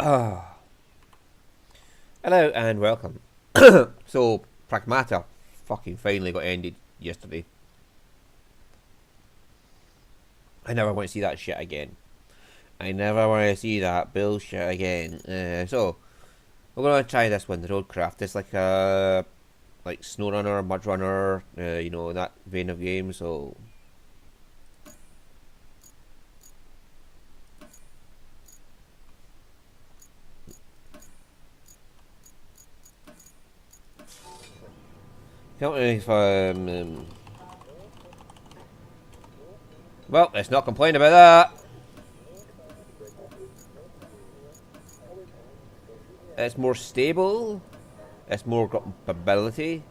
Ah, hello and welcome. So, Pragmata fucking finally got ended yesterday. I never want to see that shit again. I never want to see that bullshit again. So, we're gonna try this one, the Roadcraft. It's like a SnowRunner, MudRunner, in that vein of game. So, can't really if well, let's not complain about that. It's more stable. It's more got mobility.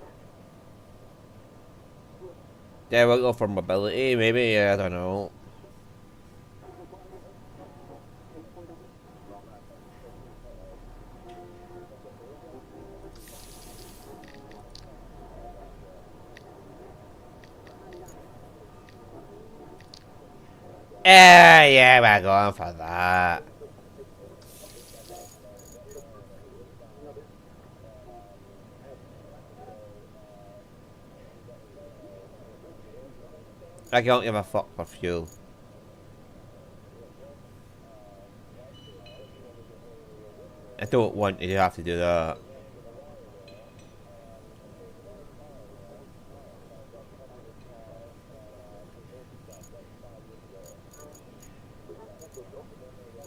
Yeah, we'll go for mobility, maybe. I don't know. Yeah, we're going for that. I don't give a fuck for fuel. I don't want you to have to do that.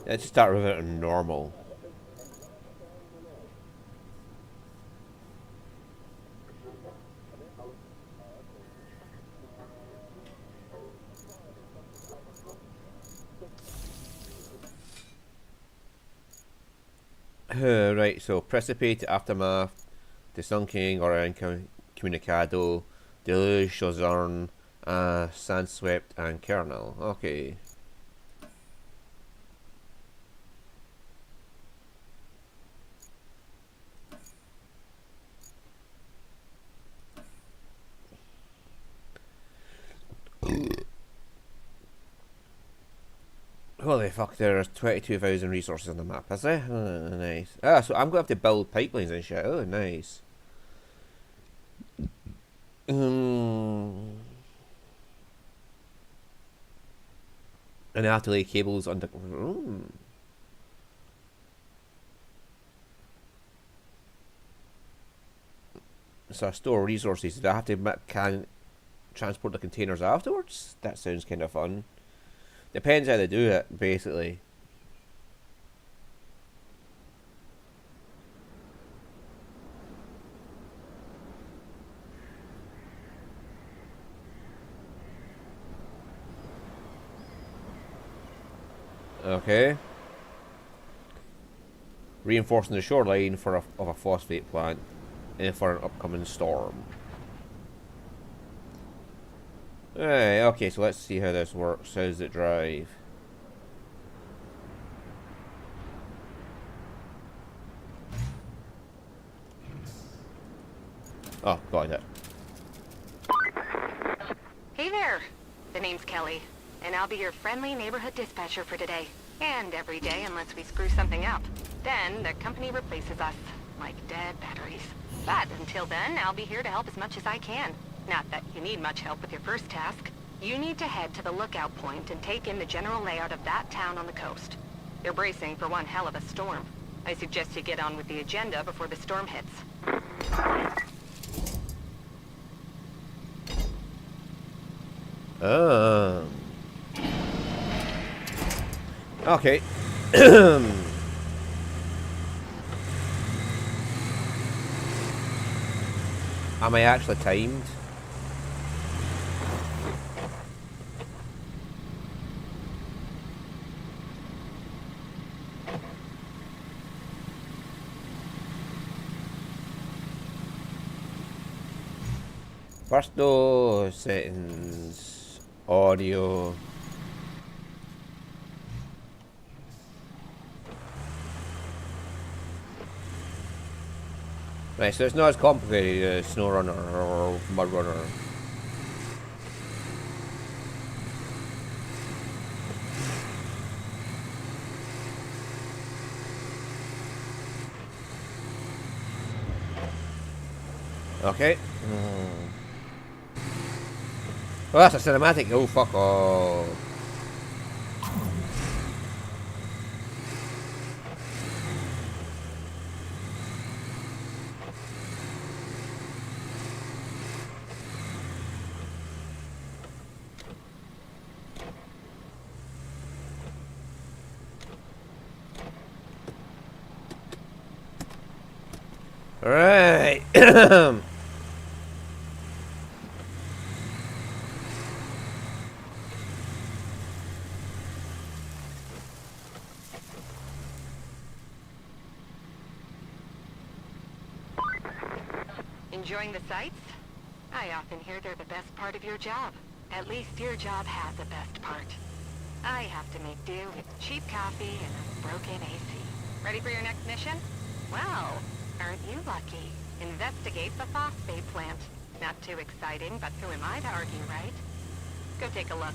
Let's start with it normal. Right, so Precipitate, Aftermath, The Sunking or Incommunicado, Deluge, Shazarn, Sandswept, and Kernel. Okay. Holy fuck, there's 22,000 resources on the map, is there? Nice. So I'm going to have to build pipelines and shit. Oh, nice. And I have to lay cables under. So I store resources. Do I have to can transport the containers afterwards? That sounds kind of fun. Depends how they do it, basically. Okay. Reinforcing the shoreline of a phosphate plant and for an upcoming storm. Right, okay, so let's see how this works. How does it drive? Oh, got it. Hey there. The name's Kelly, and I'll be your friendly neighborhood dispatcher for today. And every day unless we screw something up. Then the company replaces us, like dead batteries. But until then, I'll be here to help as much as I can. Not that you need much help with your first task. You need to head to the lookout point and take in the general layout of that town on the coast. They're bracing for one hell of a storm. I suggest you get on with the agenda before the storm hits. Okay. Am I actually timed? First door settings, audio. Right, so it's not as complicated as SnowRunner or MudRunner. Okay. Oh, that's a cinematic. Oh, fuck off. Alright. Enjoying the sights? I often hear they're the best part of your job. At least your job has a best part. I have to make do with cheap coffee and a broken AC. Ready for your next mission? Well, aren't you lucky? Investigate the phosphate plant. Not too exciting, but who am I to argue, right? Go take a look.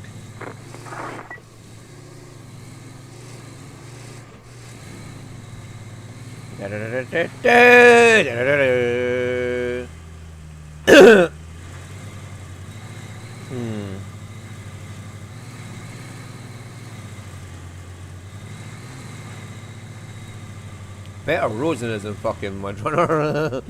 Better roads than in fucking Mudrunner.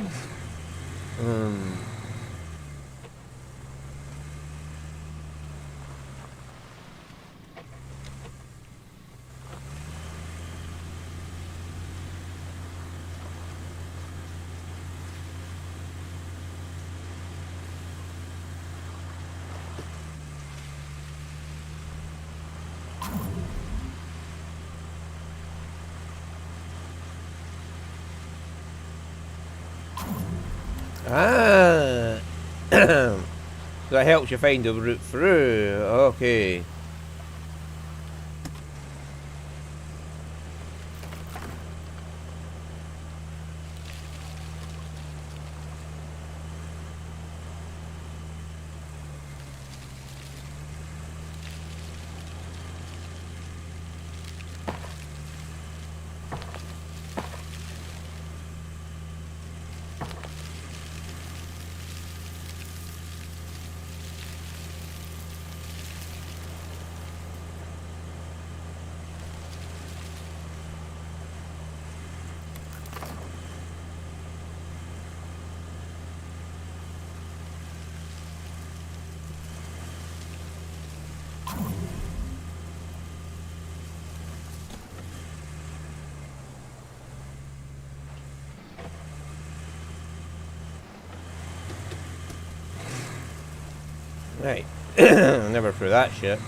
Ah. That helps you find the route through. Okay. Right. Never threw that shit.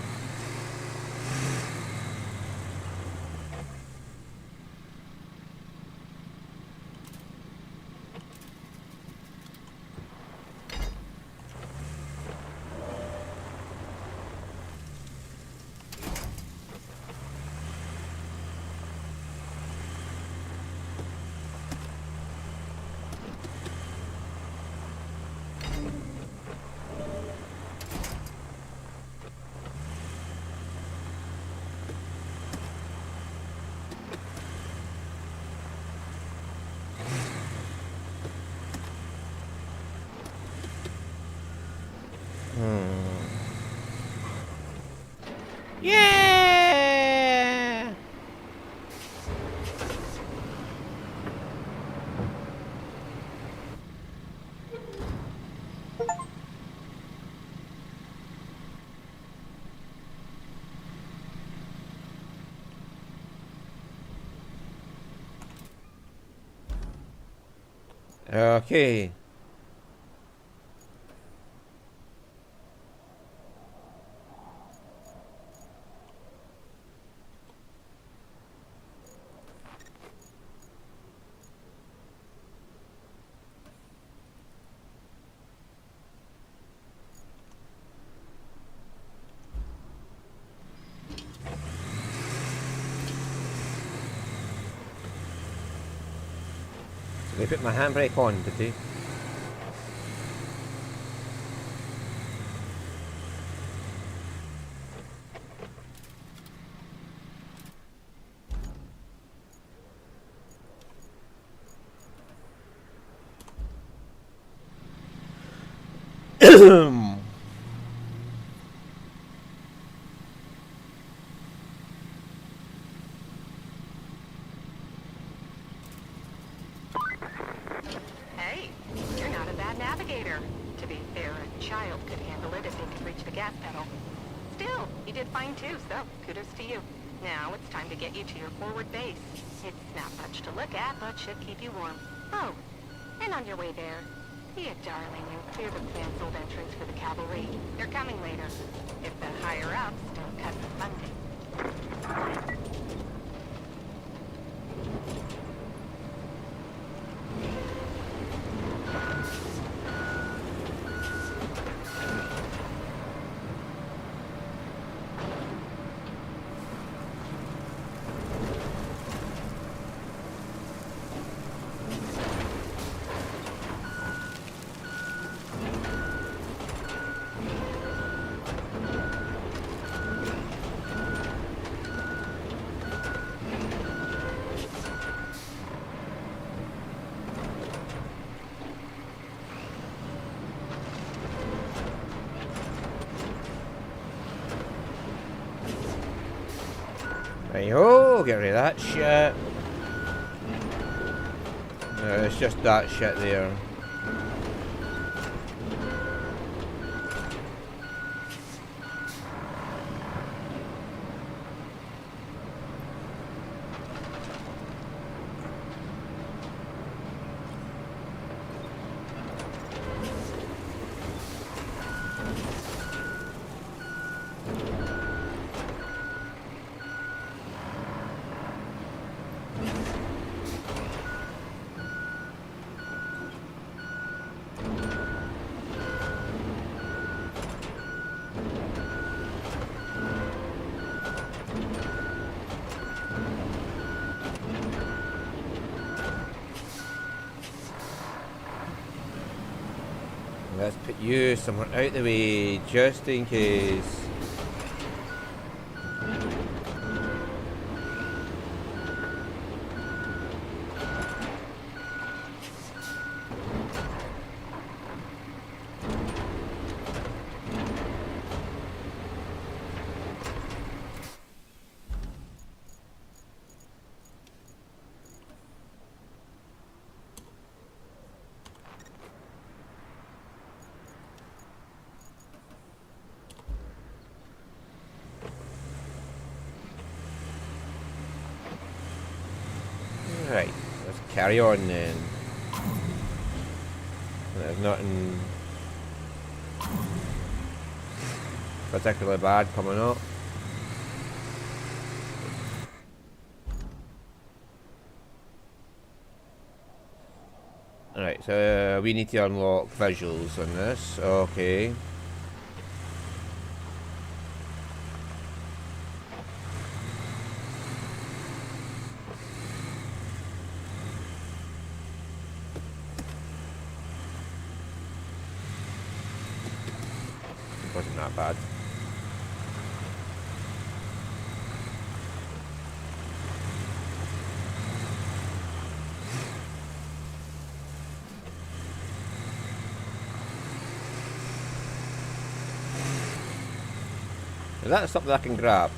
Yeah. Okay. So they put my handbrake on, did they? Hey, you're not a bad navigator. To be fair, a child could handle it if they could reach the gas pedal. Still, you did fine too, so kudos to you. Now it's time to get you to your forward base. It's not much to look at, but should keep you warm. Oh, and on your way there, be a darling and clear the canceled entrance for the cavalry. They're coming later, if the higher-ups don't cut the funding. Hey-ho, get rid of that shit. It's just that shit there. Let's put you somewhere out the way, just in case. Right, let's carry on then. There's nothing particularly bad coming up. Alright, so we need to unlock visuals on this. Okay. Wasn't that bad. Is that something I can grab?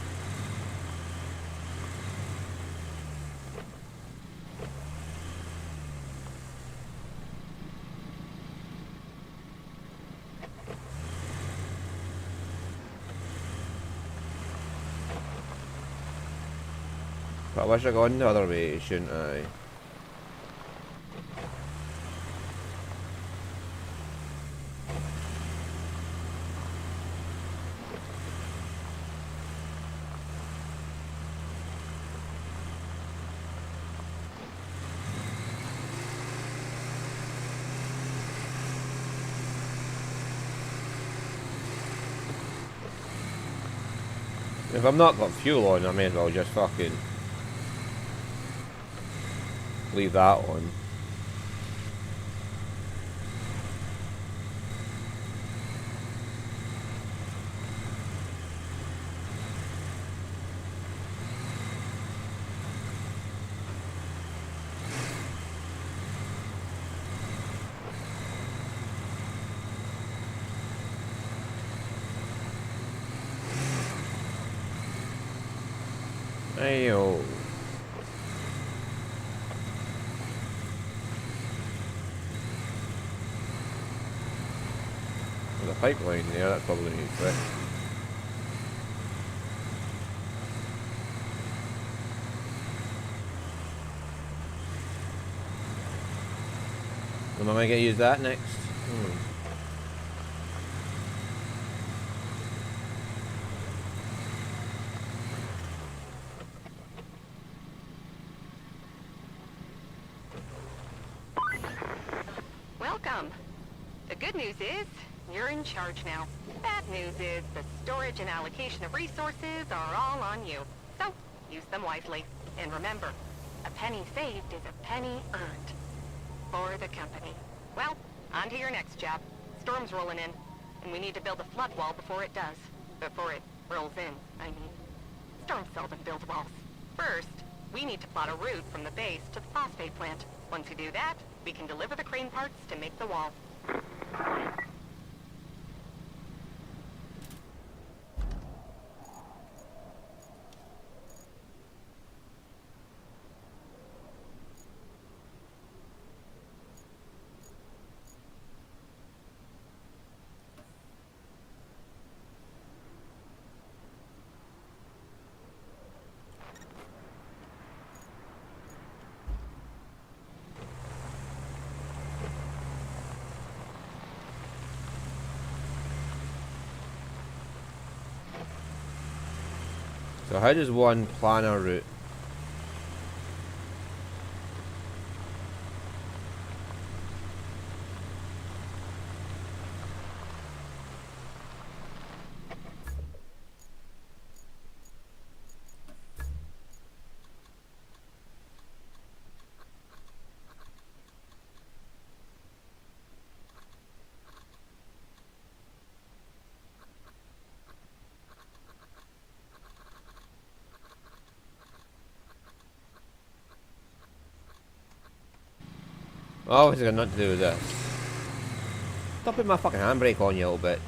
But I wish I'd gone the other way, shouldn't I? If I'm not got fuel on, I may as well just fucking leave that on. Ayo. There's a pipeline there, that probably needs fixed. Am I going to use that next? Welcome. The good news is, you're in charge now. Bad news is, the storage and allocation of resources are all on you. So, use them wisely. And remember, a penny saved is a penny earned. For the company. Well, on to your next job. Storm's rolling in, and we need to build a flood wall before it does. Before it rolls in, I mean. Storm seldom builds walls. First, we need to plot a route from the base to the phosphate plant. Once we do that, we can deliver the crane parts to make the wall. So how does one plan a route? Oh, what's it got nothing to do with this? Stop putting my fucking handbrake on, you little bitch.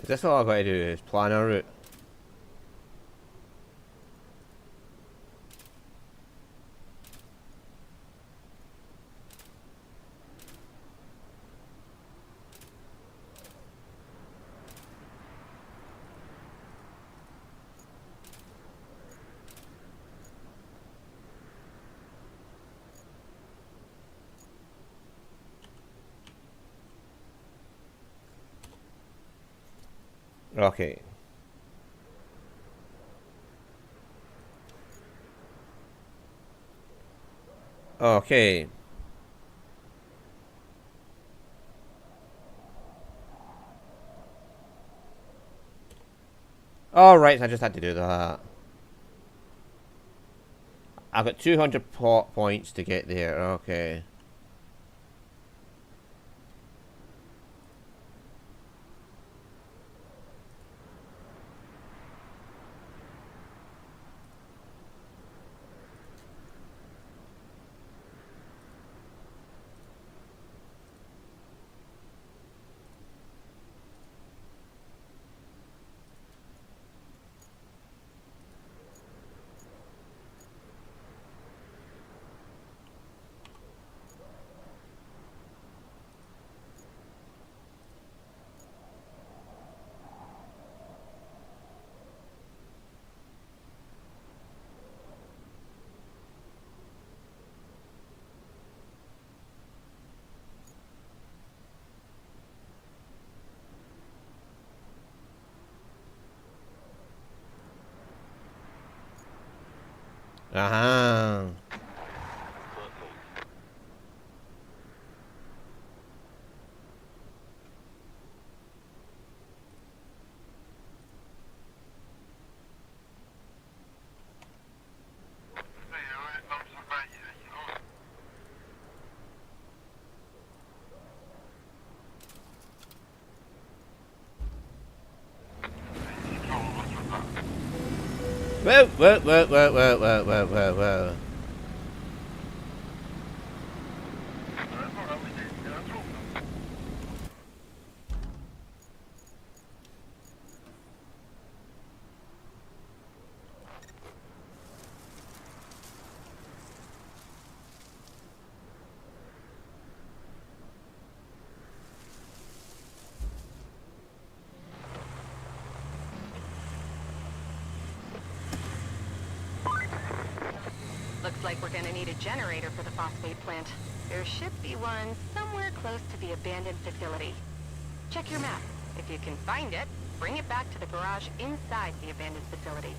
Is this all I've got to do is plan a route? Okay. Okay. Alright, I just had to do that. I've got 200 points to get there, okay. Uh-huh. Whoa, whoa, whoa, whoa, whoa, whoa, whoa, whoa, whoa. Looks like we're gonna need a generator for the phosphate plant. There should be one somewhere close to the abandoned facility. Check your map. If you can find it, bring it back to the garage inside the abandoned facility.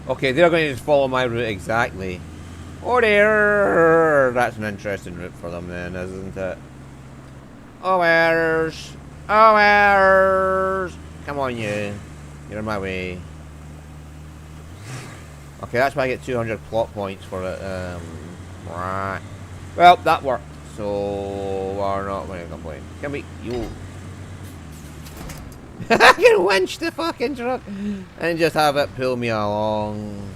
Okay, they're going to just follow my route exactly. Oh dear! That's an interesting route for them then, isn't it? Oh, where's? Oh, where's? Come on, you. You're in my way. Okay, that's why I get 200 plot points for it. Right. Well, that worked. So, we're not going to complain. Can we? You. I can winch the fucking truck and just have it pull me along.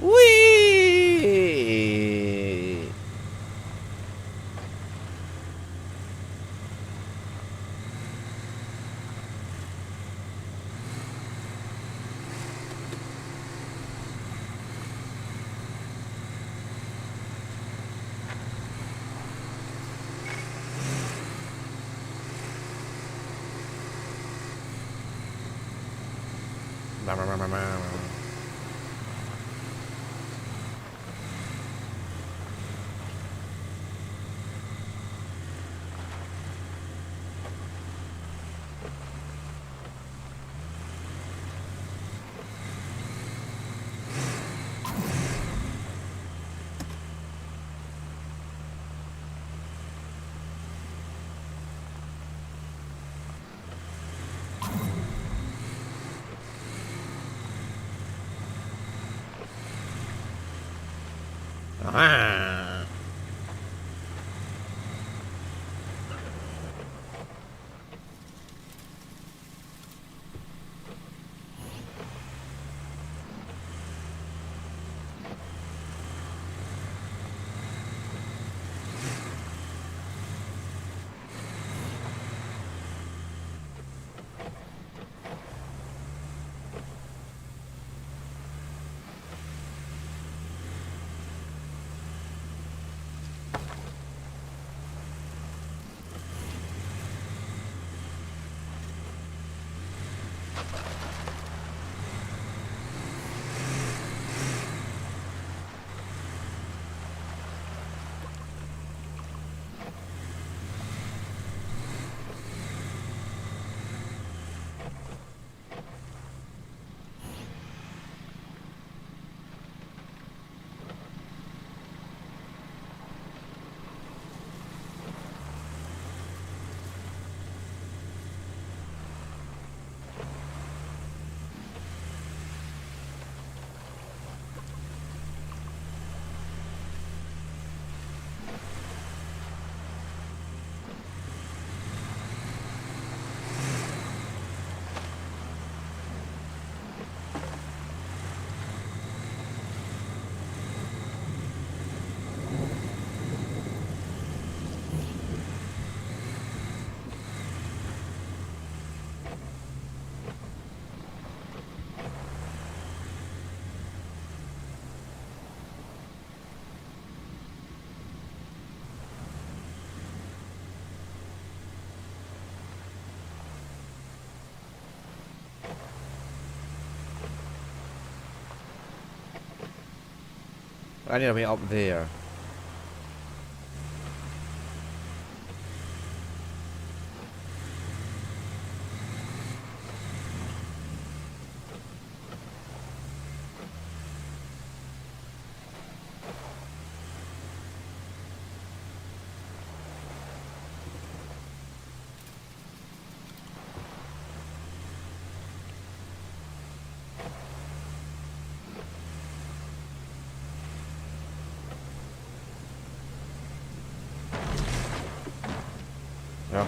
Whee! Ah. I need to be up there.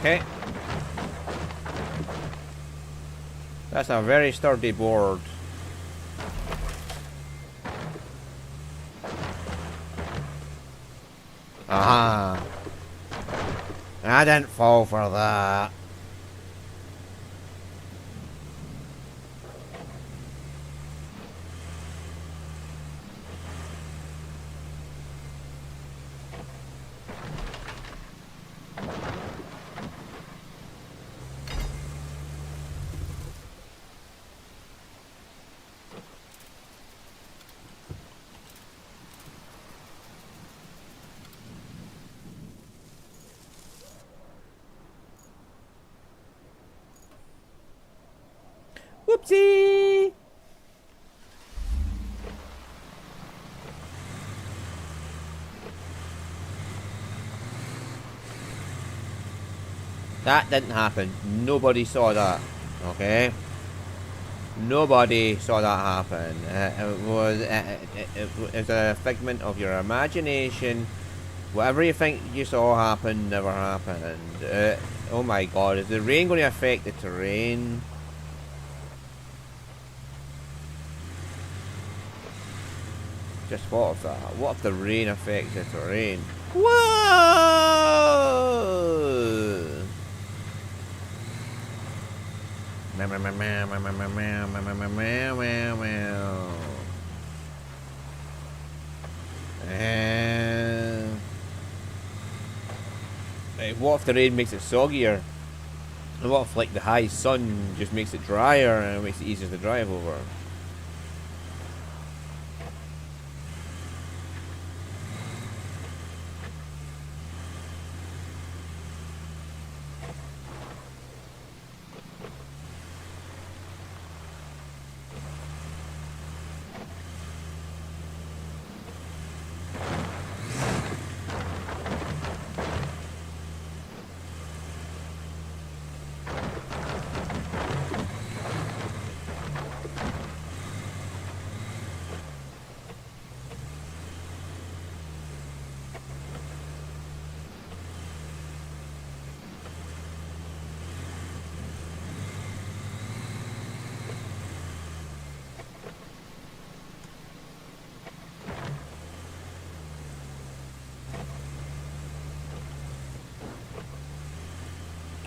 Okay. That's a very sturdy board. Aha. I didn't fall for that. Whoopsie! That didn't happen. Nobody saw that. Okay? Nobody saw that happen. It was a figment of your imagination. Whatever you think you saw happen never happened. Oh my god, is the rain going to affect the terrain? Just thought of that. What if the rain affects the terrain? Whoa! What if the rain makes it soggier? And what if like the high sun just makes it drier and it makes it easier to drive over?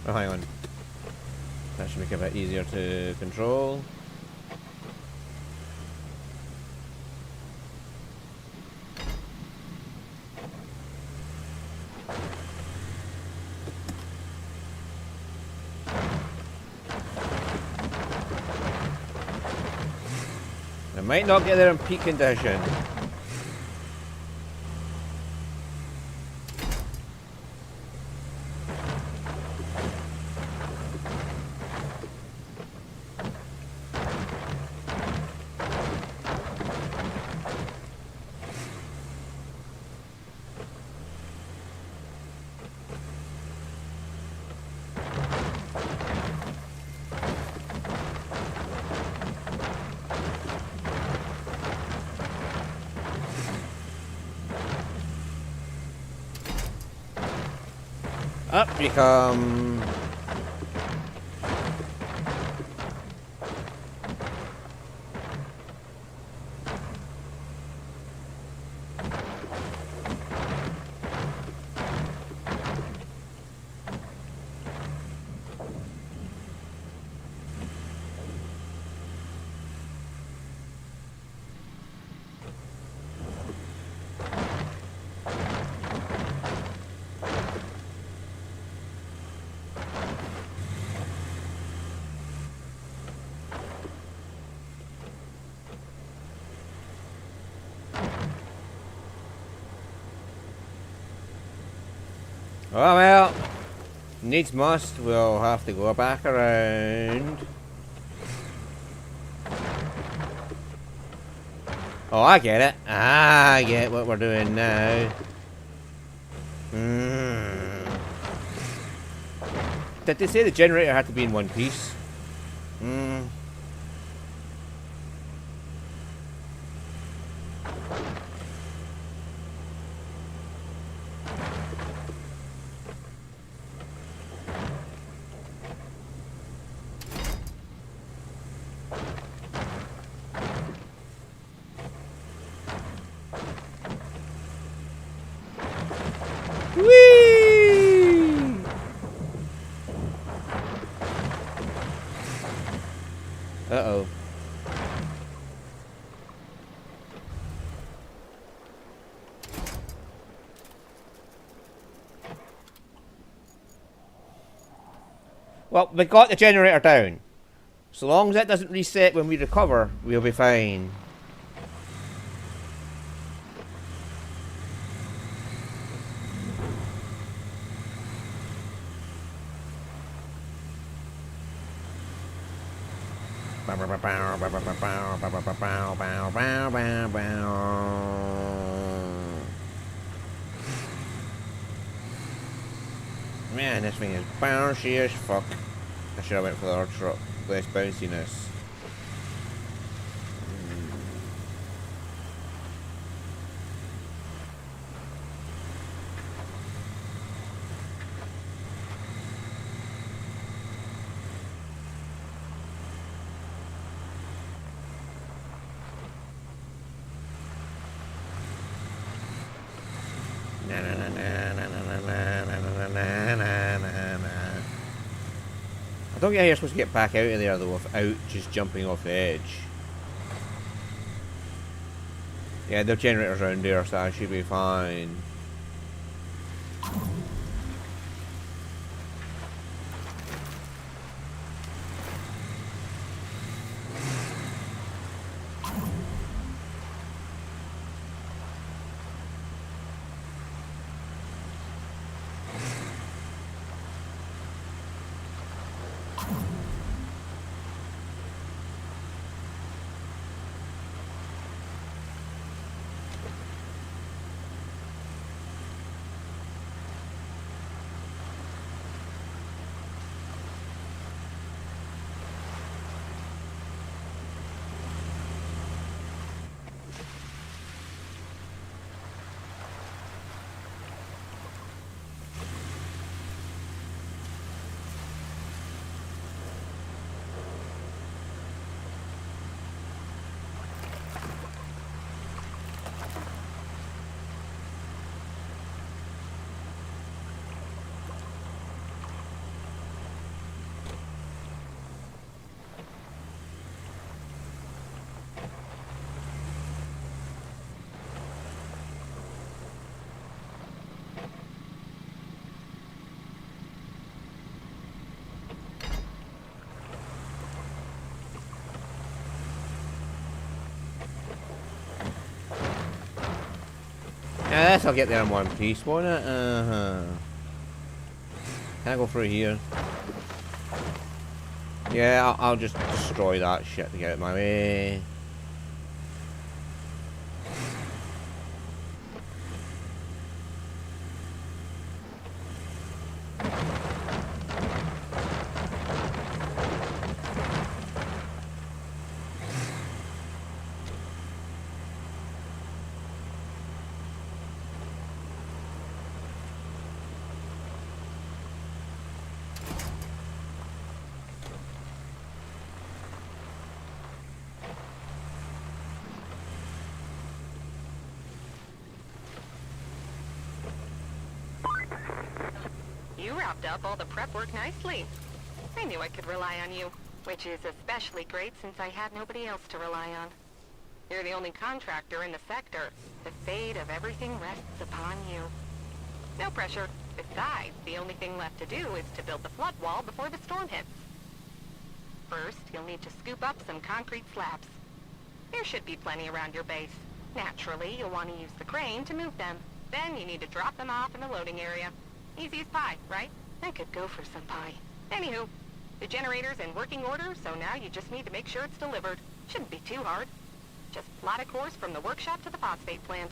Oh, hang on. That should make it a bit easier to control. I might not get there in peak condition. Up you come. Oh well. Needs must. We'll have to go back around. Oh, I get it. I get what we're doing now. Did they say the generator had to be in one piece? Whee! Uh-oh. Well, we got the generator down. So long as that doesn't reset when we recover, we'll be fine. Man, this thing is bouncy as fuck. I should have went for the other truck. Less bounciness. I don't get how you're supposed to get back out of there though without just jumping off the edge. Yeah, there are generators around there, so I should be fine. Yeah, this will get there in one piece, won't it? Can I go through here? Yeah, I'll just destroy that shit to get out of my way. You wrapped up all the prep work nicely. I knew I could rely on you, which is especially great since I had nobody else to rely on. You're the only contractor in the sector. The fate of everything rests upon you. No pressure. Besides, the only thing left to do is to build the flood wall before the storm hits. First, you'll need to scoop up some concrete slabs. There should be plenty around your base. Naturally, you'll want to use the crane to move them. Then you need to drop them off in the loading area. Easy as pie, right? I could go for some pie. Anywho, the generator's in working order, so now you just need to make sure it's delivered. Shouldn't be too hard. Just plot a course from the workshop to the phosphate plant.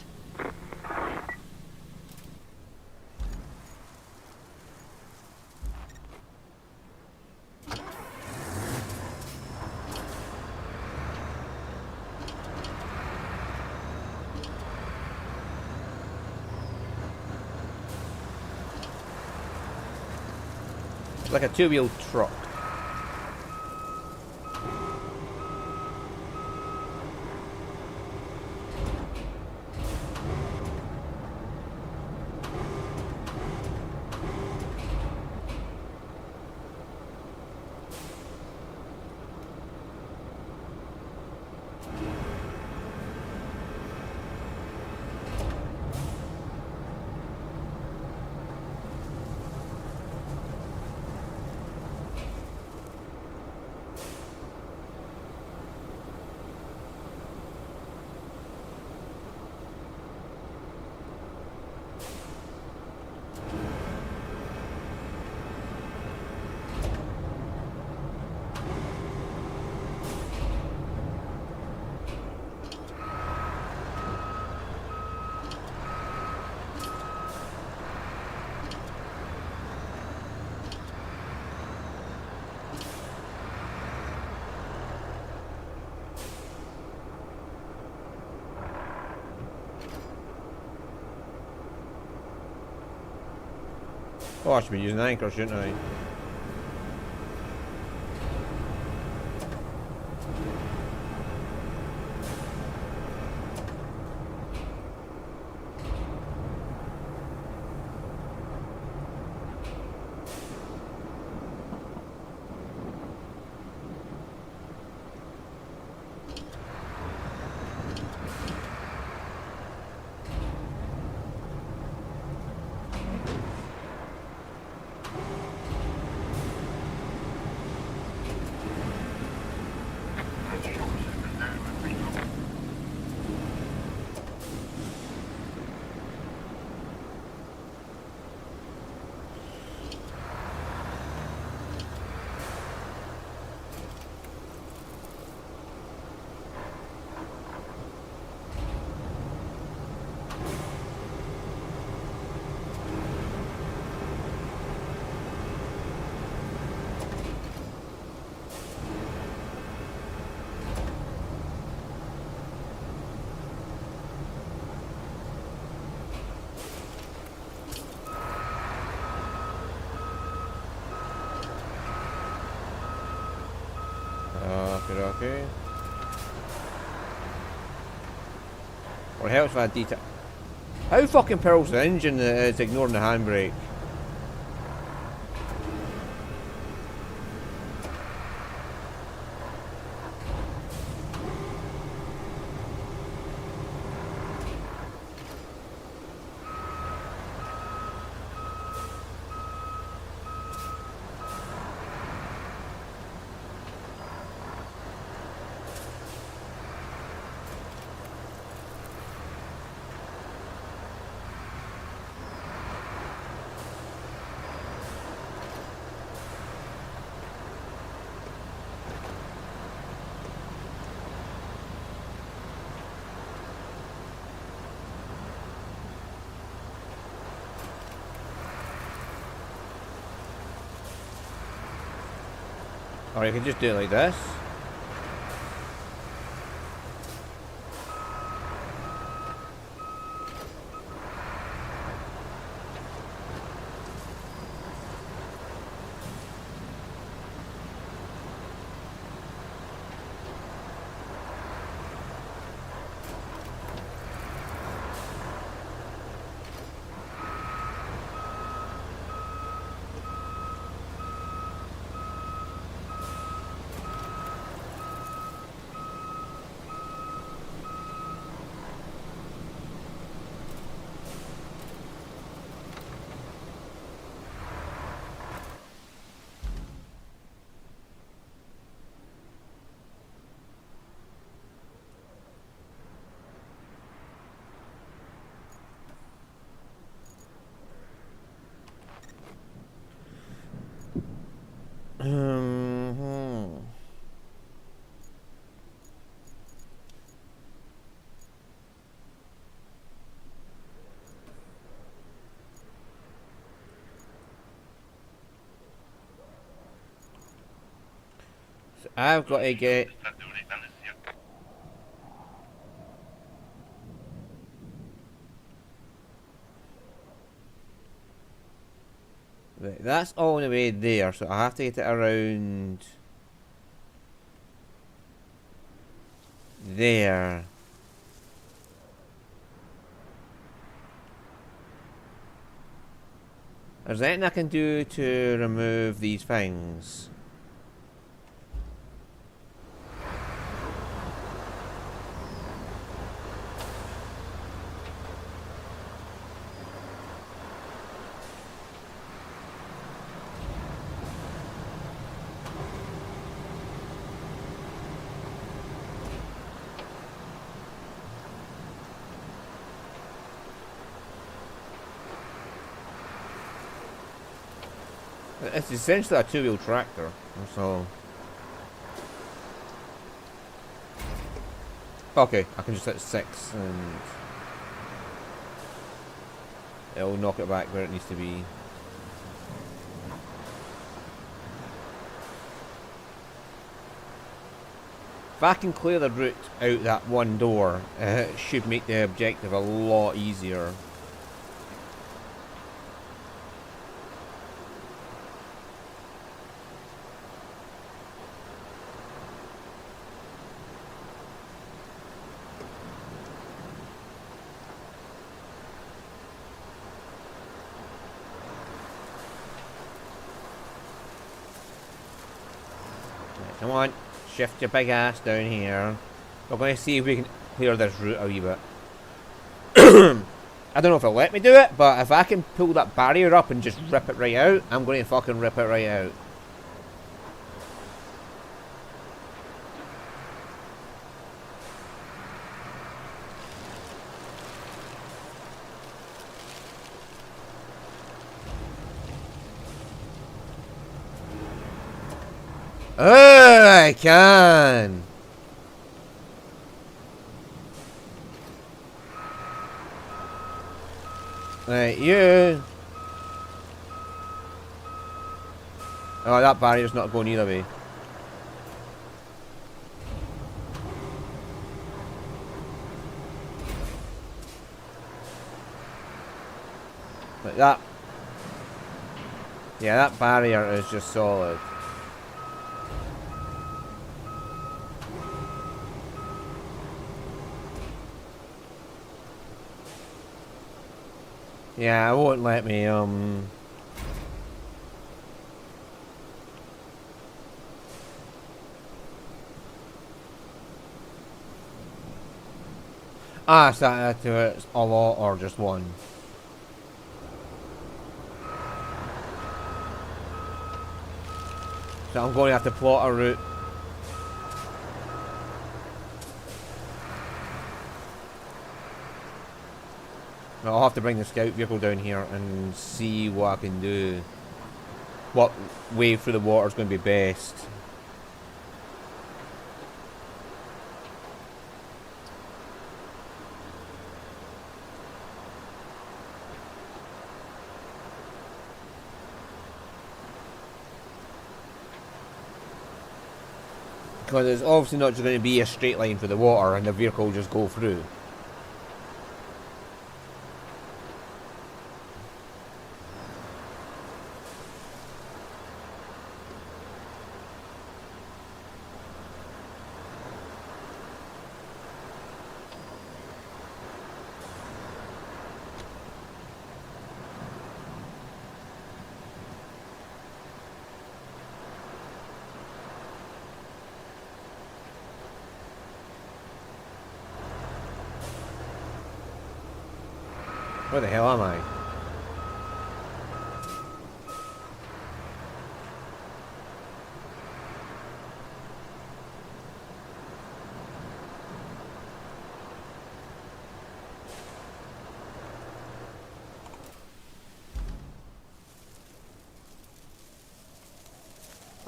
Like a two-wheel truck. Oh, I should be using an anchor, shouldn't I? Okay. Or it helps if I detail. How fucking pearls the engine that is ignoring the handbrake? Or you can just do it like this. Hmm. So I've got to get. Right, that's all the way there, so I have to get it around there. Is there anything I can do to remove these things? It's essentially a two-wheel tractor, so... Okay, I can just hit 6 and... it'll knock it back where it needs to be. If I can clear the route out that one door, it should make the objective a lot easier. Come on, shift your big ass down here. We're going to see if we can clear this route a wee bit. I don't know if it'll let me do it, but if I can pull that barrier up and just rip it right out, I'm going to fucking rip it right out. Oh, I can! Right, you. Oh, that barrier's not going either way. Like that. Yeah, that barrier is just solid. Yeah, it won't let me, Ah, so that to it, a lot or just one. So I'm going to have to plot a route. I'll have to bring the scout vehicle down here and see what I can do. What way through the water is going to be best. Because it's obviously not just going to be a straight line through the water and the vehicle will just go through. Where the hell am I?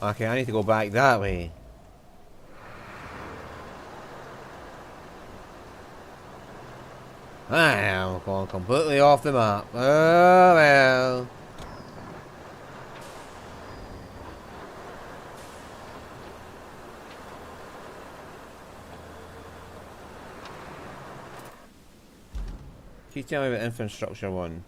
Okay, I need to go back that way. I am going completely off the map. Oh well. Can you tell me about infrastructure one?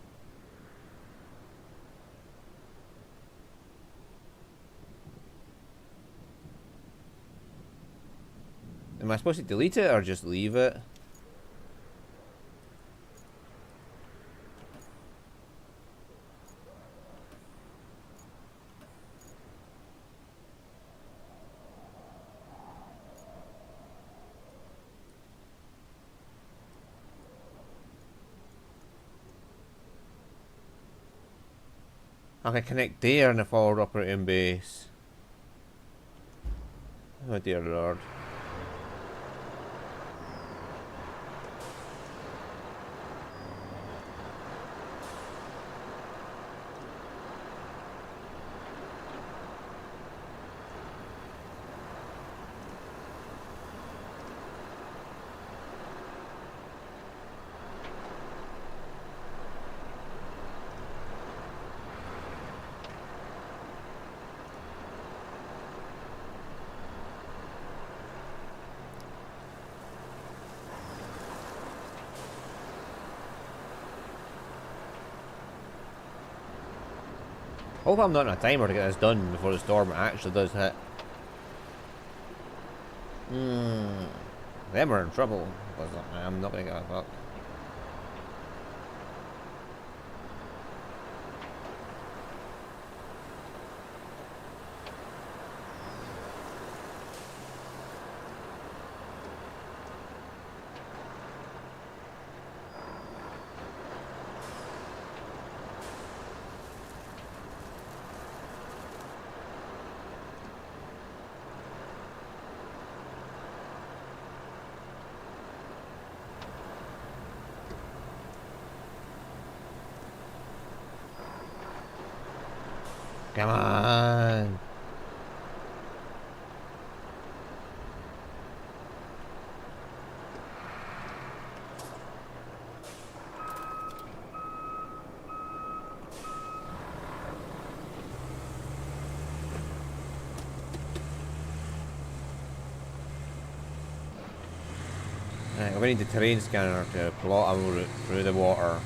Am I supposed to delete it or just leave it? I can connect there in the forward operating base. Oh dear lord. Hope I'm not in a timer to get this done before the storm actually does hit. Then we're in trouble. Because I'm not gonna get a fuck. Come on. Right, we need the terrain scanner to plot a route through the water.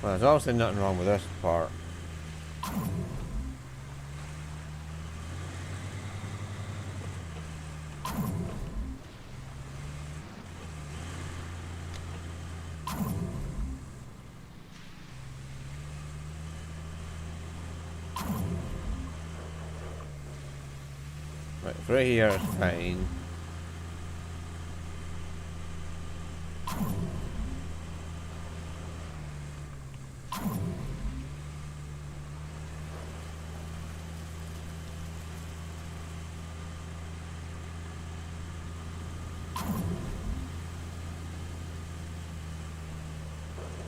Well, there's obviously nothing wrong with this part. Right, through here is fine.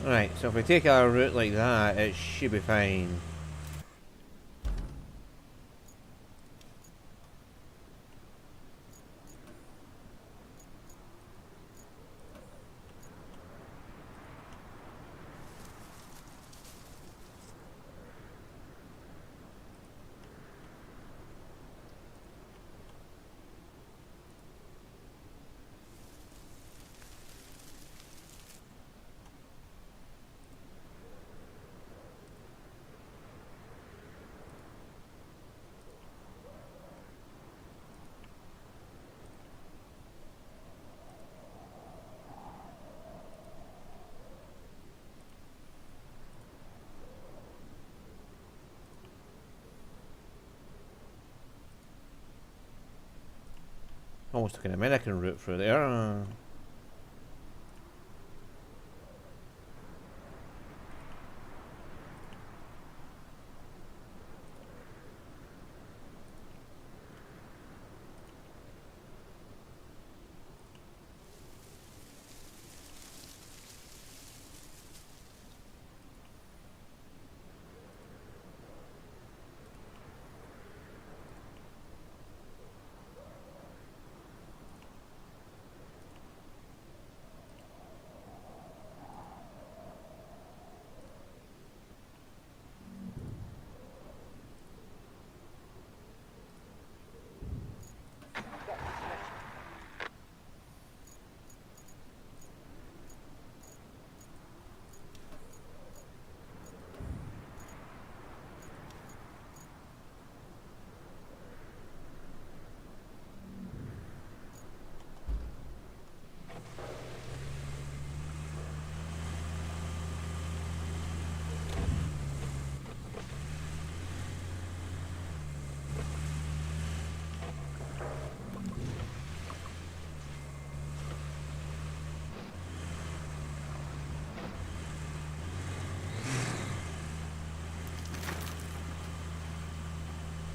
Right, so if we take our route like that, it should be fine. Almost took an American route through there.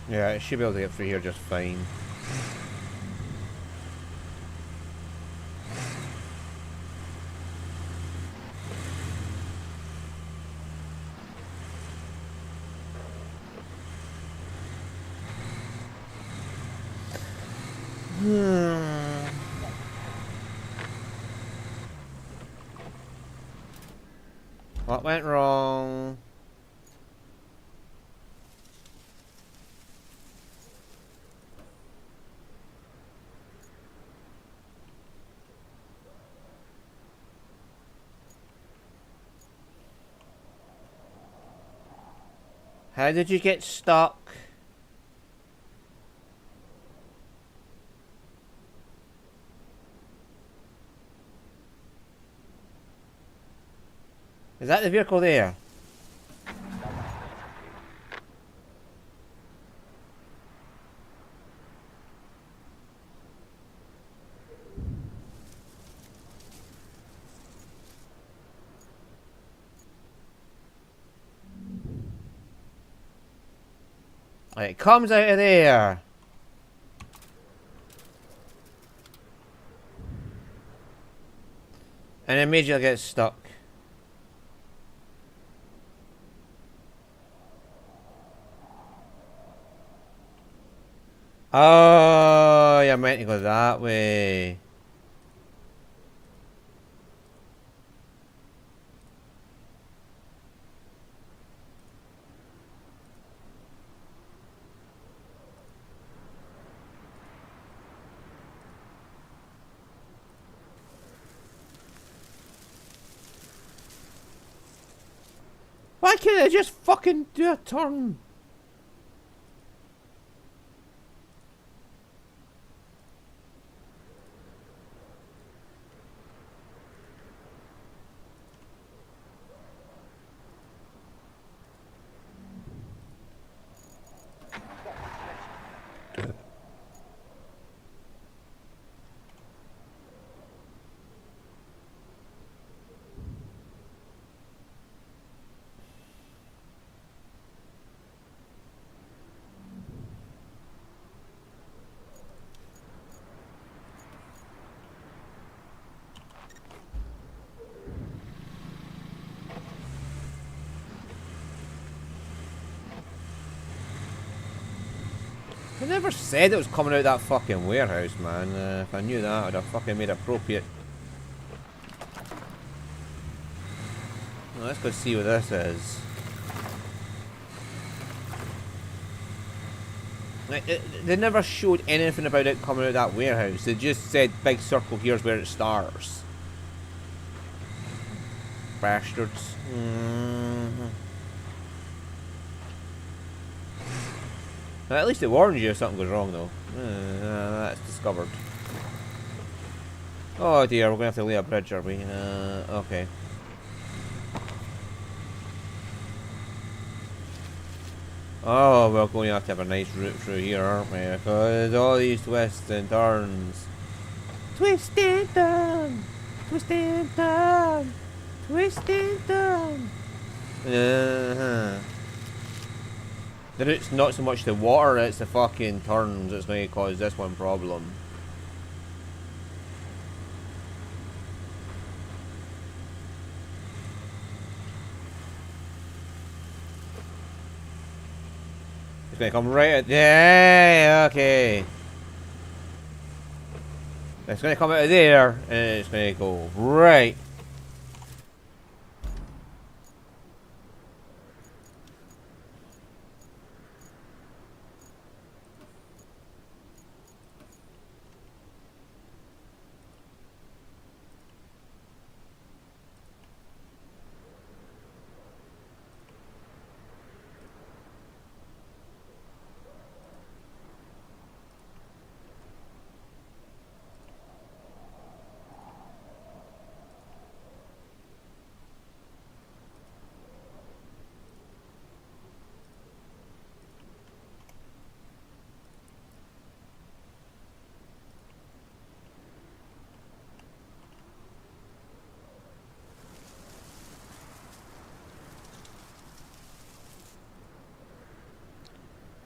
Yeah, I should be able to get through here just fine. What went wrong? How did you get stuck? Is that the vehicle there? It comes out of there. And immediately gets stuck. Oh, you're meant to go that way. Why can't I just fucking do a turn? I never said it was coming out of that fucking warehouse, man. If I knew that, I'd have fucking made it appropriate. Well, let's go see what this is. Like, they never showed anything about it coming out of that warehouse. They just said, big circle, here's where it starts. Bastards. Well, at least it warns you if something goes wrong, though. That's discovered. Oh dear, we're gonna have to lay a bridge, are we? Okay. Oh, we're going to have a nice route through here, aren't we? Because all these twists and turns. Twist and turn. Twist and turn. Twist and turn. Uh-huh. It's not so much the water, it's the fucking turns that's going to cause this one problem. It's going to come right at... Yeah, okay. It's going to come out of there, and it's going to go right.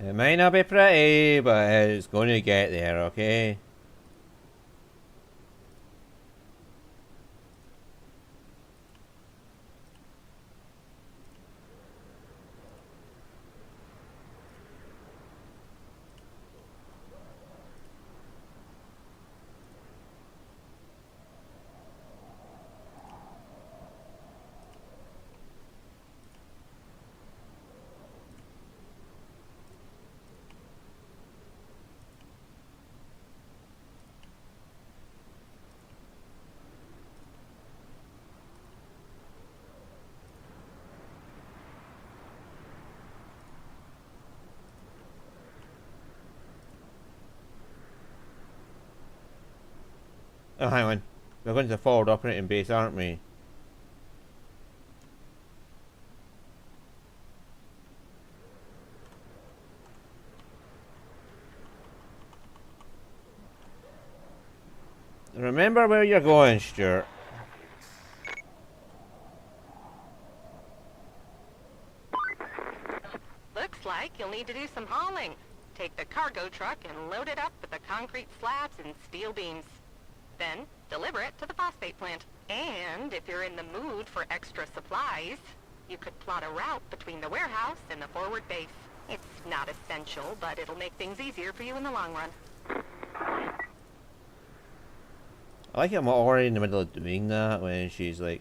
It might not be pretty, but it's going to get there, okay? Oh, hang on. We're going to the forward operating base, aren't we? Remember where you're going, Stuart. Looks like you'll need to do some hauling. Take the cargo truck and load it up with the concrete slabs and steel beams. Then, deliver it to the phosphate plant. And if you're in the mood for extra supplies, you could plot a route between the warehouse and the forward base. It's not essential, but it'll make things easier for you in the long run. I like it, I'm already in the middle of doing that when she's like,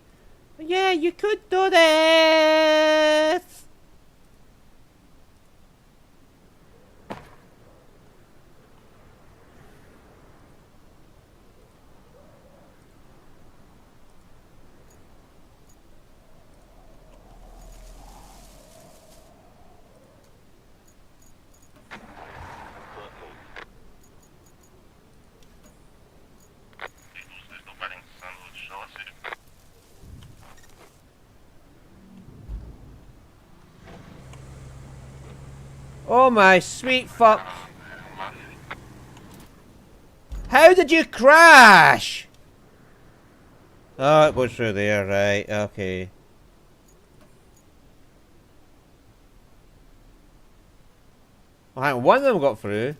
yeah, you could do this! Oh my sweet fuck. How did you crash? Oh, it goes through there, right, okay. Oh, hang on, one of them got through.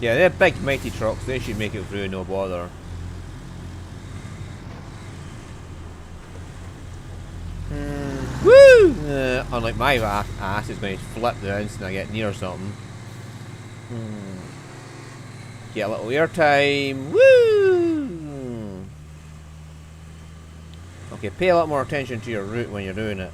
Yeah, they're big mighty trucks, they should make it through no bother. Woo! Unlike my ass is going to flip the instant I get near something. Get a little airtime. Woo! Okay, pay a lot more attention to your route when you're doing it.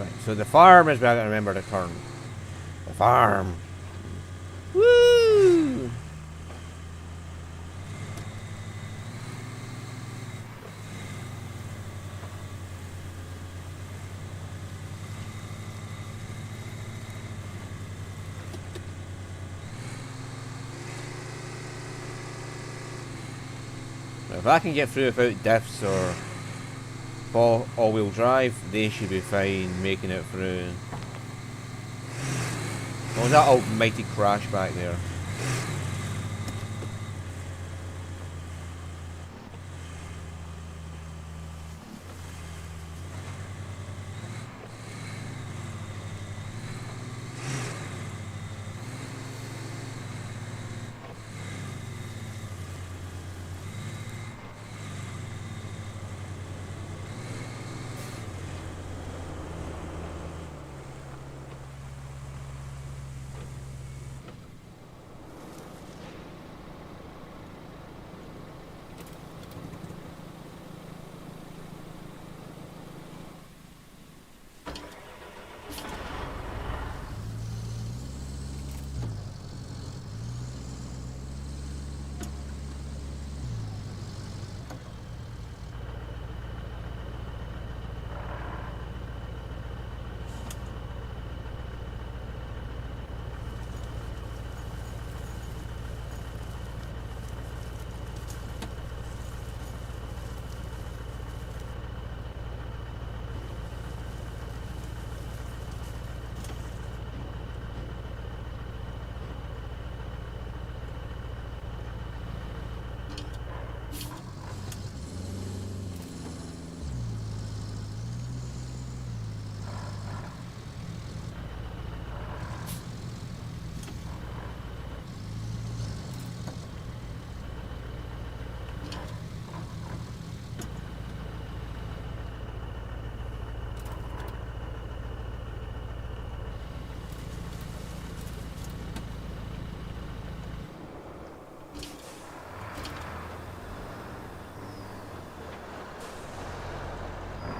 Right, so the farm is where I gotta remember to turn. The farm. Woo! If I can get through without diffs or all-wheel drive, they should be fine making it through. What was that almighty crash back there?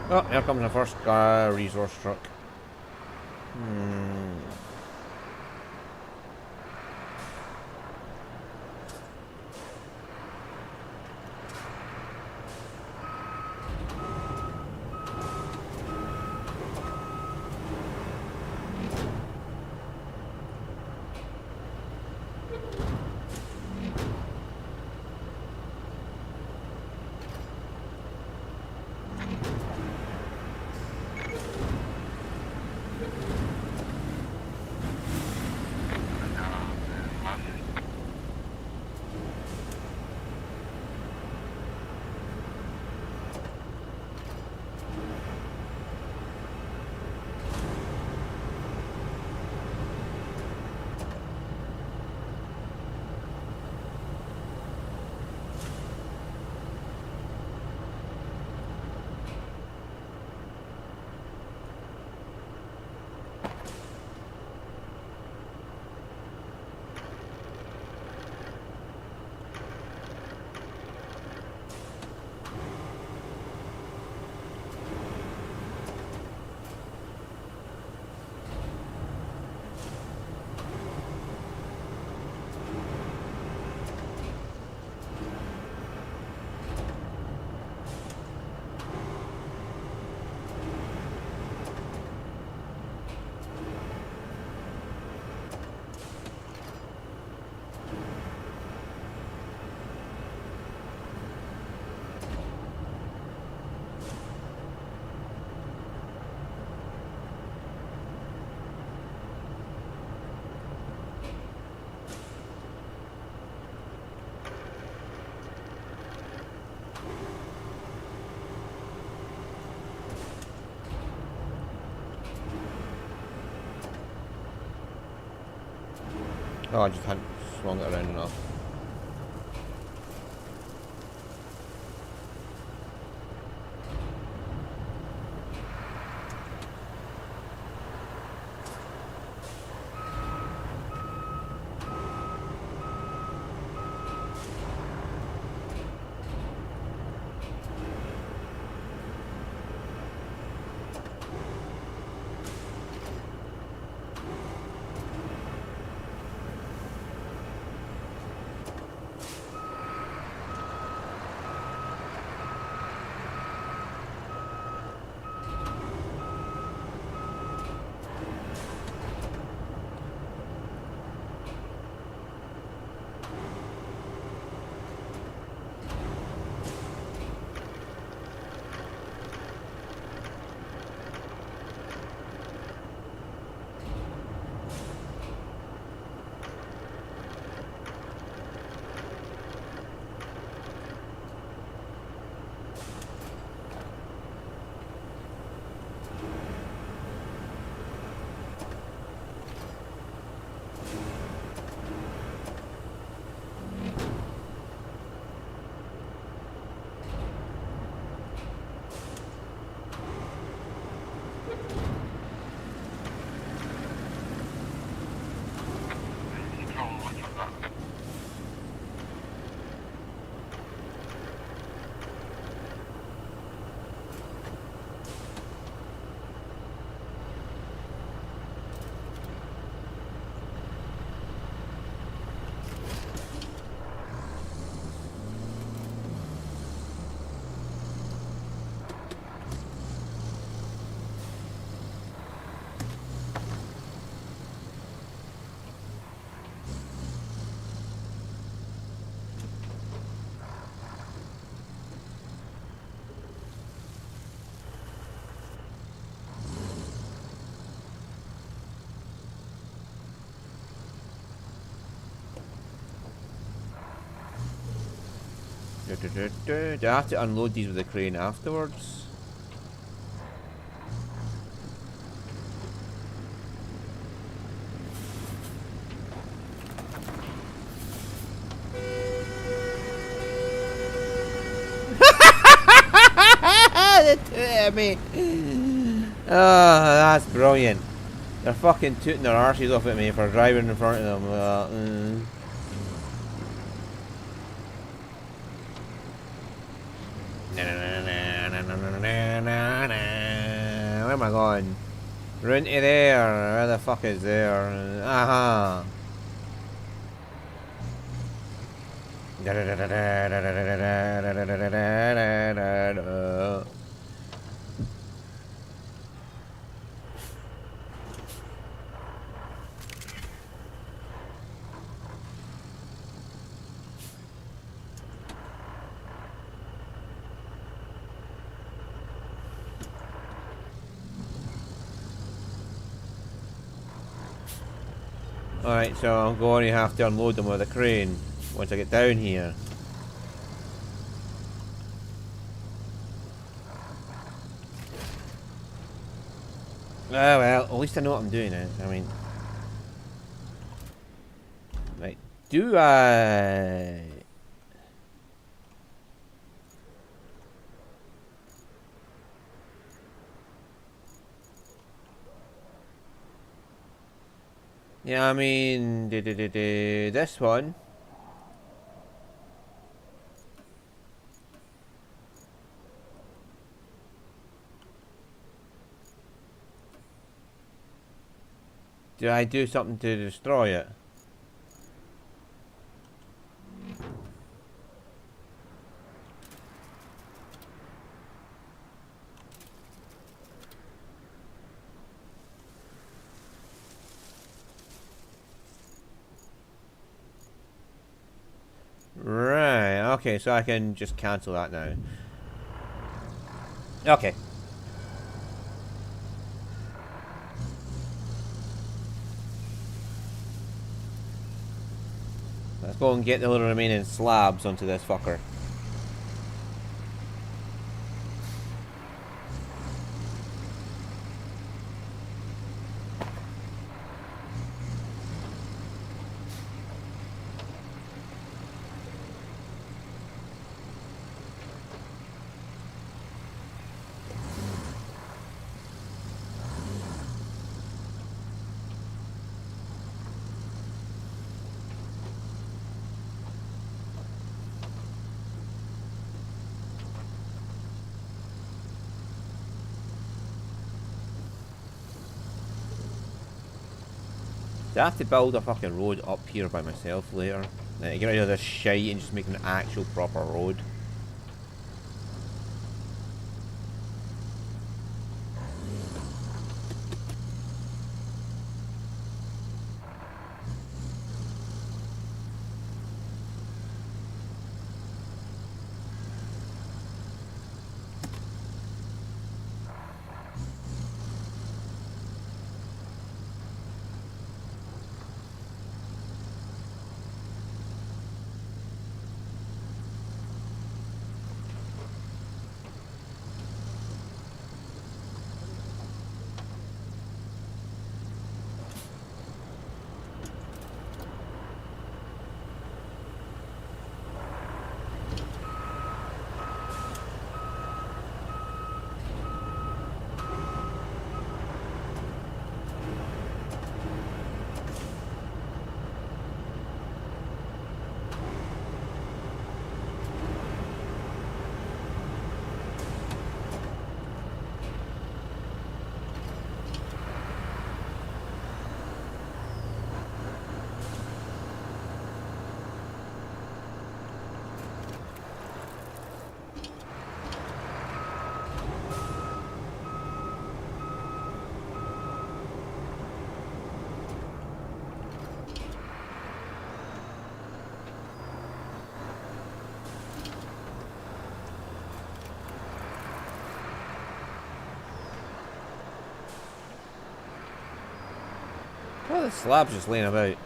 Oh, here comes the first resource truck. Oh, I just hadn't swung it around enough. Do I have to unload these with the crane afterwards? The two of me. Oh, that's brilliant. They're fucking tooting their arses off at me for driving in front of them. Where am I going? We're into there. Where the fuck is there? Aha. Alright, so I'm going to have to unload them with a crane once I get down here. Oh well, at least I know what I'm doing now. I mean... Right, do I... Yeah, I mean... This one... Do I do something to destroy it? Right, okay, so I can just cancel that now. Okay. Let's go and get the little remaining slabs onto this fucker. Do I have to build a fucking road up here by myself later? Like, get rid of this shite and just make an actual proper road. Oh, the slab's just laying about.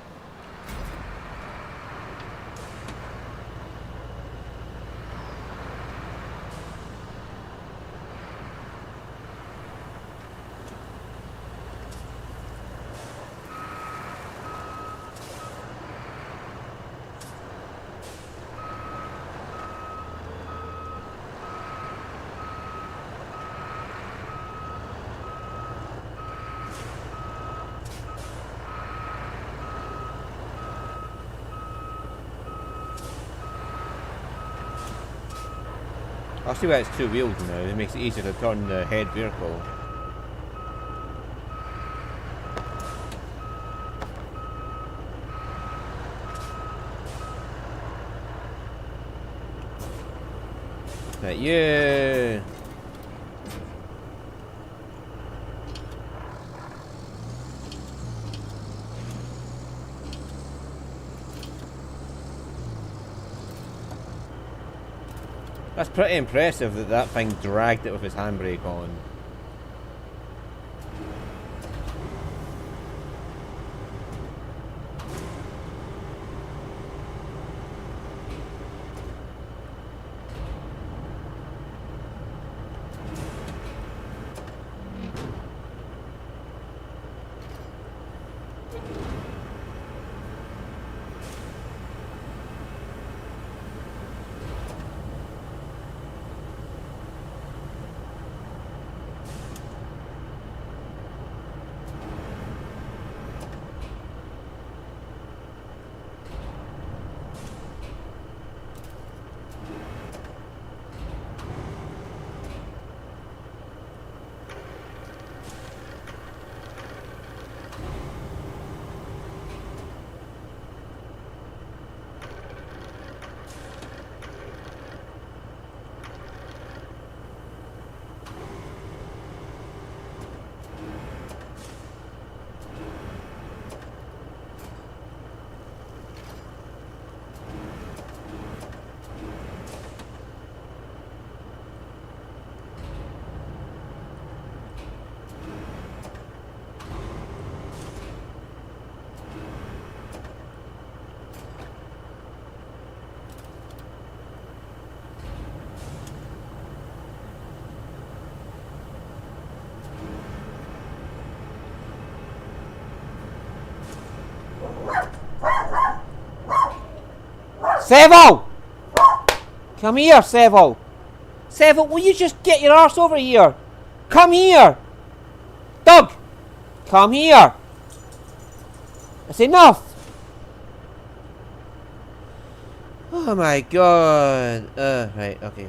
I'll see why it's two wheels now. It makes it easier to turn the head vehicle. Right, yeah. That's pretty impressive that that thing dragged it with his handbrake on. Seville! Come here, Seville! Seville, will you just get your arse over here? Come here! Doug! Come here! That's enough! Oh my god. Right, okay,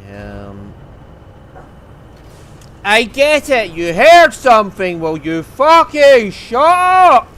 I get it! You heard something! Will you fucking shut up?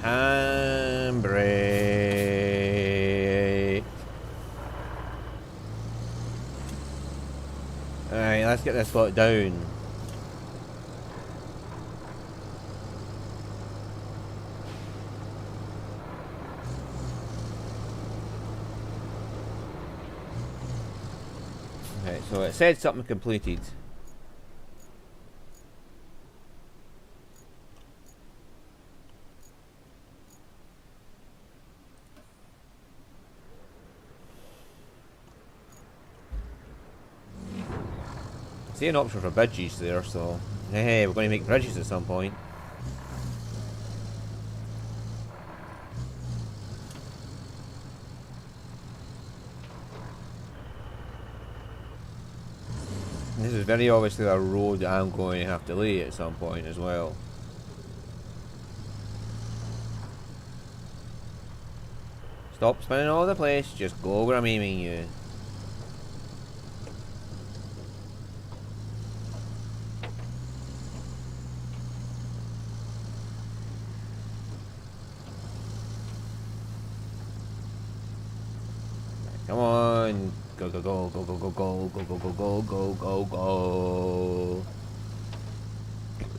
Handbrake. Alright, let's get this lot down. Okay, so it said something completed. See an option for bridges there, so hey, we're going to make bridges at some point. This is very obviously a road that I'm going to have to lay at some point as well. Stop spinning all over the place, just go where I'm aiming you. Come on, go go go go go go go go go go go go go go.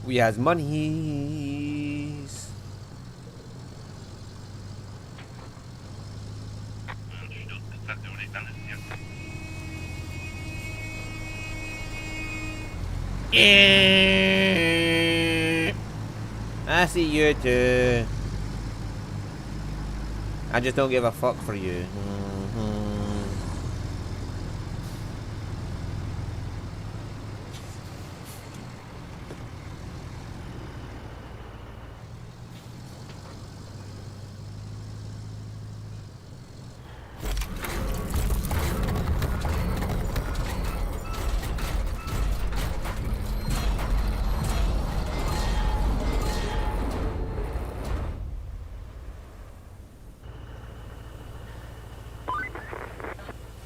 We has monies. I see you too. I just don't give a fuck for you.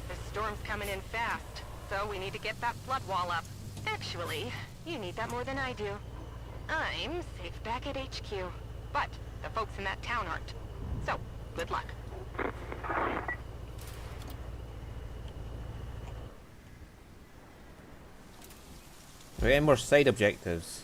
The storm's coming in fast, so we need to get that flood wall up. Actually, you need that more than I do. I'm safe back at HQ, but the folks in that town aren't. So, good luck. We're getting more side objectives.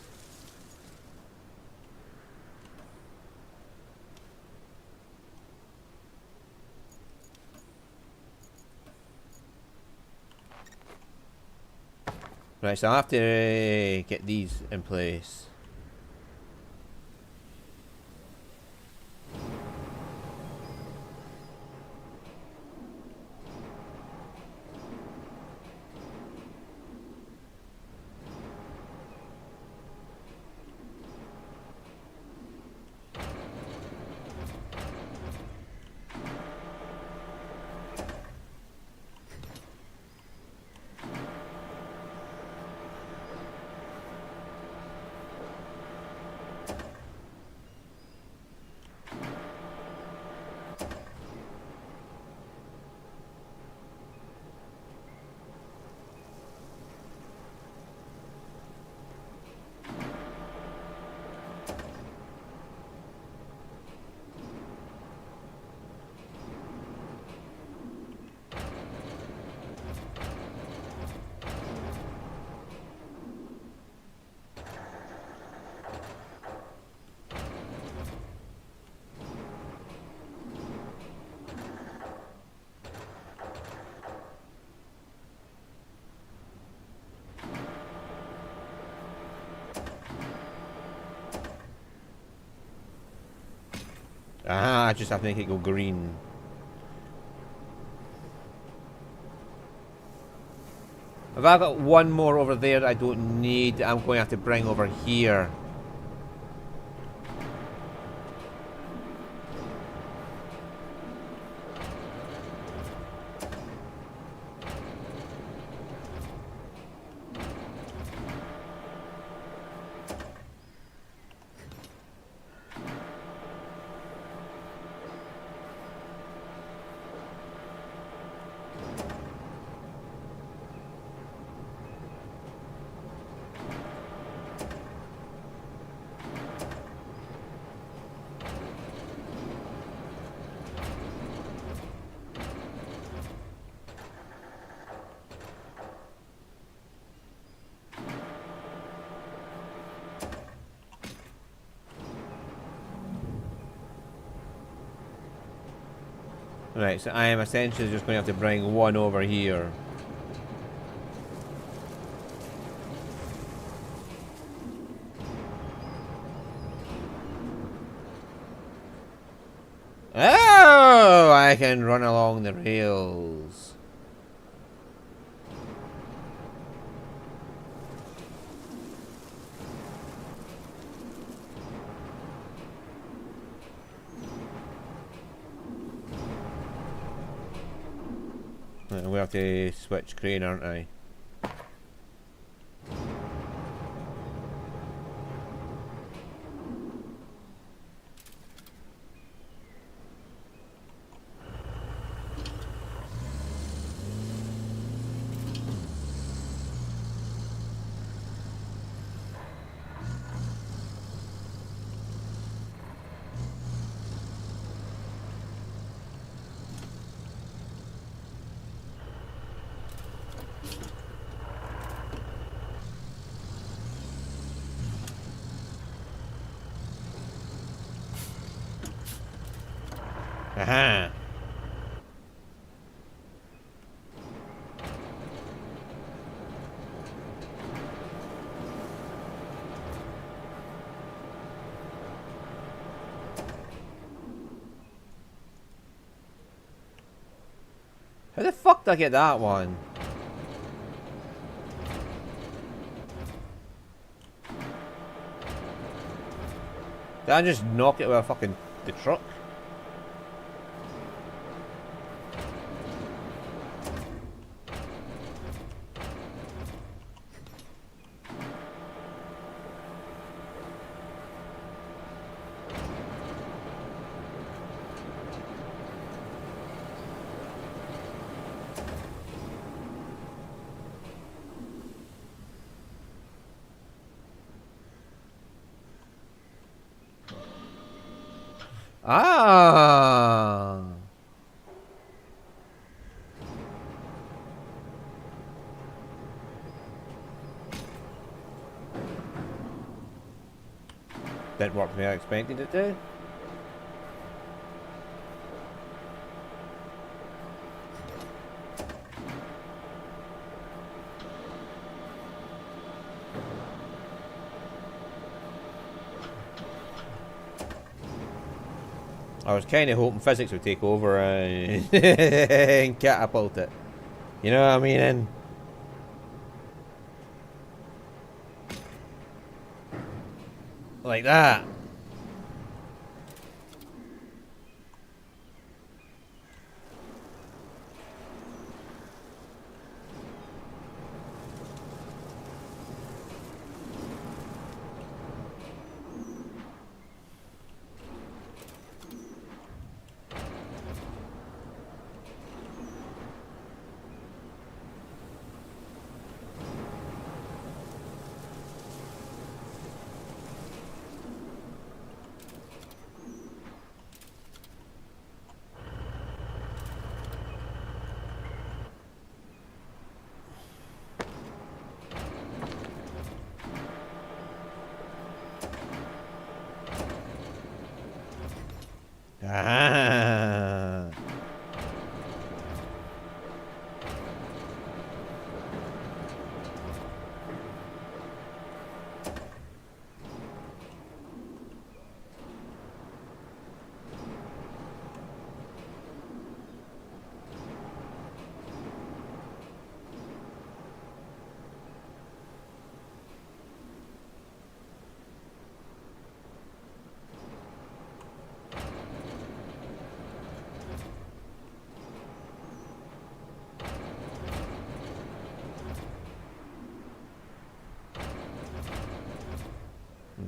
Right, so I'll have to get these in place. Ah, I just have to make it go green. If I've got one more over there that I don't need, I'm going to have to bring over here. Right, so I am essentially just going to have to bring one over here. Oh, I can run along the rails. We have to switch crane, aren't I? Aha! How the fuck did I get that one? Did I just knock it with a fucking the truck? Ah. Didn't work the way I expected it to. I was kind of hoping physics would take over and catapult it. You know what I mean? And like that. Ah.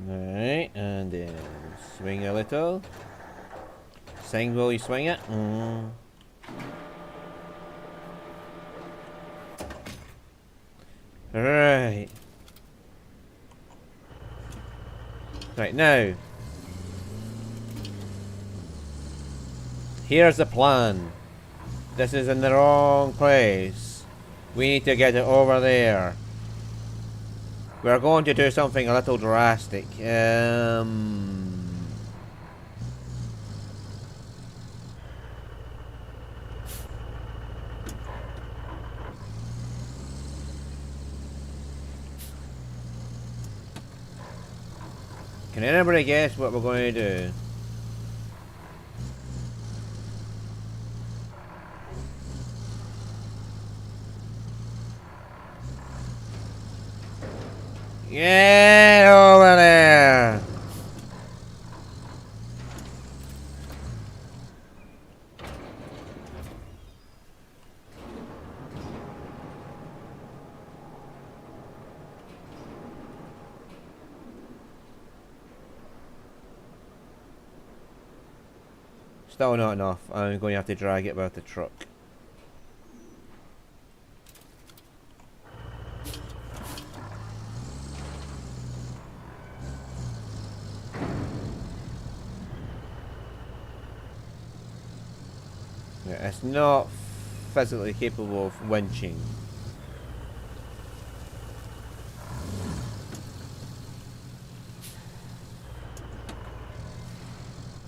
Alright, and then swing a little. Sing while you swing it. Alright. Right, now. Here's the plan. This is in the wrong place. We need to get it over there. We're going to do something a little drastic. Can anybody guess what we're going to do? Get over there! Still not enough. I'm going to have to drag it with the truck. Yeah, it's not physically capable of winching.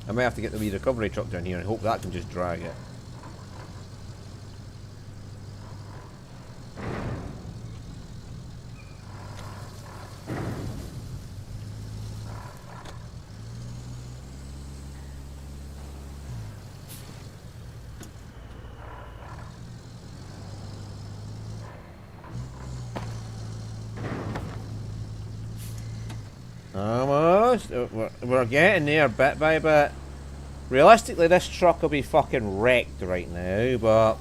I might have to get the wee recovery truck down here and hope that can just drag it. Almost. We're getting there bit by bit. Realistically, this truck will be fucking wrecked right now, but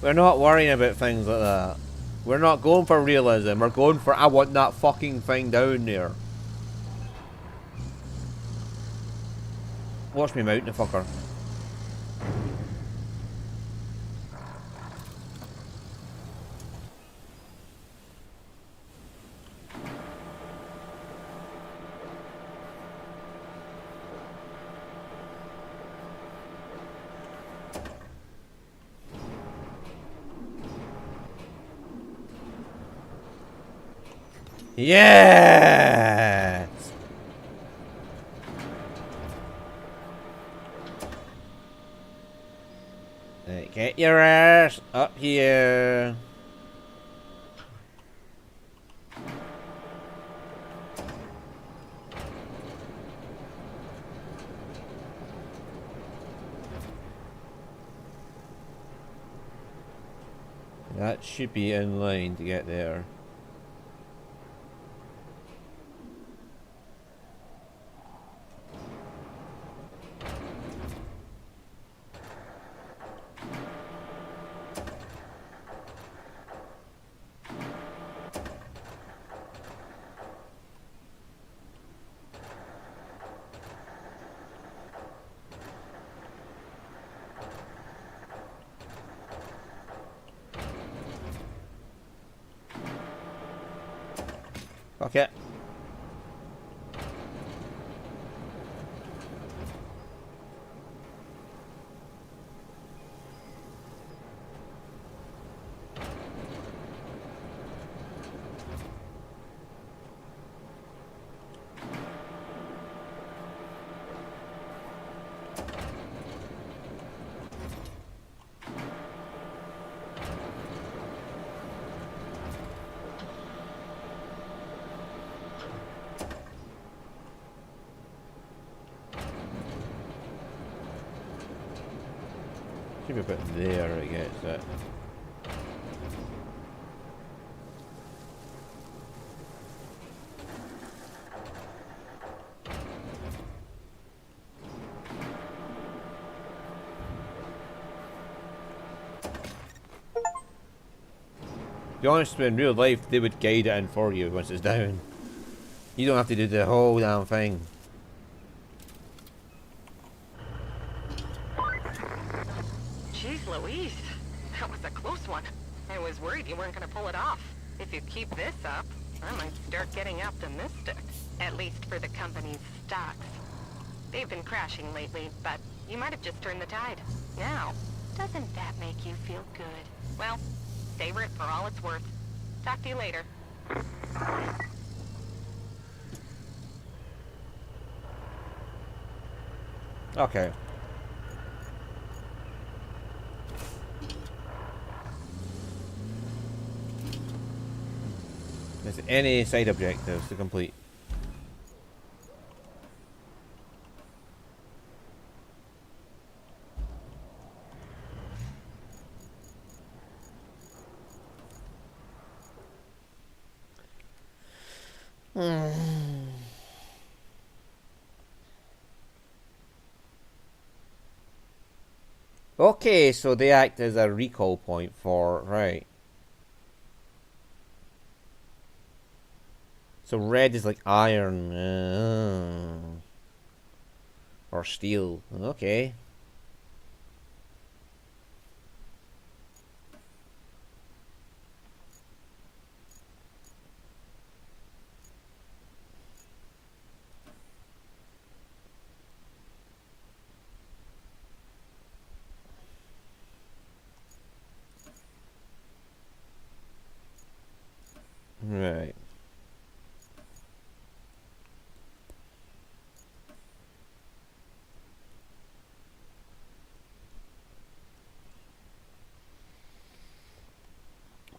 we're not worrying about things like that. We're not going for realism. We're going for, I want that fucking thing down there. Watch me mount the fucker. Yes! Right, get your ass up here. That should be in line to get there. Okay. Should be about there, I guess. That. To be honest, in real life, they would guide it in for you once it's down. You don't have to do the whole damn thing. Jeez Louise, that was a close one. I was worried you weren't gonna pull it off. If you keep this up, I might start getting optimistic. At least for the company's stocks. They've been crashing lately, but you might have just turned the tide. Now, doesn't that make you feel good? Well, savor it for all it's worth. Talk to you later. Okay. There's any side objectives to complete. Okay, so they act as a recall point for, right. So red is like iron. Or steel. Okay. Right.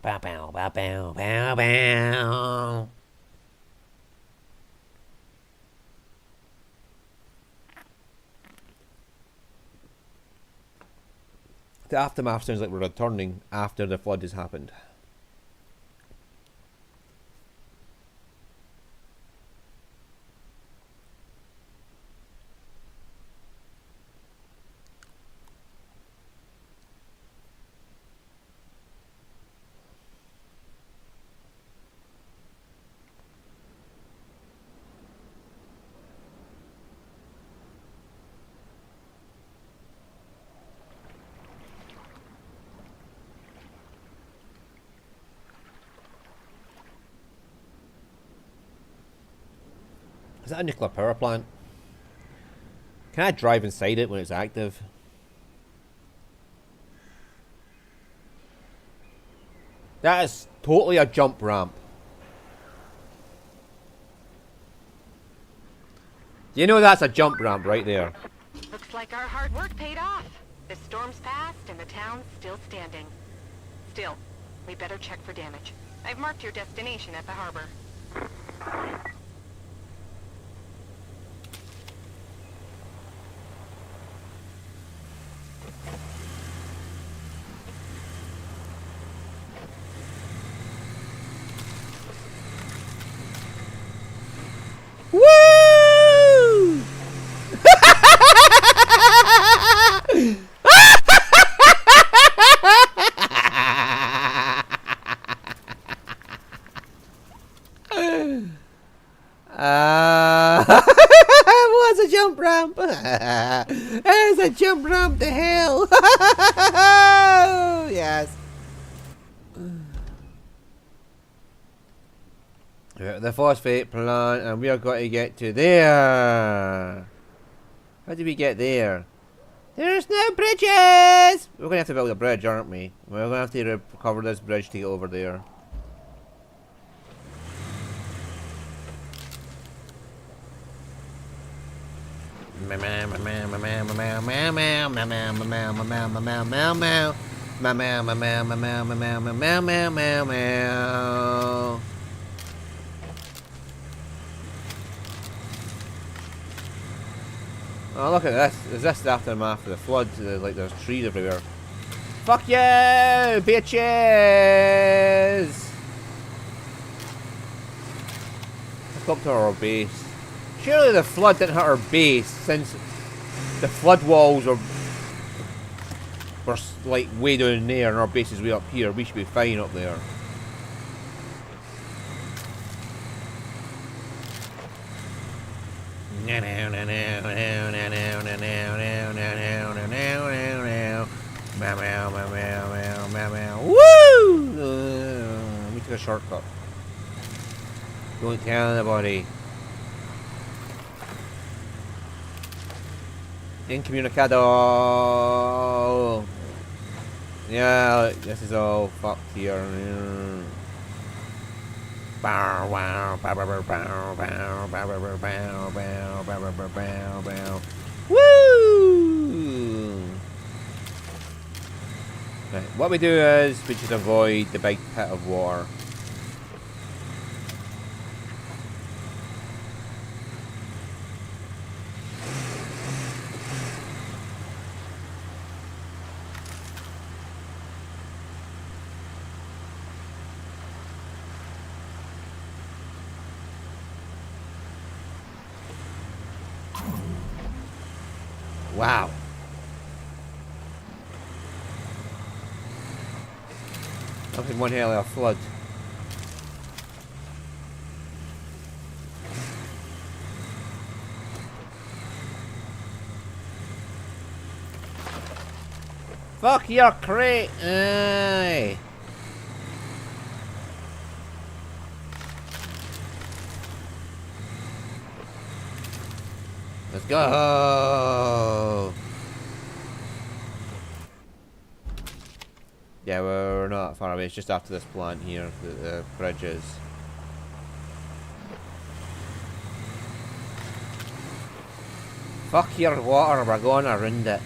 Bow bow bow bow bow bow. The aftermath sounds like we're returning after the flood has happened. Is that a nuclear power plant? Can I drive inside it when it's active? That is totally a jump ramp. Do you know that's a jump ramp right there? Looks like our hard work paid off. The storm's passed and the town's still standing. Still, we better check for damage. I've marked your destination at the harbor. Woo! What's a jump ramp? It's a jump ramp to hell. Yes. The phosphate plant, and we are going to get to there. How do we get there? There's no bridges! We're going to have to build a bridge, aren't we? We're going to have to recover this bridge to get over there. Oh, look at this. Is this the aftermath of the flood? Like, there's trees everywhere. Fuck you, bitches! Let's up to our base. Surely the flood didn't hit our base, since the flood walls were like way down there and our base is way up here. We should be fine up there. Woo! We took a shortcut. Don't tell anybody. Incommunicado. Yeah, this is all fucked here. Woo! Right, what we do is we just avoid the big pit of water. Wow. Nothing one hell of a flood. Fuck your crate! Aye. Let's go! Yeah, we're not far away. It's just after this plant here, the bridge is. Fuck your water, we're going around it.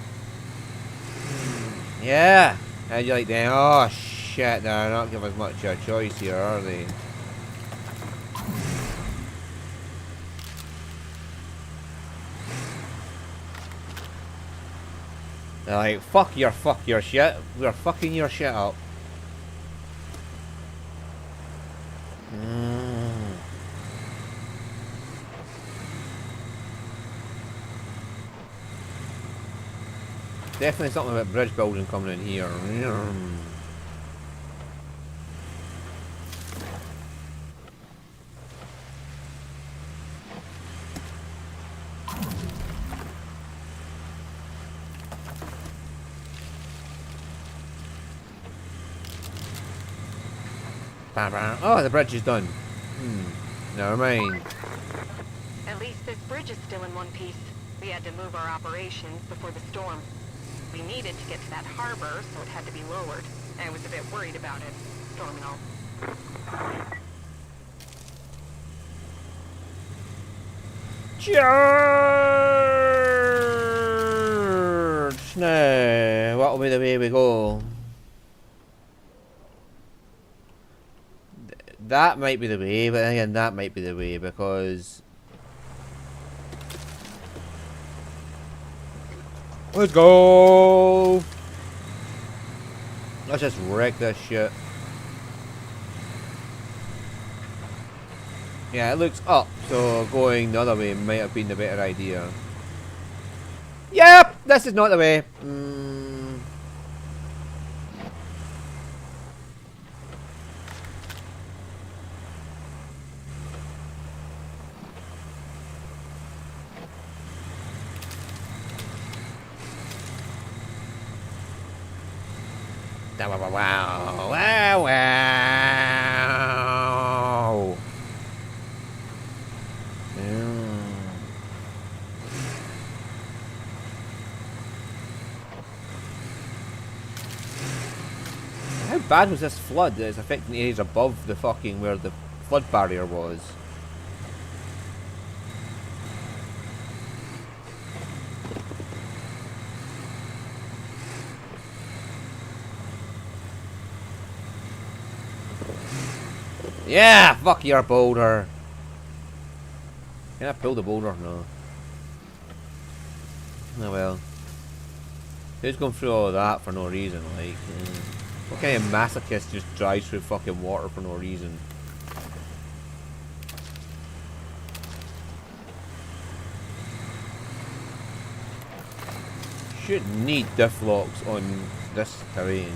Yeah! How'd you like that? Oh shit, they're not giving us much of a choice here, are they? They're like, fuck your shit. We're fucking your shit up. Definitely something about bridge building coming in here. Oh, the bridge is done. Never mind. At least this bridge is still in one piece. We had to move our operations before the storm. We needed to get to that harbor, so it had to be lowered. I was a bit worried about it, storm and all. Charge! Now, what'll be the way we go? That might be the way, but again, that might be the way because. Let's go! Let's just wreck this shit. Yeah, it looks up, so going the other way might have been the better idea. Yep! This is not the way. Wow, wow, wow, wow. How bad was this flood that is affecting areas above the fucking where the flood barrier was? Yeah, fuck your boulder. Can I pull the boulder? No. Oh well. Who's going through all of that for no reason? Like, what kind of masochist just drives through fucking water for no reason? Should need diff locks on this terrain.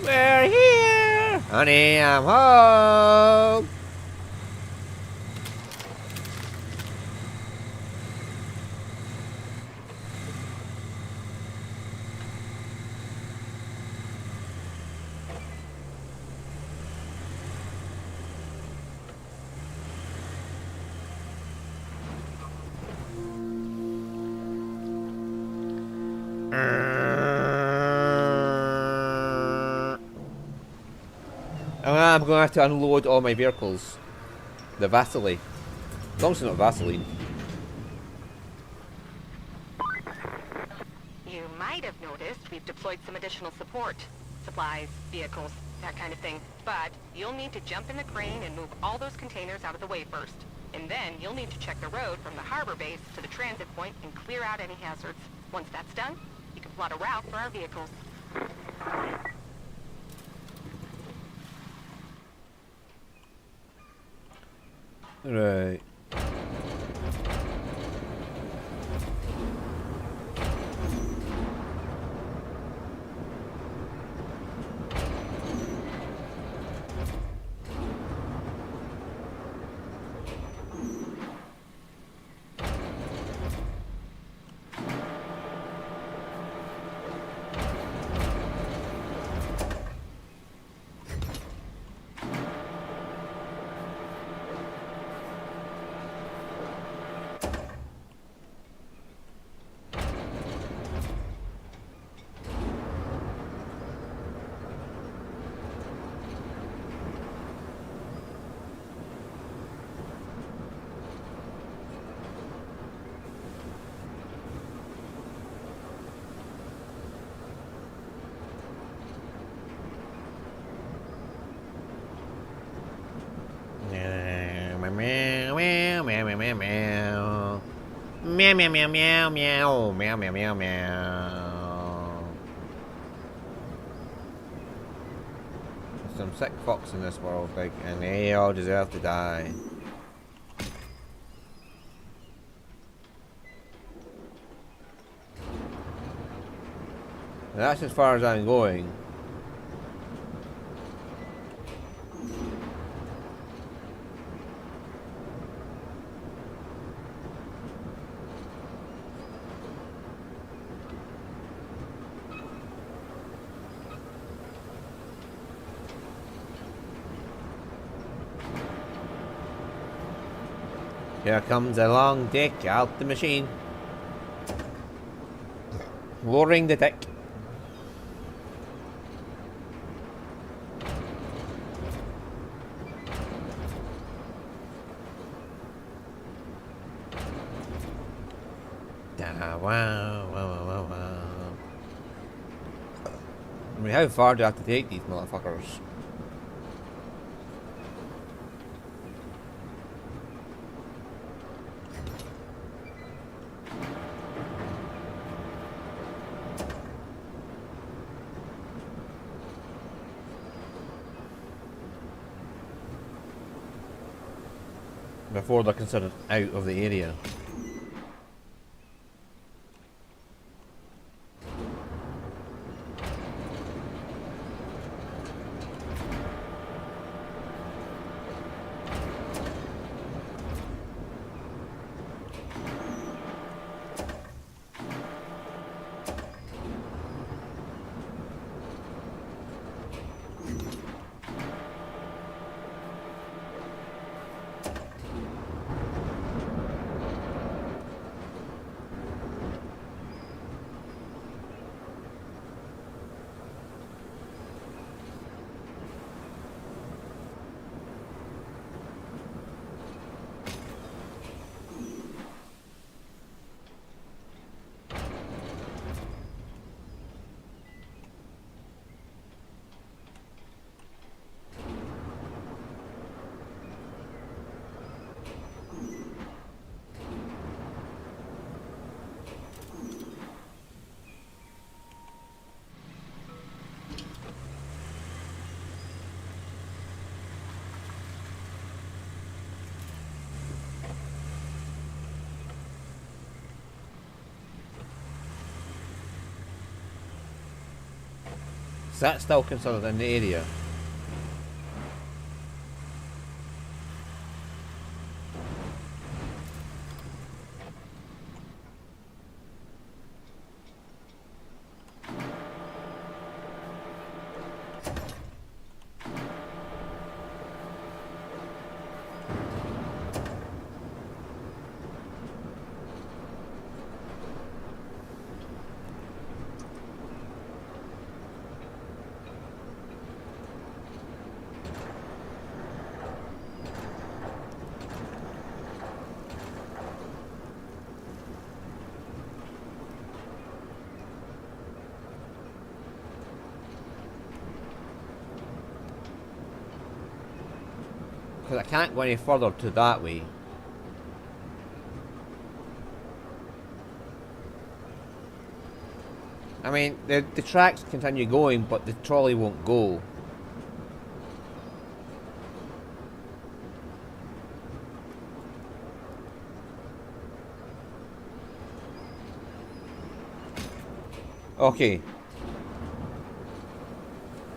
We're here! Honey, I'm home! I'm going to have to unload all my vehicles. The Vaseline. As long as it's not Vaseline. You might have noticed we've deployed some additional support. Supplies, vehicles, that kind of thing. But you'll need to jump in the crane and move all those containers out of the way first. And then you'll need to check the road from the harbor base to the transit point and clear out any hazards. Once that's done, you can plot a route for our vehicles. Right. Meow meow meow meow meow meow meow meow meow meow meow meow meow meow meow. There's some sick fucks in this world, like, and they all deserve to die. That's as far as I'm going. Here comes a long dick out the machine. Lowering the dick. Wow, wow, wow, wow. I mean, how far do I have to take these motherfuckers? Before they're considered out of the area. Is that still considered in the area? Because I can't go any further to that way. I mean, the tracks continue going, but the trolley won't go. Okay.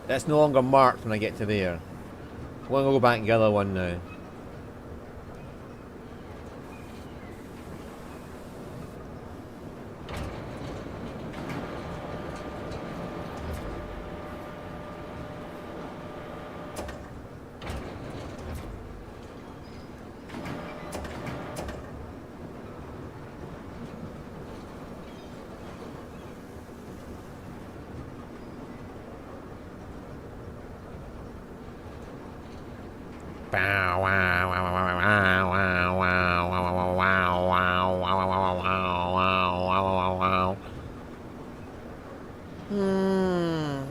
That's no longer marked when I get to there. I'm going to go back and get the other one now.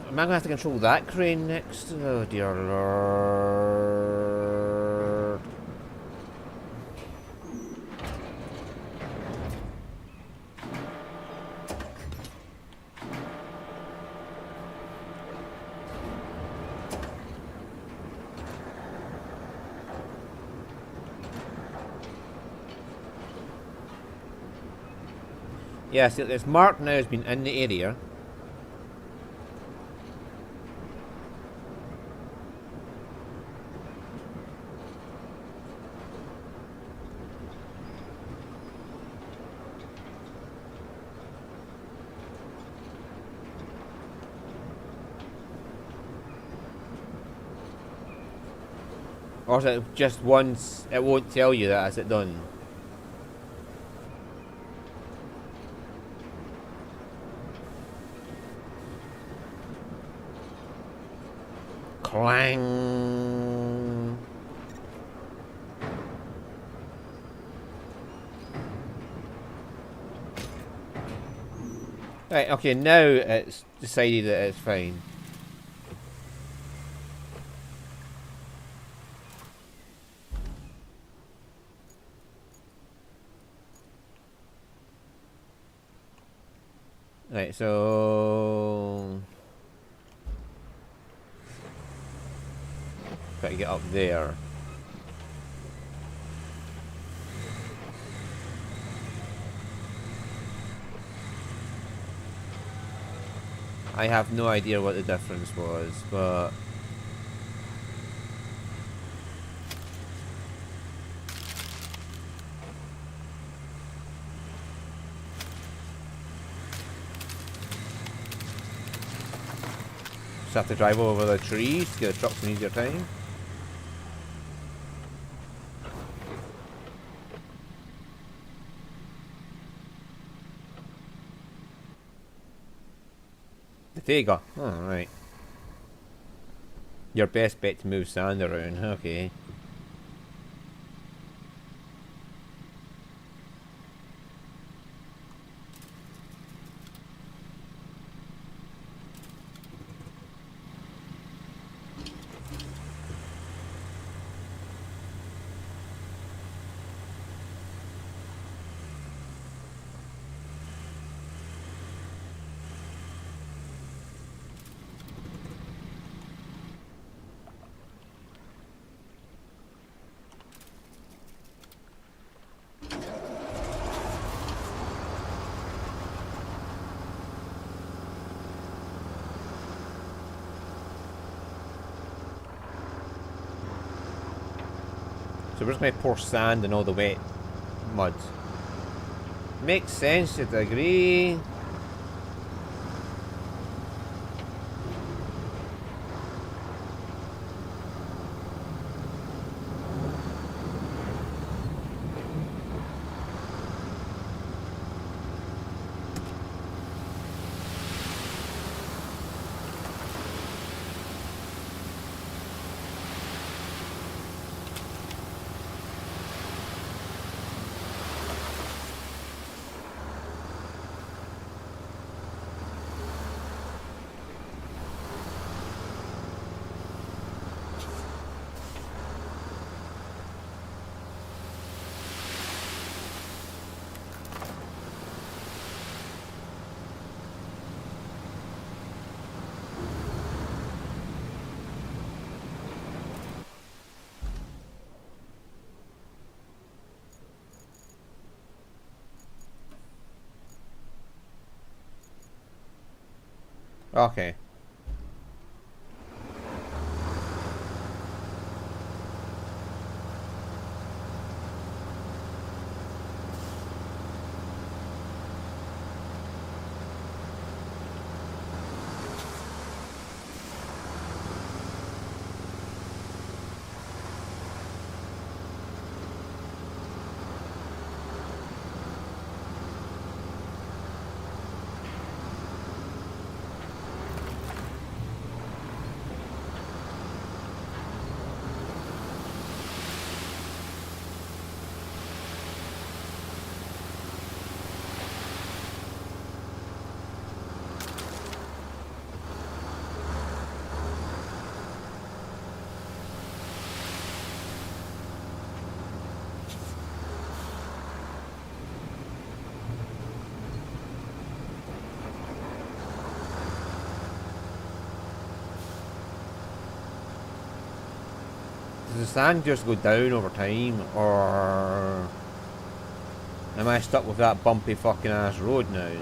Am I going to have to control that crane next? Oh dear lord. Yes, it's marked now as being in the area. Or is it just once, it won't tell you that, is it done? Clang! Right, okay, now it's decided that it's fine. Right, so... Got to get up there. I have no idea what the difference was, but... Just have to drive over the trees to get the trucks in easier time. The Tega. Oh, right. Your best bet to move sand around. Okay. So we're just going to pour sand and all the wet mud. Makes sense to a degree. Okay. Does the sand just go down over time, or am I stuck with that bumpy fucking ass road now?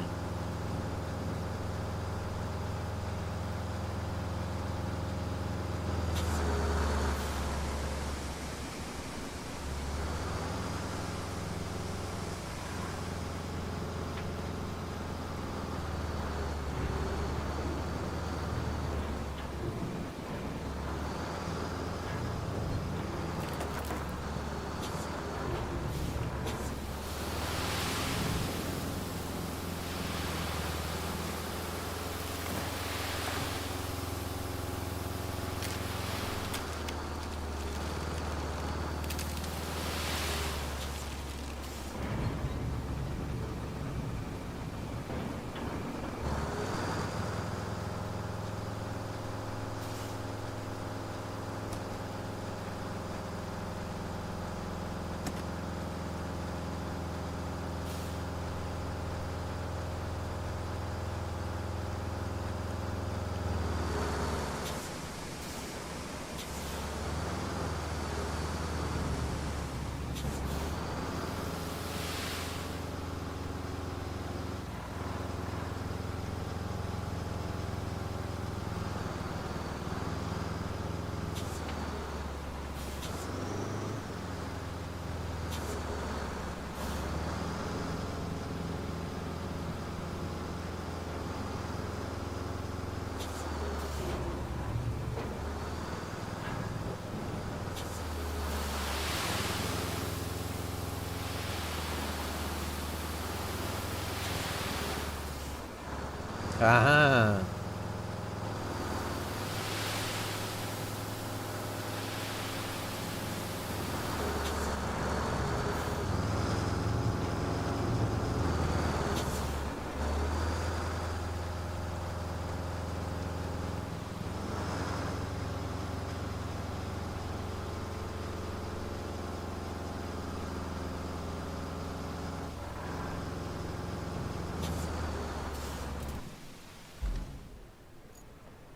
Aha.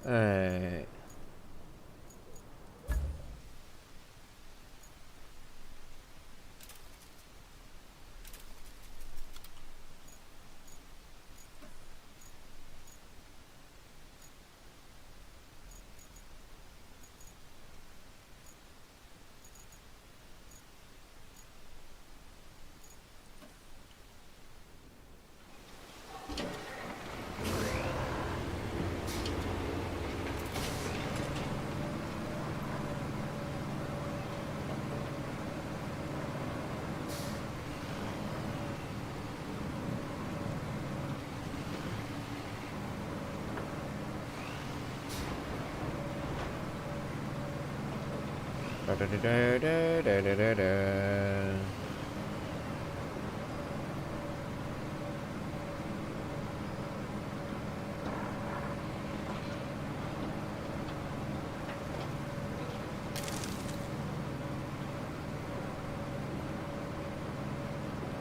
Alright. Da, da, da, da, da, da, da, da.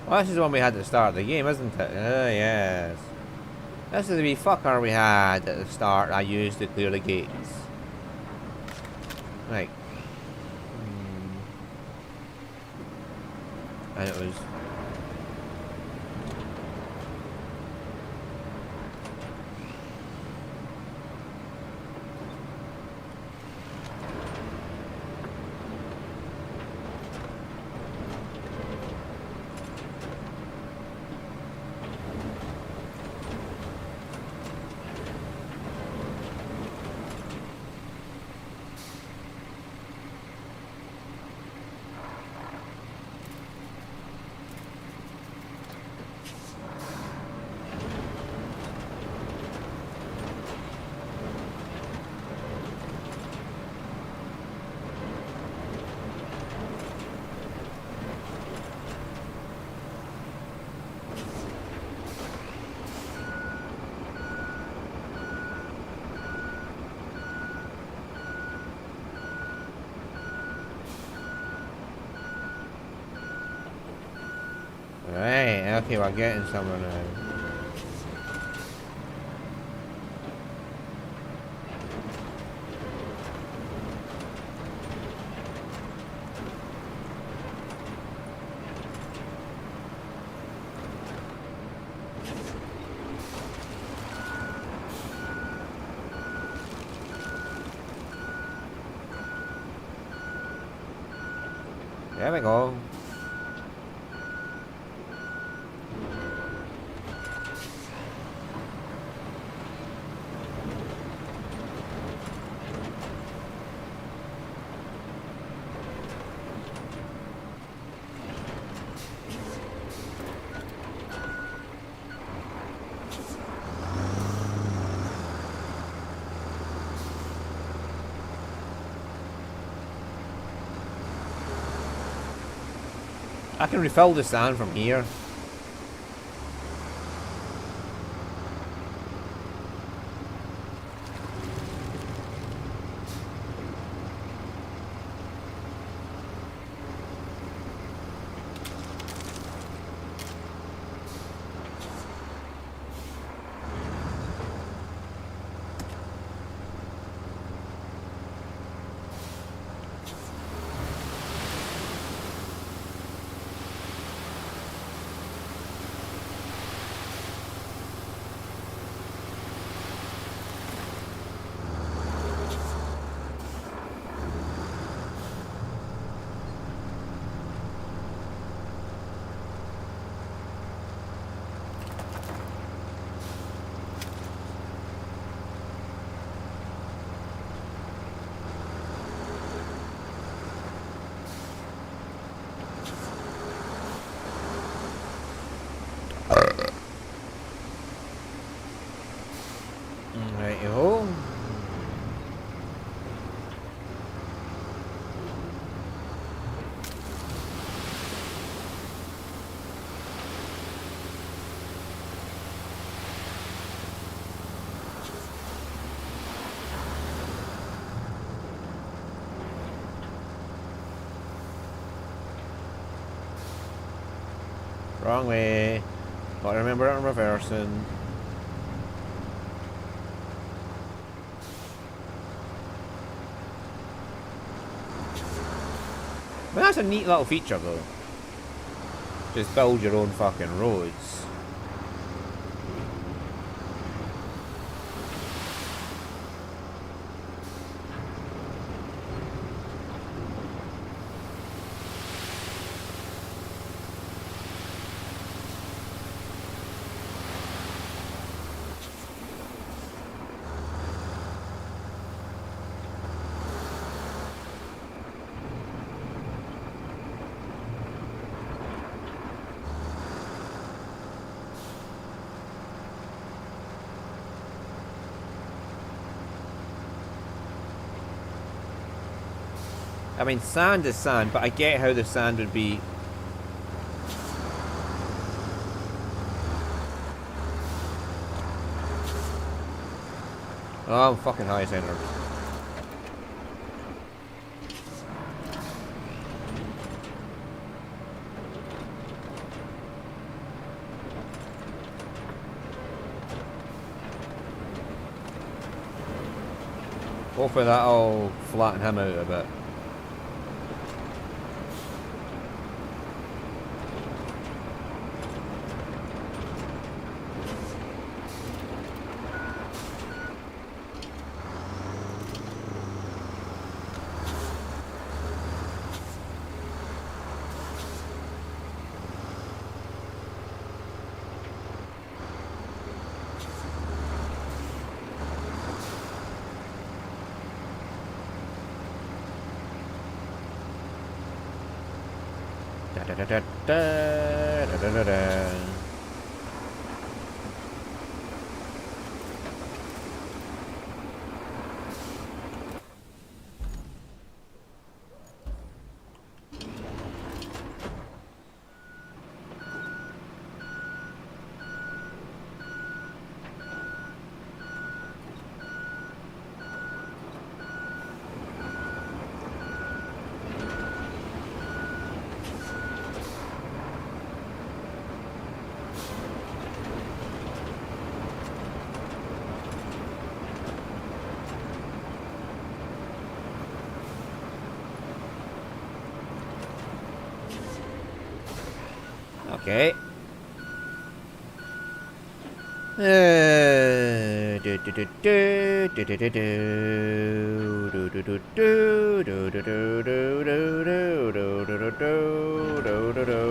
Well, this is the one we had at the start of the game, isn't it? Oh, yes. This is the wee fucker we had at the start I used to clear the gates. Right. And it was... Right, okay, we're getting somewhere now. There we go. I can refill the sand from here. Wrong way. Gotta remember it in reversing. But that's a neat little feature though. Just build your own fucking roads. I mean, sand is sand, but I get how the sand would be. Oh, I'm fucking high centered. Hopefully that'll flatten him out a bit. Da da da da da da da da. Okay. Do do do do do do do do do do do do do do do do do do do do.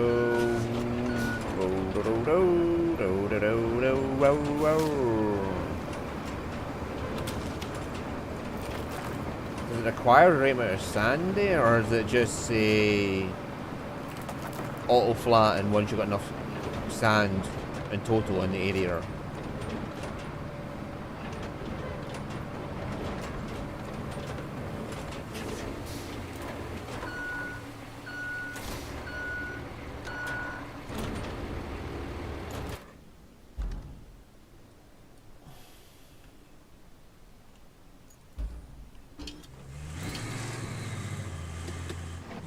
Does it require the right amount of sand there, or is it just say auto flatten once you've got enough sand in total in the area?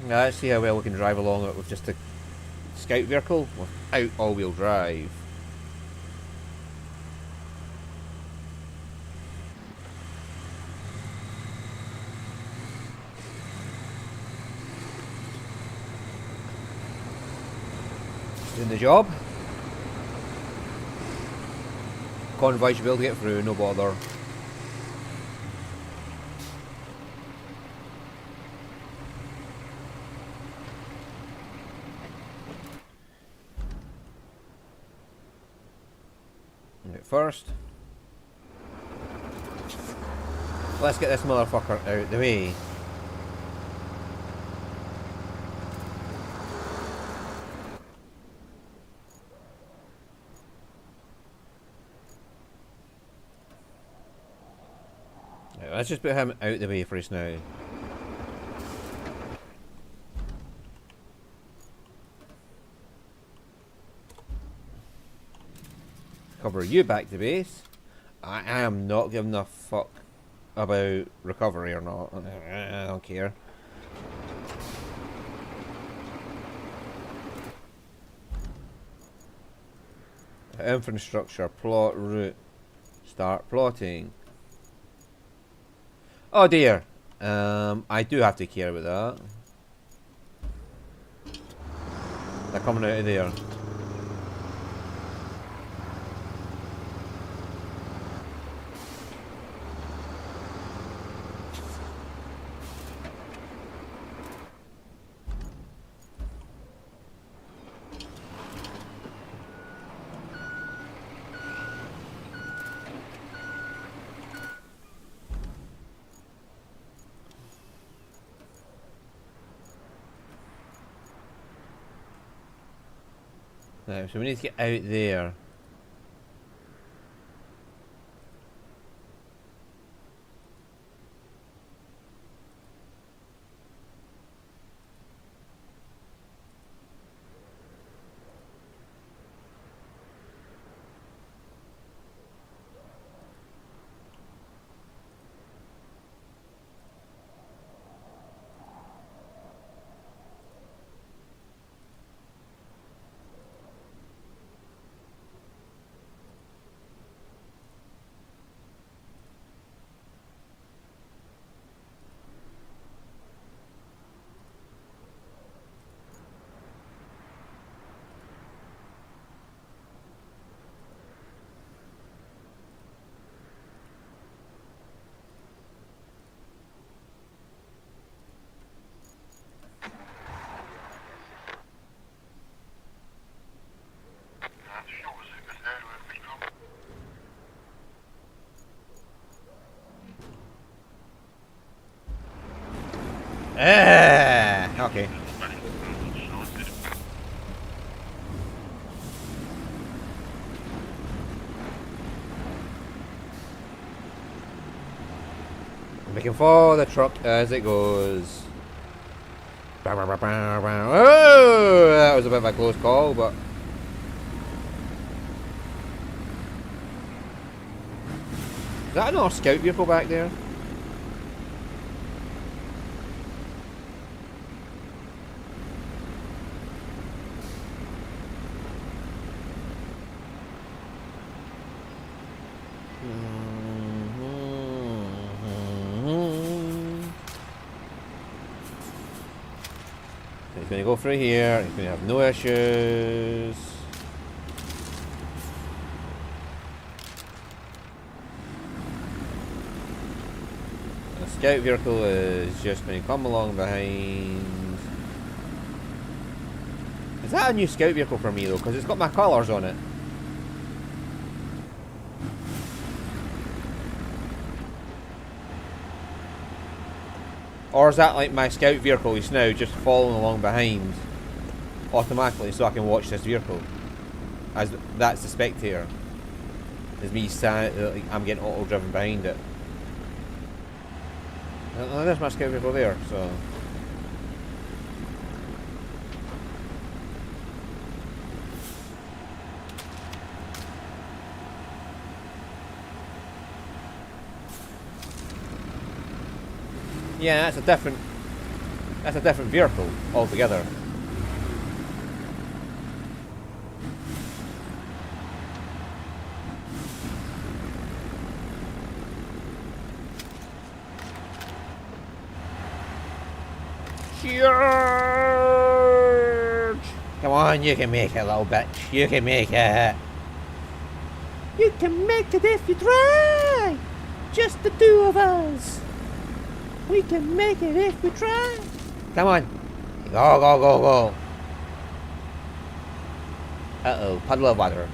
Yeah, let's see how well we can drive along it with just a scout vehicle without all-wheel drive. Doing the job. Convoy should be able to get through, no bother. First, let's get this motherfucker out the way. Right, let's just put him out the way for us now. Cover you back to base. I am not giving a fuck about recovery or not. I don't care. Infrastructure, plot route. Start plotting. Oh dear. I do have to care about that. They're coming out of there. Right, so we need to get out there. Okay. We can follow the truck as it goes. Oh, that was a bit of a close call, but is that another scout vehicle back there? He's going to go through here. He's going to have no issues. The scout vehicle is just going to come along behind. Is that a new scout vehicle for me though? Because it's got my colours on it. Or is that like my scout vehicle is now just following along behind automatically so I can watch this vehicle? As that's the spectator. Is me standing, like, I'm getting auto driven behind it. There's my scout vehicle there, so. Yeah, that's a different vehicle altogether. Charge! Come on, you can make it, little bitch. You can make it. You can make it if you try. Just the two of us. We can make it if we try. Come on. Go, go, go, go. Uh-oh, puddle of water.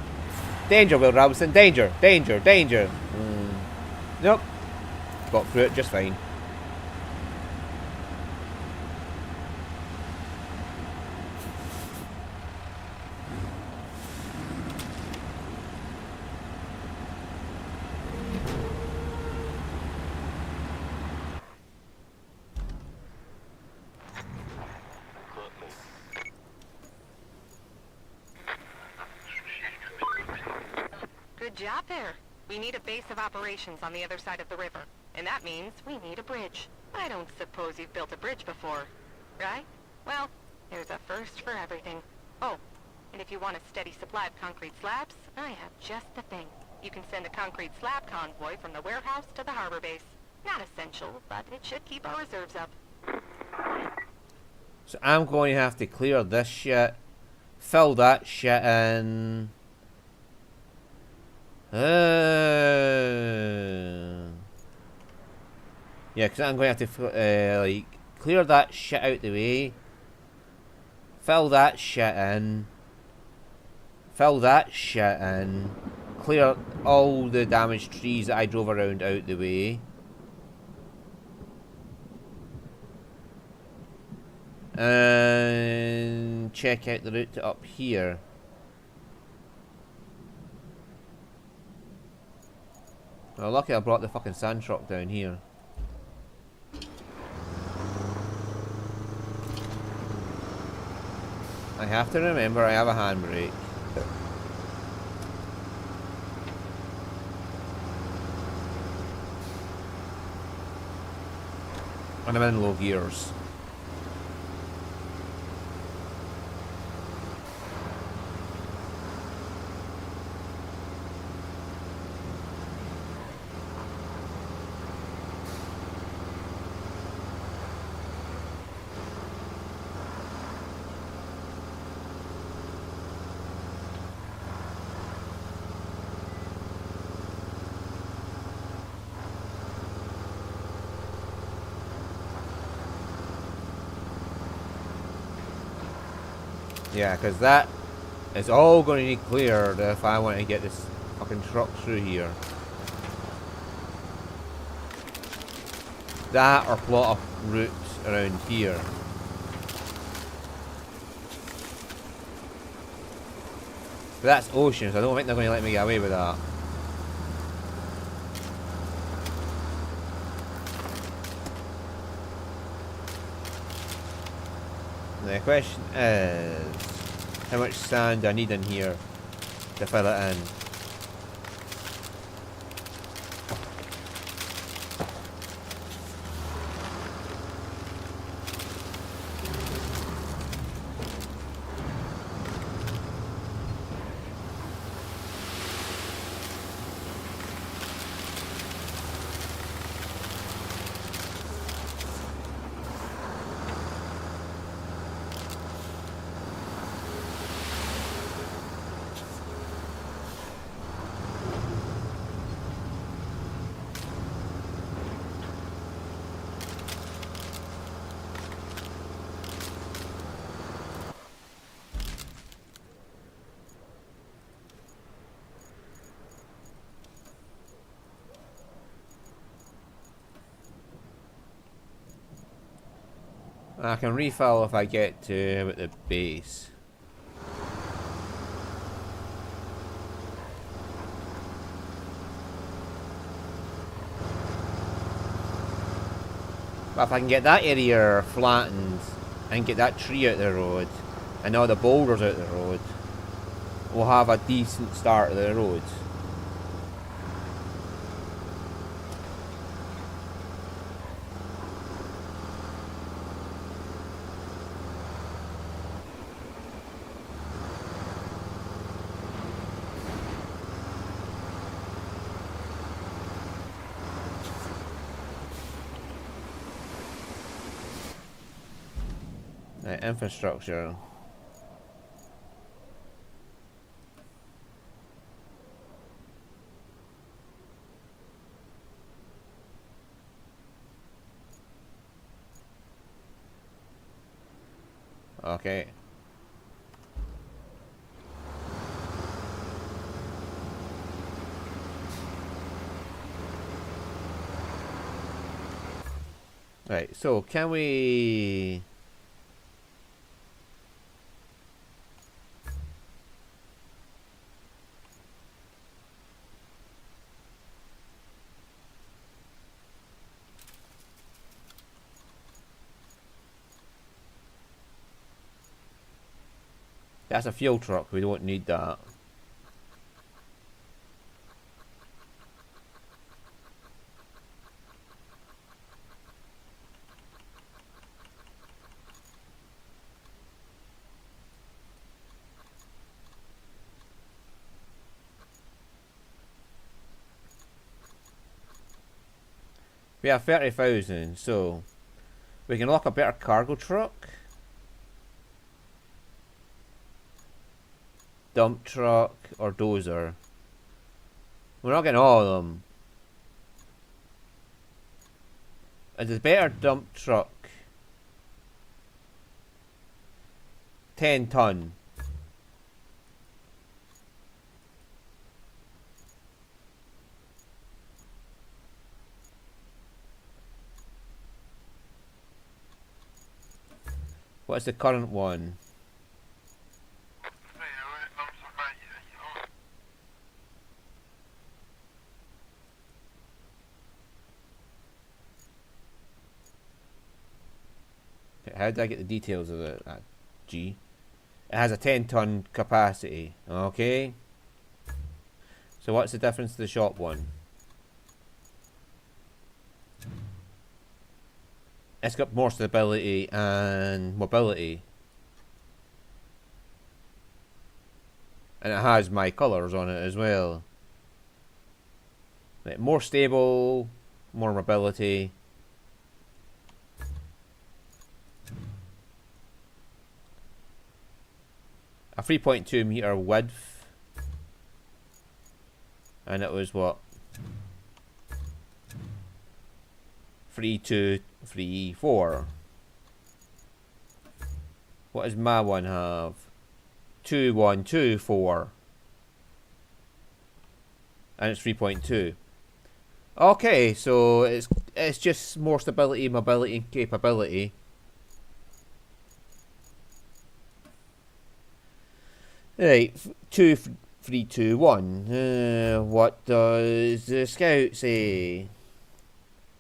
Danger, Will Robinson. Danger, danger, danger. Nope. Got through it just fine. Good job there. We need a base of operations on the other side of the river. And that means we need a bridge. I don't suppose you've built a bridge before, right? Well, there's a first for everything. Oh, And if you want a steady supply of concrete slabs, I have just the thing. You can send a concrete slab convoy from the warehouse to the harbor base. Not essential, but it should keep our reserves up. So I'm going to have to clear this shit, fill that shit in. Yeah, because I'm going to have to like clear that shit out the way, fill that shit in, fill that shit in, clear all the damaged trees that I drove around out the way. And check out the route to up here. Well, lucky I brought the fucking sand truck down here. I have to remember I have a handbrake. And I'm in low gears. Yeah, because that is all going to need cleared if I want to get this fucking truck through here. That or plot a route around here. But that's ocean, so I don't think they're going to let me get away with that. The question is, how much sand do I need in here to fill it in? I can refill if I get to about the base. But if I can get that area flattened and get that tree out the road and all the boulders out the road, we'll have a decent start of the road. Infrastructure. Okay. Right, so can we... That's a fuel truck, we don't need that. We have 30,000, so we can lock a better cargo truck, dump truck, or dozer. We're not getting all of them. It's a better dump truck. 10 ton. What's the current one? How did I get the details of it? G. It has a 10 ton capacity. Okay. So what's the difference to the shop one? It's got more stability and mobility. And it has my colours on it as well. Right, more stable, more mobility. A 3.2 meter width. And it was what? 3234. What does my one have? 2124. And it's 3.2. Okay, so it's just more stability, mobility, and capability. Right, 2321. What does the scout say?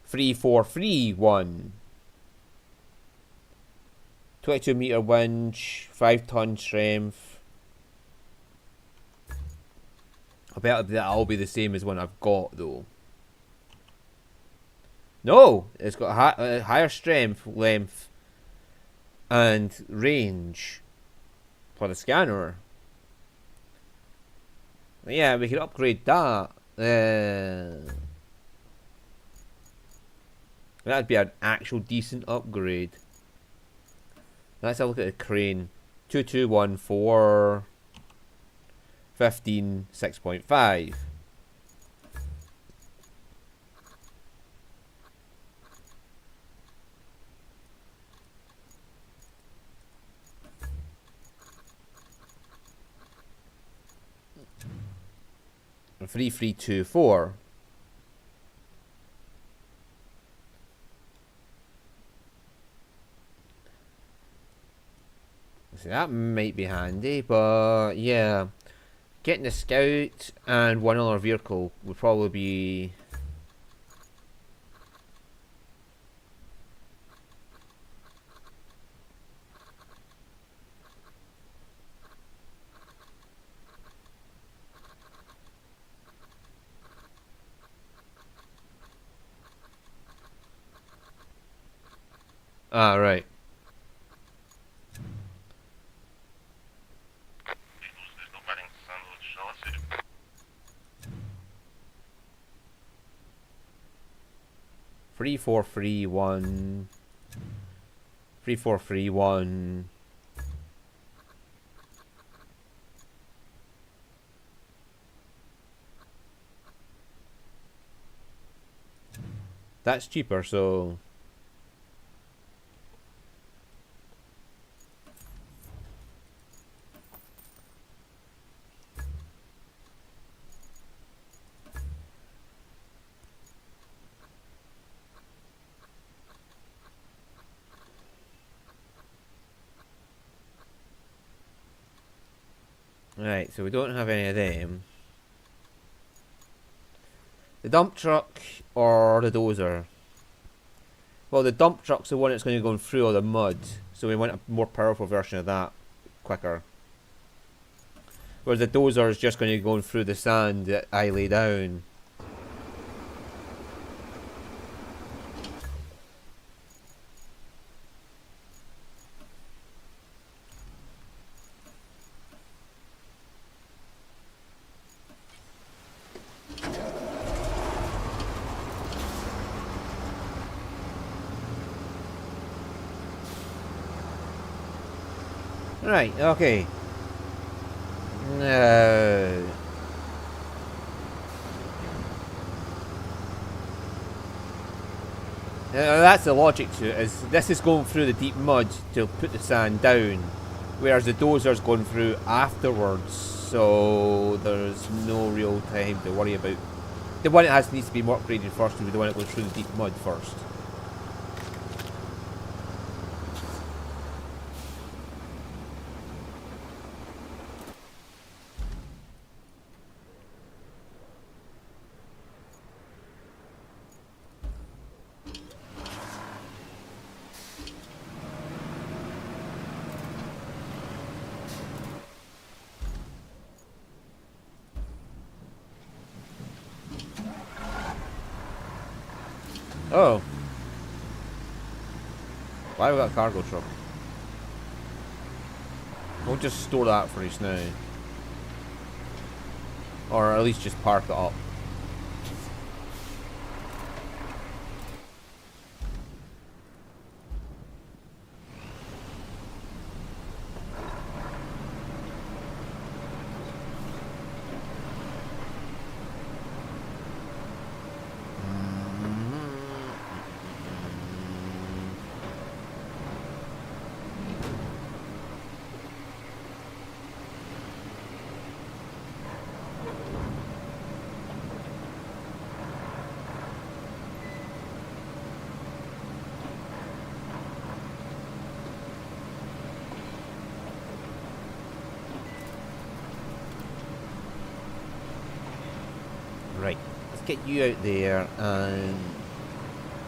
3431. 22 meter winch, 5 ton strength. I bet that'll be the same as one I've got though. No, it's got higher strength, length, and range for the scanner. Yeah, we could upgrade that. That'd be an actual decent upgrade. Let's have a look at the crane. 2214 15 6.5. And 3324. So that might be handy, but yeah. Getting the scout and one other vehicle would probably be... Ah, right. Three, four, three, one. 3431. That's cheaper, so... Right, so we don't have any of them. The dump truck or the dozer? Well, the dump truck's the one that's going to go through all the mud, so we want a more powerful version of that quicker. Whereas the dozer is just going to go through the sand that I lay down. Right, okay. No. That's the logic to it, is this is going through the deep mud to put the sand down, whereas the dozer's going through afterwards, so there's no real time to worry about. The one that needs to be more upgraded first will be the one that goes through the deep mud first. Oh. Why have we got a cargo truck? We'll just store that for us now. Or at least just park it up. Right, let's get you out there and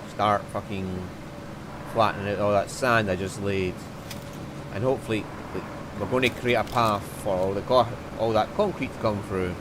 start fucking flattening out all that sand I just laid. And hopefully, like, we're going to create a path for all that concrete to come through.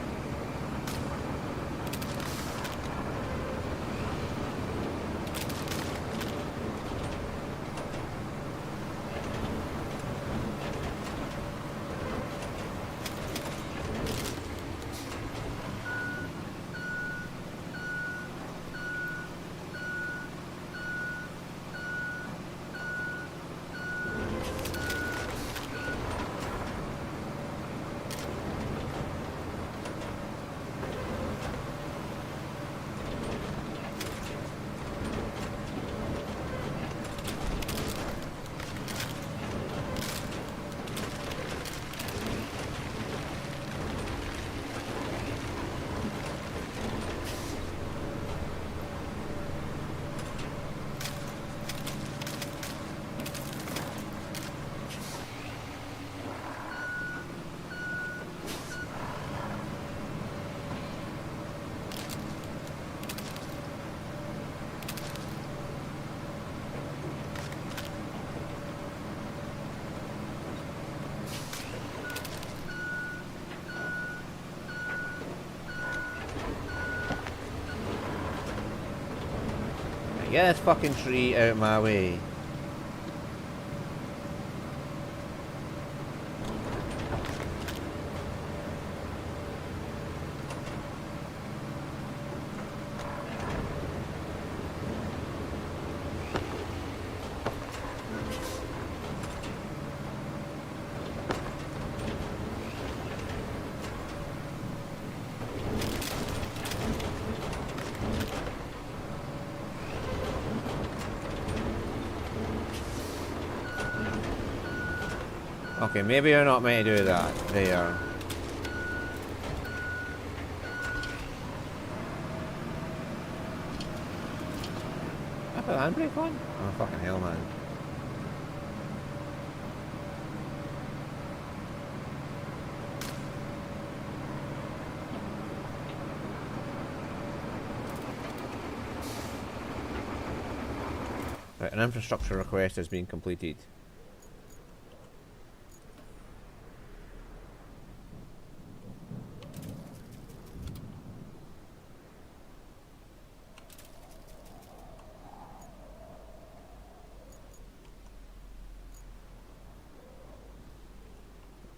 Get this fucking tree out of my way. Okay, maybe you're not meant to do that. There. I put the handbrake on? Oh, fucking hell, man. Right, an infrastructure request has been completed.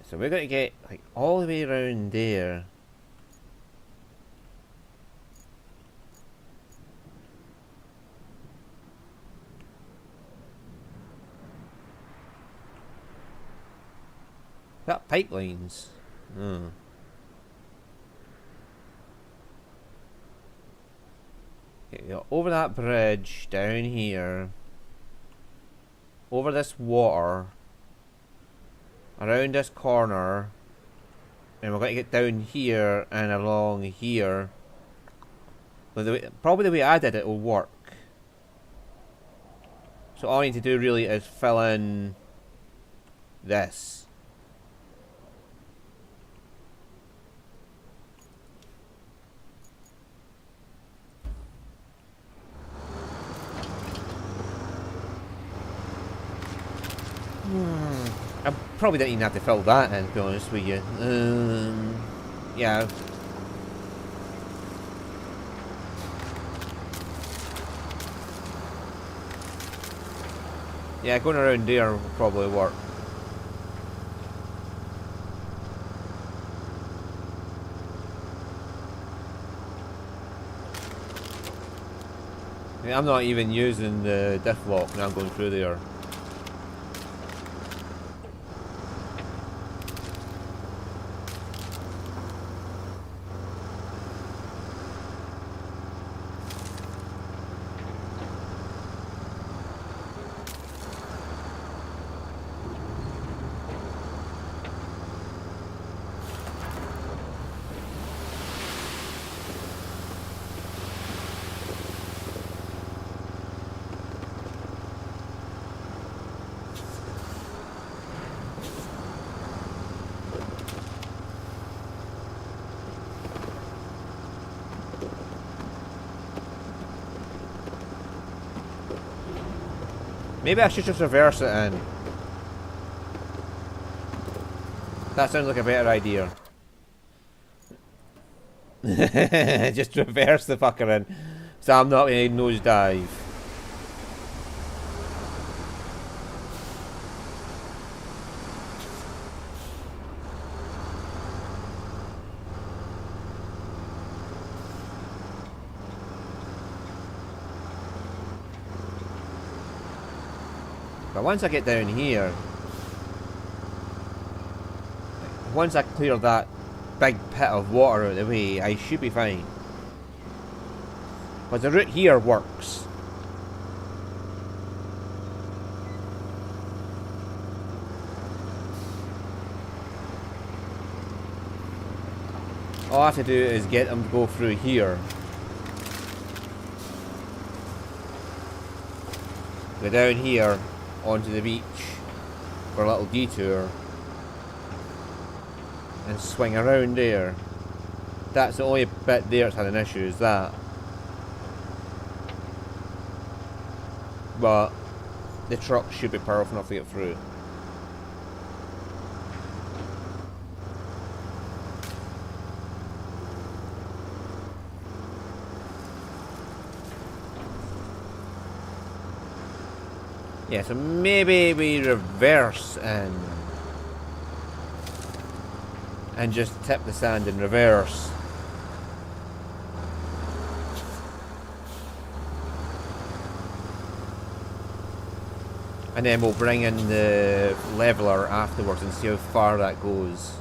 So we're going to get like all the way around there. That pipelines. Hmm. Okay, we got over that bridge, down here. Over this water. Around this corner. And we're going to get down here and along here. But probably the way I did it will work. So all I need to do really is fill in this. I probably didn't even have to fill that in, to be honest with you. Yeah. Yeah, going around there will probably work. I mean, I'm not even using the diff lock when I'm going through there. Maybe I should just reverse it in. That sounds like a better idea. Just reverse the fucker in. So I'm not in a nosedive. But once I get down here, once I clear that big pit of water out of the way, I should be fine. But the route here works. All I have to do is get them to go through here. Go down here onto the beach for a little detour and swing around there. That's the only bit there that's had an issue, is that. But the truck should be powerful enough to get through. Yeah, so maybe we reverse and just tip the sand in reverse. And then we'll bring in the leveler afterwards and see how far that goes.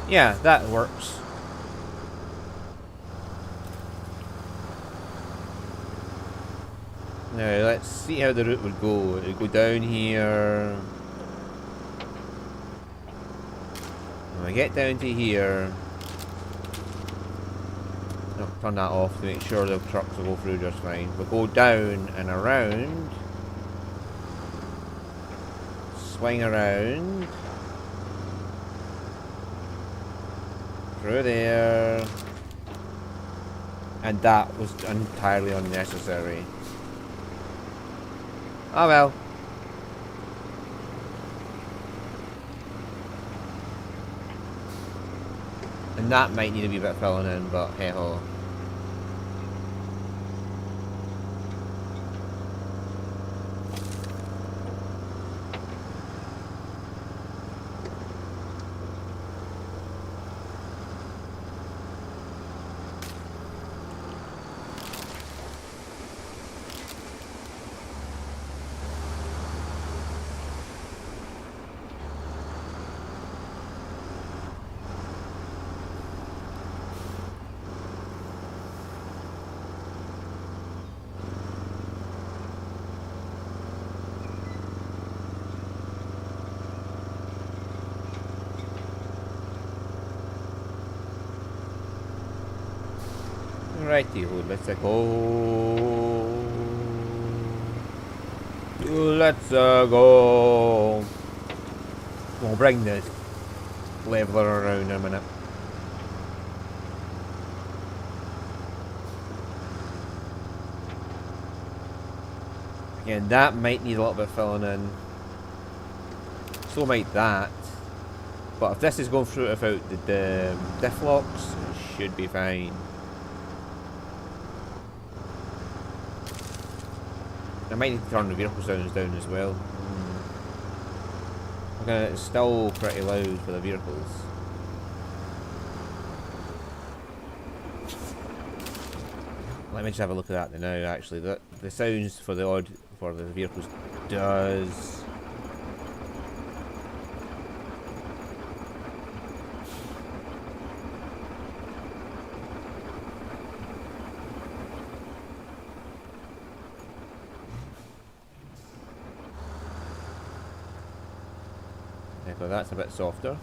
Yeah, that works. Now, let's see how the route would go. It would go down here. When we get down to here... Oh, turn that off to make sure the trucks will go through just fine. We'll go down and around. Swing around. Through there. And that was entirely unnecessary. Oh well. And that might need a wee bit of filling in, but hey ho. Righty ho, let's go. Let's go. We'll bring this leveler around in a minute. Again, that might need a little bit of filling in. So might that. But if this is going through without the diff locks, it should be fine. I might need to turn the vehicle sounds down as well. Okay, it's still pretty loud for the vehicles. Let me just have a look at that now. Actually, the sounds for the vehicles does. So that's a bit softer.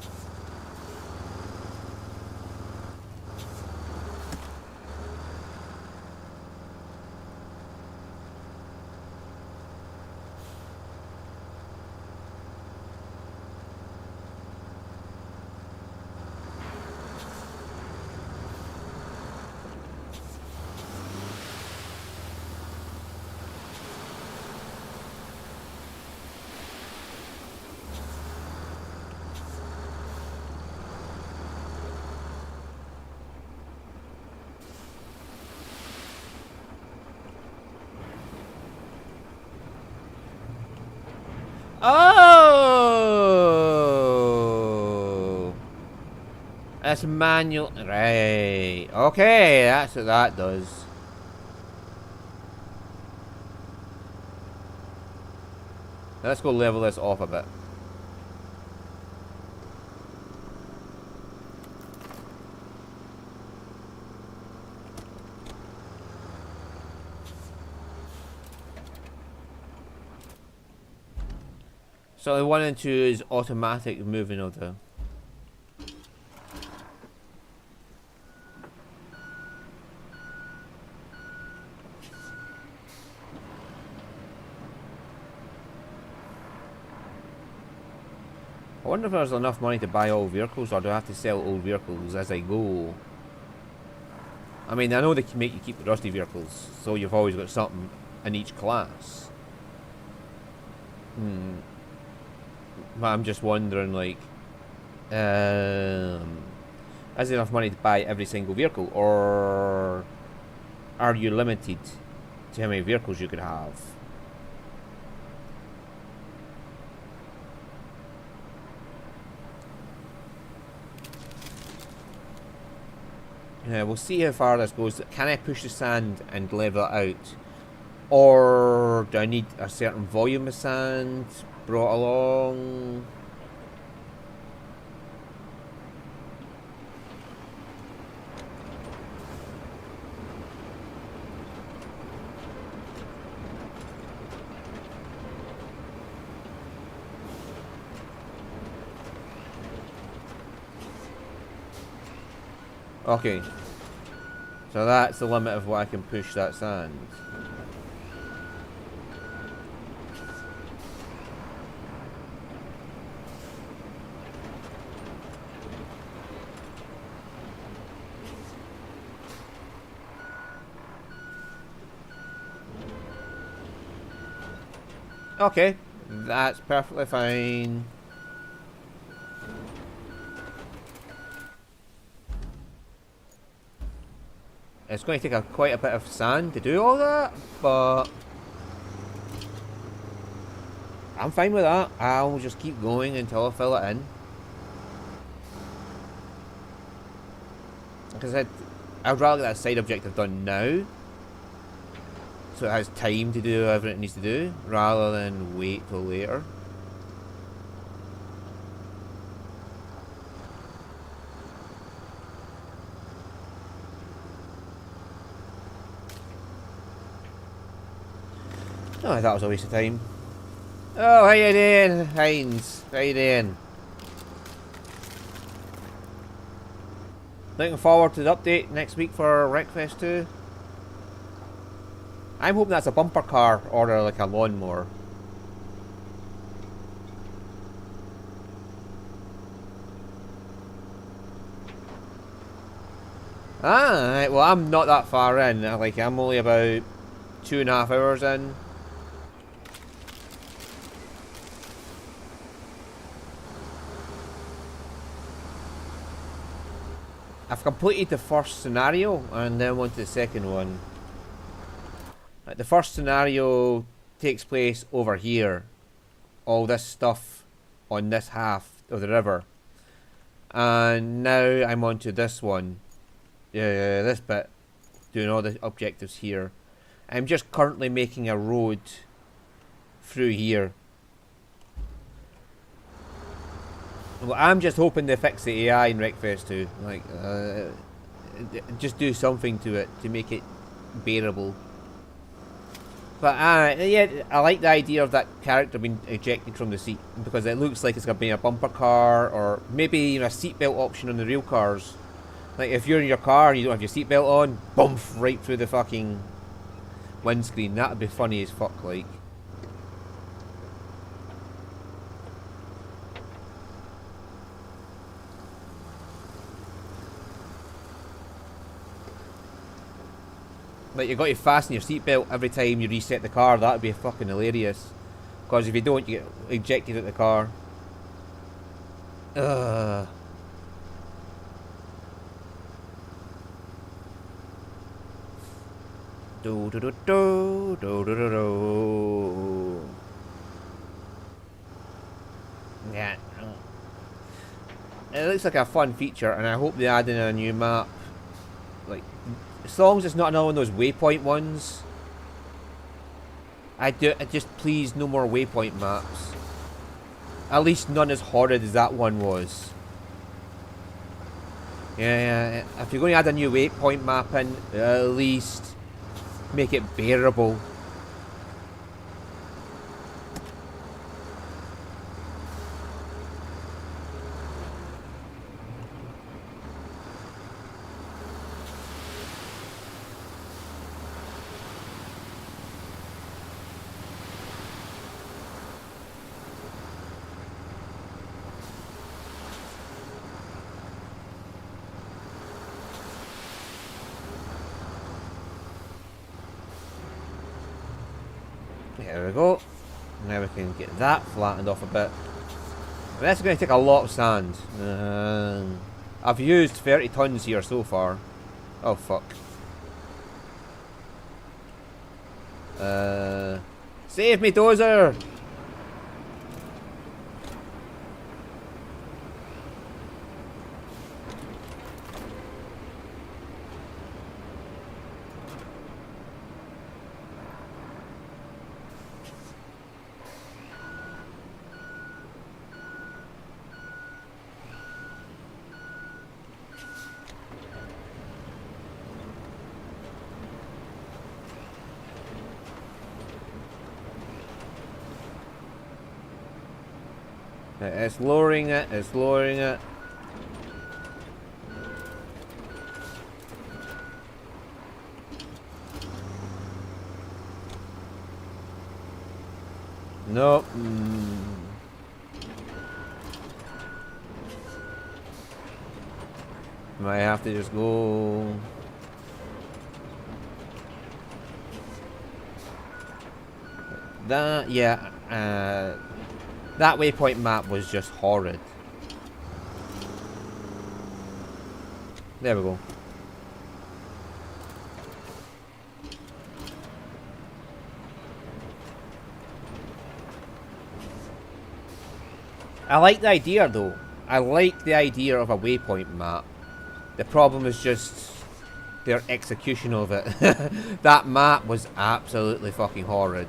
Oh, that's manual, right? Okay, that's what that does. Let's go level this off a bit. So the 1 and 2 is automatic moving of the. I wonder if there's enough money to buy all vehicles, or do I have to sell old vehicles as I go? I mean, I know they can make you keep the rusty vehicles, so you've always got something in each class. But I'm just wondering, like, is there enough money to buy every single vehicle, or are you limited to how many vehicles you could have? We'll see how far this goes. Can I push the sand and level it out? Or do I need a certain volume of sand brought along? Okay. So that's the limit of what I can push that sand. Okay, that's perfectly fine. It's going to take quite a bit of sand to do all that, but I'm fine with that. I'll just keep going until I fill it in. Like I said, I'd rather get that side objective done now, so it has time to do everything it needs to do, rather than wait till later. Oh, I thought it was a waste of time. Oh, how you doing, Heinz? How you doing? Looking forward to the update next week for Wreckfest 2. I'm hoping that's a bumper car or like a lawnmower. Ah, right, well I'm not that far in. Like I'm only about 2.5 hours in. I've completed the first scenario and then went to the second one. The first scenario takes place over here. All this stuff on this half of the river. And now I'm on to this one. This bit. Doing all the objectives here. I'm just currently making a road through here. Well, I'm just hoping they fix the AI in Wreckfest 2. Like, just do something to it to make it bearable. But yeah, I like the idea of that character being ejected from the seat because it looks like it's going to be a bumper car or maybe, you know, a seatbelt option on the real cars. Like if you're in your car and you don't have your seatbelt on, boom, right through the fucking windscreen. That would be funny as fuck, like. Like, you've got to fasten your seatbelt every time you reset the car. That would be fucking hilarious. Because if you don't, you get ejected at the car. Ugh. Do do do do do do do do. Yeah. It looks like a fun feature, and I hope they add in a new map. Like, as long as it's not another one of those waypoint ones. I just please no more waypoint maps. At least none as horrid as that one was. Yeah, if you're going to add a new waypoint map in, at least make it bearable. There we go. Now we can get that flattened off a bit. That's going to take a lot of sand. I've used 30 tons here so far. Oh fuck. Save me, Dozer! It's lowering it, it's lowering it. Nope. Might have to just go. That, yeah, that waypoint map was just horrid. There we go. I like the idea though. I like the idea of a waypoint map. The problem is just their execution of it. That map was absolutely fucking horrid.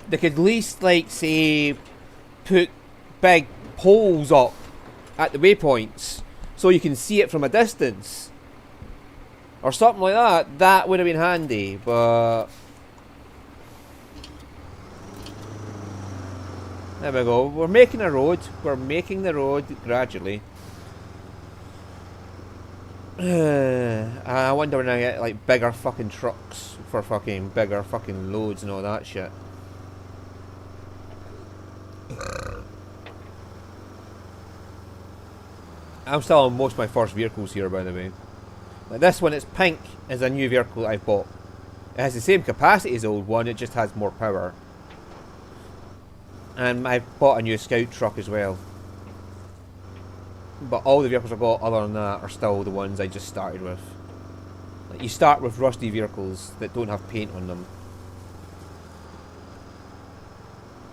They could at least, like, say, put big poles up at the waypoints so you can see it from a distance. Or something like that. That would have been handy, but... There we go. We're making a road. We're making the road gradually. I wonder when I get like bigger fucking trucks for fucking bigger fucking loads and all that shit. I'm still on most of my first vehicles here, by the way. Like this one, it's pink, is a new vehicle I've bought. It has the same capacity as the old one, it just has more power. And I've bought a new scout truck as well. But all the vehicles I've got other than that are still the ones I just started with. Like you start with rusty vehicles that don't have paint on them.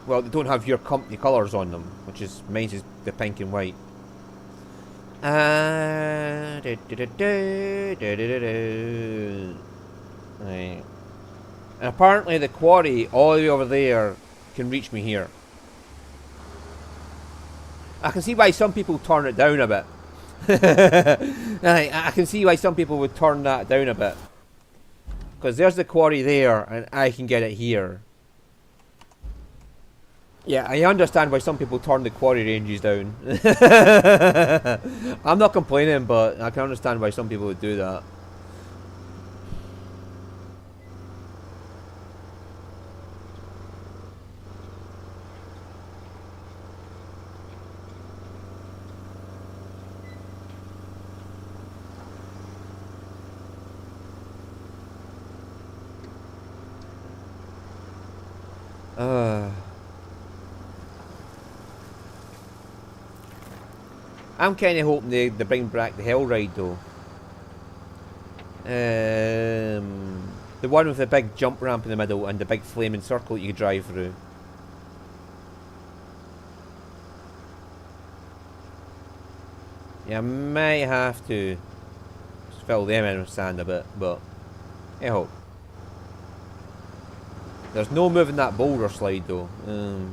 Well, they don't have your company colours on them, which is mine is the pink and white. Right. And apparently the quarry all the way over there can reach me here. I can see why some people turn it down a bit. I can see why some people would turn that down a bit. Because there's the quarry there, and I can get it here. Yeah, I understand why some people turn the quarry ranges down. I'm not complaining, but I can understand why some people would do that. I'm kind of hoping they bring back the Hell Ride though. The one with the big jump ramp in the middle and the big flaming circle you drive through. Yeah, I might have to fill them in with sand a bit, but I hope. There's no moving that boulder slide though,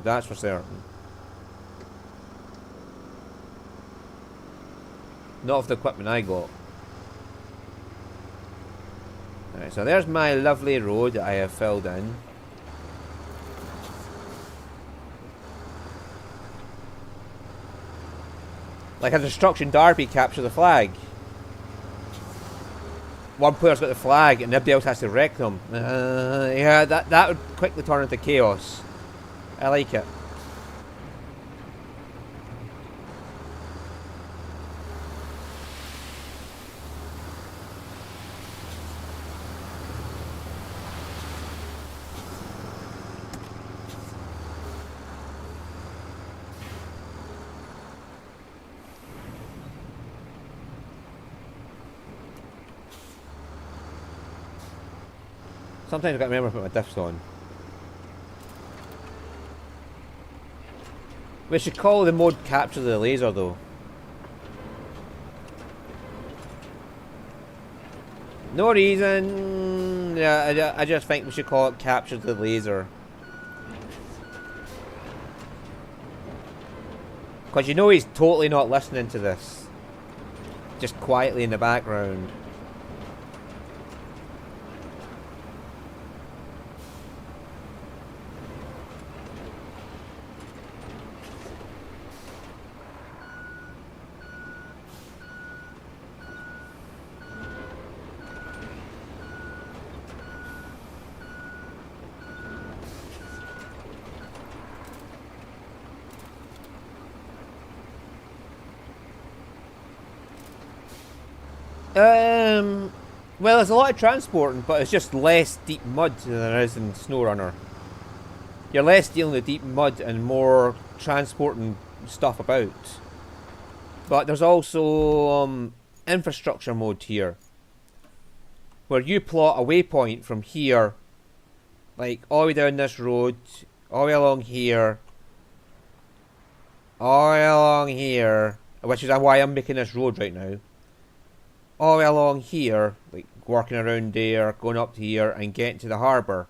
that's for certain. Not of the equipment I got. Alright, so there's my lovely road that I have filled in. Like a destruction derby, capture the flag. One player's got the flag and everybody else has to wreck them. Yeah, that would quickly turn into chaos. I like it. Sometimes I've got to remember to put my diffs on. We should call the mode Capture the Laser though. No reason. Yeah, I just think we should call it Capture the Laser. Because you know he's totally not listening to this. Just quietly in the background. Well, there's a lot of transporting, but it's just less deep mud than there is in SnowRunner. You're less dealing with deep mud and more transporting stuff about. But there's also infrastructure mode here, where you plot a waypoint from here, like all the way down this road, all the way along here, all along here, which is why I'm making this road right now. All along here, like working around there, going up to here, and getting to the harbour.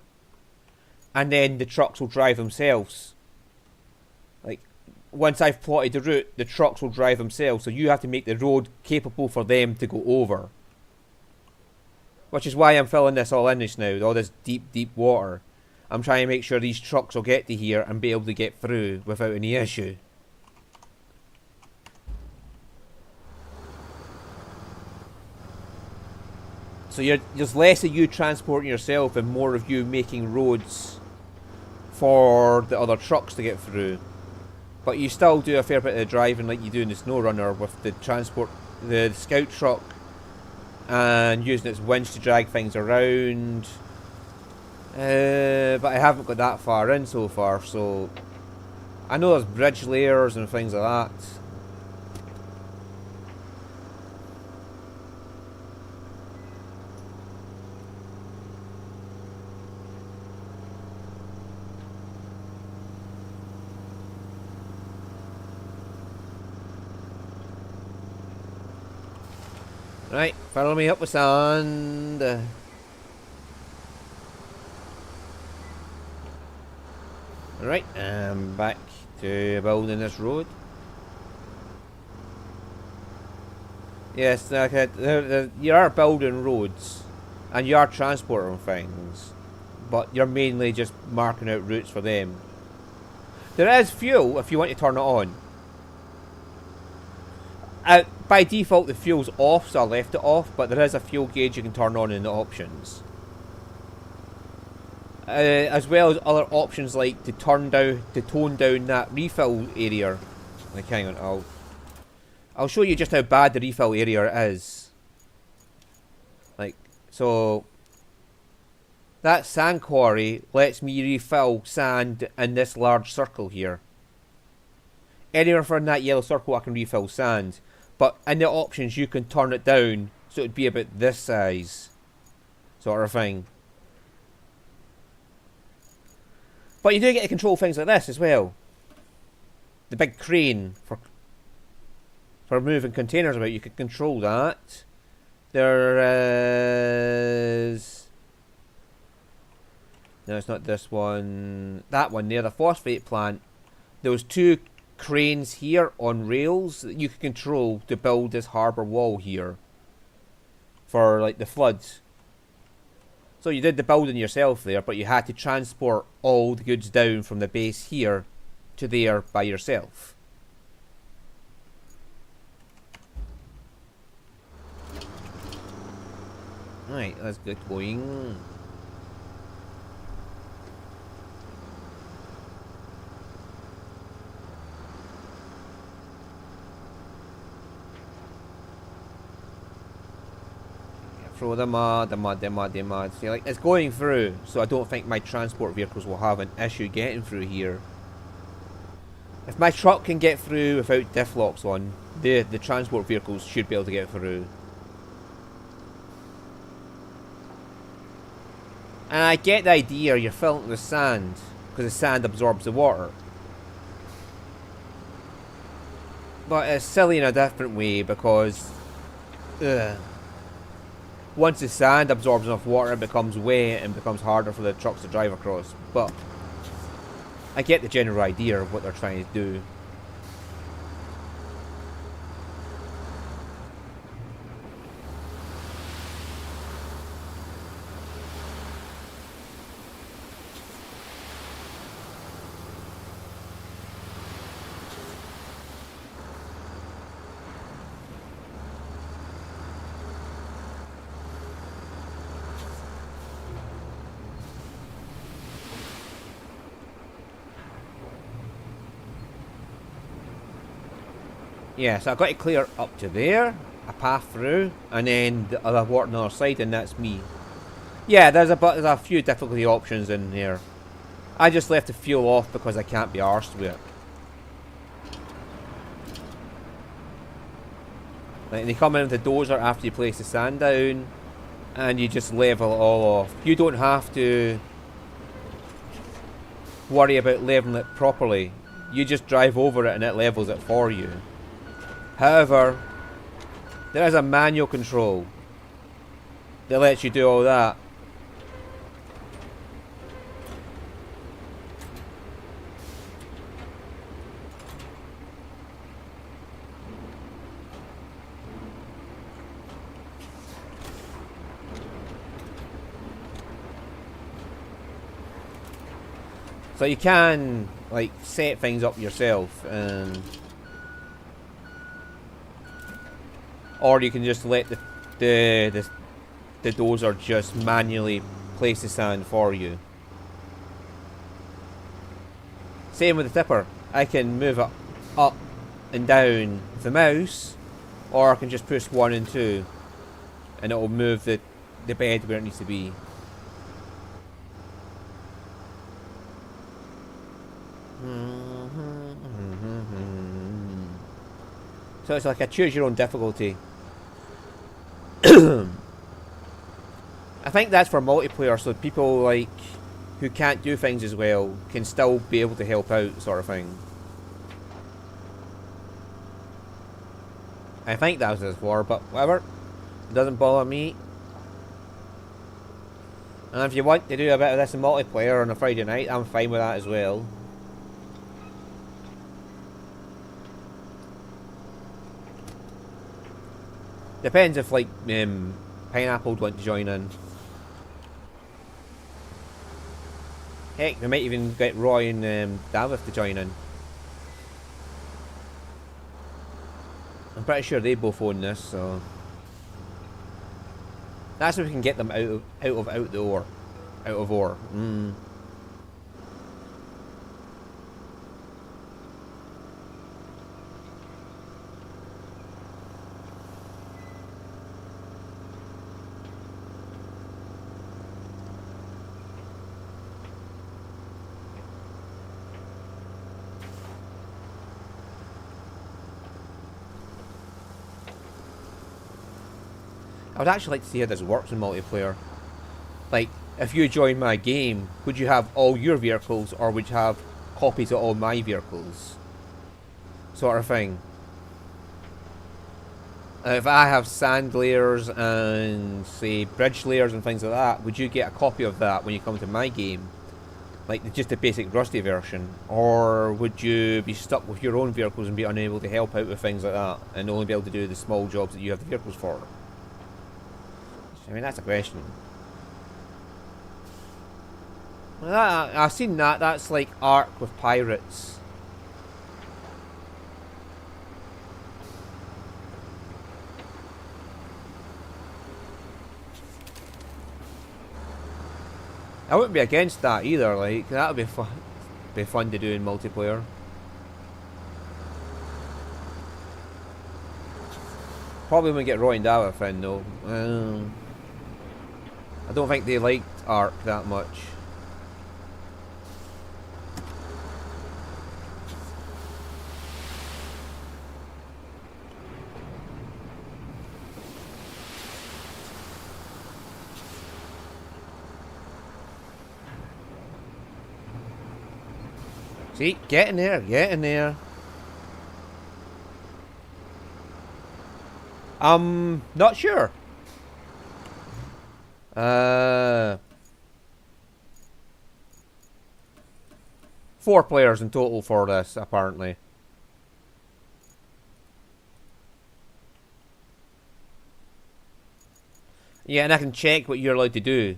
And then the trucks will drive themselves. Like, once I've plotted the route, the trucks will drive themselves, so you have to make the road capable for them to go over. Which is why I'm filling this all in just now, all this deep, deep water. I'm trying to make sure these trucks will get to here and be able to get through without any issue. So there's less of you transporting yourself and more of you making roads for the other trucks to get through. But you still do a fair bit of driving like you do in the SnowRunner with the scout truck and using its winch to drag things around. But I haven't got that far in so far, so I know there's bridge layers and things like that. Right, follow me up with sand. Right, I'm back to building this road. Yes, you are building roads and you are transporting things, but you're mainly just marking out routes for them. There is fuel if you want to turn it on. By default the fuel's off, so I left it off, but there is a fuel gauge you can turn on in the options. As well as other options like to tone down that refill area. Like, hang on, I'll show you just how bad the refill area is. Like, so that sand quarry lets me refill sand in this large circle here. Anywhere from that yellow circle I can refill sand. But in the options you can turn it down so it'd be about this size. Sort of thing. But you do get to control things like this as well. The big crane for moving containers about, you can control that. There is... No, it's not this one. That one there, the phosphate plant. There was two cranes here on rails that you can control to build this harbour wall here. For, like, the floods. So you did the building yourself there, but you had to transport all the goods down from the base here to there by yourself. Right, let's get going. Throw the mud. See, like, it's going through, so I don't think my transport vehicles will have an issue getting through here. If my truck can get through without diff locks on, the transport vehicles should be able to get through. And I get the idea, you're filling it with sand, because the sand absorbs the water. But it's silly in a different way, because... once the sand absorbs enough water, it becomes wet and becomes harder for the trucks to drive across. But I get the general idea of what they're trying to do. Yeah, so I've got to clear up to there, a path through, and then the other water on the other side, and that's me. Yeah, there's a few difficulty options in here. I just left the fuel off because I can't be arsed with it. Like, they come in with the dozer after you place the sand down, and you just level it all off. You don't have to worry about leveling it properly. you just drive over it and it levels it for you. However, there is a manual control that lets you do all that. So you can like set things up yourself, and or you can just let the dozer just manually place the sand for you. Same with the tipper. I can move it up and down with the mouse, or I can just push 1 and 2 and it will move the bed where it needs to be. So it's like a choose your own difficulty. I think that's for multiplayer, so people like who can't do things as well can still be able to help out, sort of thing. I think that's what it's for, but whatever. It doesn't bother me. And if you want to do a bit of this in multiplayer on a Friday night, I'm fine with that as well. Depends if like Pineapple would want to join in. Heck, we might even get Roy and Davith to join in. I'm pretty sure they both own this, so that's if we can get them out of ore. I would actually like to see how this works in multiplayer. Like, if you join my game, would you have all your vehicles, or would you have copies of all my vehicles? Sort of thing. If I have sand layers and, say, bridge layers and things like that, would you get a copy of that when you come to my game? Like, just the basic Rusty version? Or would you be stuck with your own vehicles and be unable to help out with things like that, and only be able to do the small jobs that you have the vehicles for? I mean, that's a question. Well, I've seen that. That's like Ark with pirates. I wouldn't be against that either. Like, that would be fun to do in multiplayer. Probably won't get Roy and Davith in though. I don't think they liked Ark that much. See, get in there, get in there. Not sure. 4 players in total for this, apparently. Yeah, and I can check what you're allowed to do.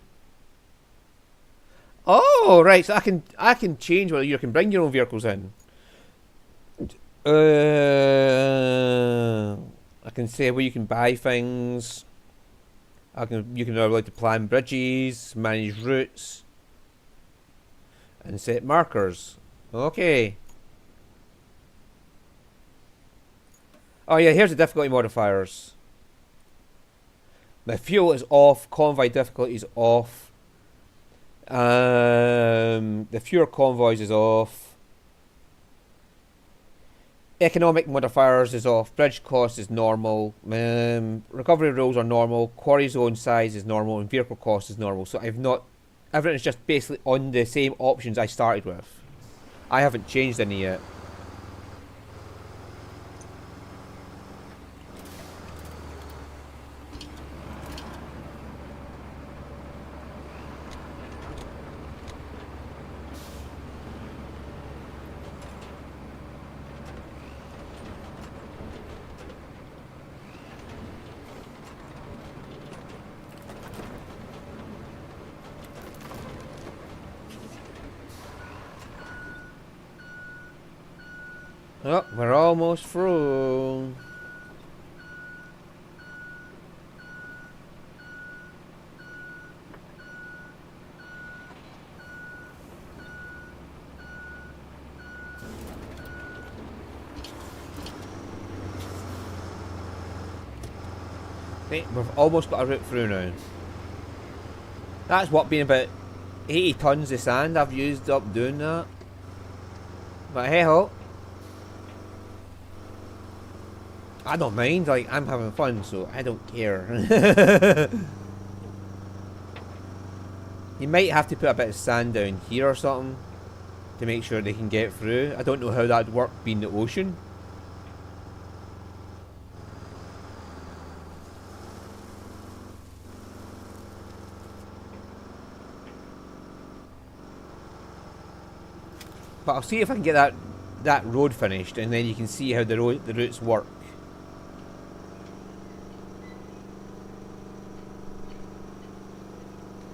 Oh, right. So I can change whether you can bring your own vehicles in. I can say where you can buy things. You can allowed to plan bridges, manage routes, and set markers. Okay. Oh yeah, here's the difficulty modifiers. My fuel is off. Convoy difficulty is off. The fewer convoys is off. Economic modifiers is off. Bridge cost is normal. Recovery rules are normal. Quarry zone size is normal, and vehicle cost is normal. So I've not. Everything is just basically on the same options I started with. I haven't changed any yet. Oh, we're almost through. Right, we've almost got a route through now. That's what, being about 80 tons of sand I've used up doing that. But hey ho, I don't mind, like, I'm having fun, so I don't care. You might have to put a bit of sand down here or something to make sure they can get through. I don't know how that'd work being the ocean. But I'll see if I can get that road finished, and then you can see how the routes work.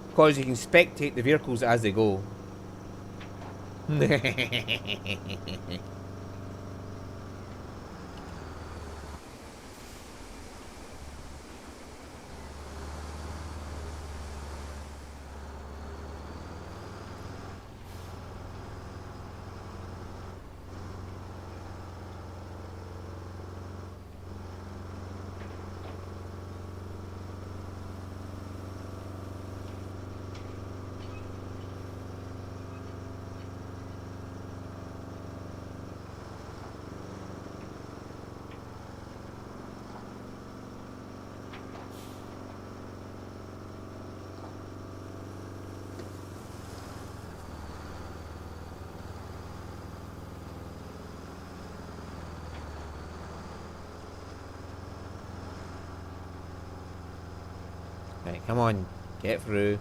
Because you can spectate the vehicles as they go. Right, come on, get through.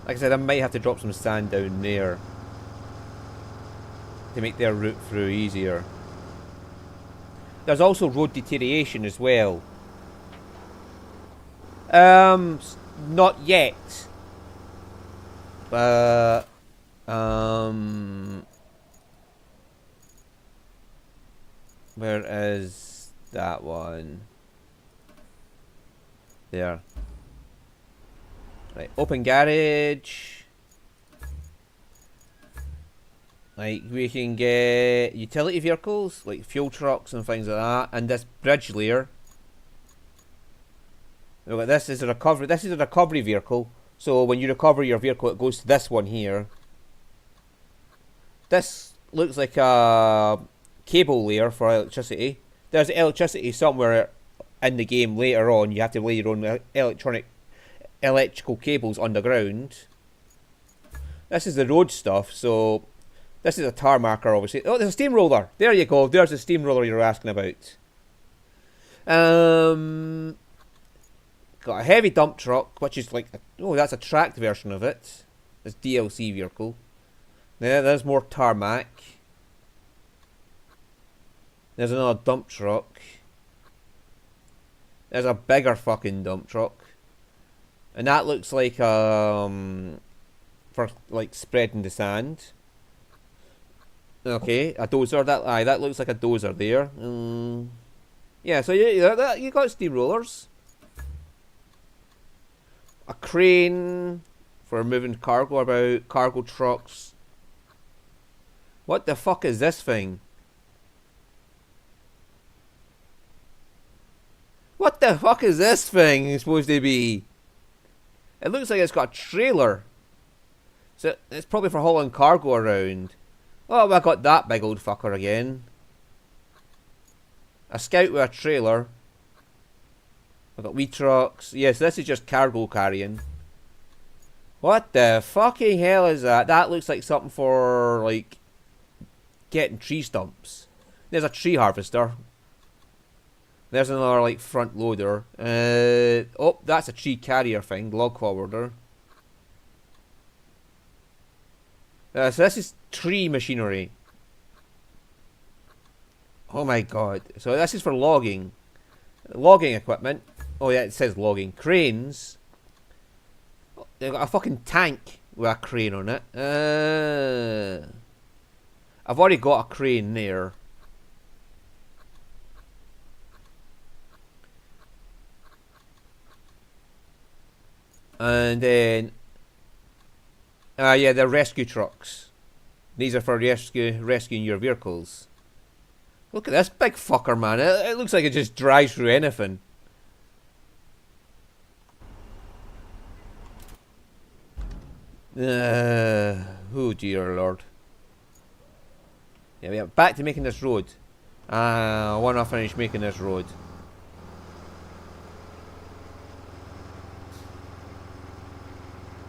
Like I said, I might have to drop some sand down there to make their route through easier. There's also road deterioration as well. Not yet. But where is that one? There. Right, open garage. Like, we can get utility vehicles, like fuel trucks and things like that, and this bridge layer. Look, this is a recovery. This is a recovery vehicle. So when you recover your vehicle, it goes to this one here. This looks like a cable layer for electricity. There's electricity somewhere in the game later on. You have to lay your own electrical cables underground. This is the road stuff, so this is a tar marker, obviously. Oh, there's a steamroller. There you go. There's the steamroller you were asking about. Got a heavy dump truck, which is like, that's a tracked version of it. This DLC vehicle. There's more tarmac. There's another dump truck. There's a bigger fucking dump truck. And that looks like for like spreading the sand. Okay, a dozer. That looks like a dozer there. Yeah, so you got steamrollers. A crane for moving cargo about, cargo trucks. What the fuck is this thing? What the fuck is this thing supposed to be? It looks like it's got a trailer. So it's probably for hauling cargo around. Oh, I got that big old fucker again. A scout with a trailer. I've got wee trucks. Yes, this is just cargo carrying. What the fucking hell is that? That looks like something for, like, getting tree stumps. There's a tree harvester. There's another, like, front loader. Oh, that's a tree carrier thing. Log forwarder. So this is tree machinery. Oh my god. So this is for logging. Logging equipment. Oh yeah, it says logging. Cranes. They've got a fucking tank with a crane on it. I've already got a crane there. And then, yeah, they're rescue trucks. These are for rescuing your vehicles. Look at this big fucker, man. It looks like it just drives through anything. Oh dear lord. Yeah, back to making this road. I want to finish making this road.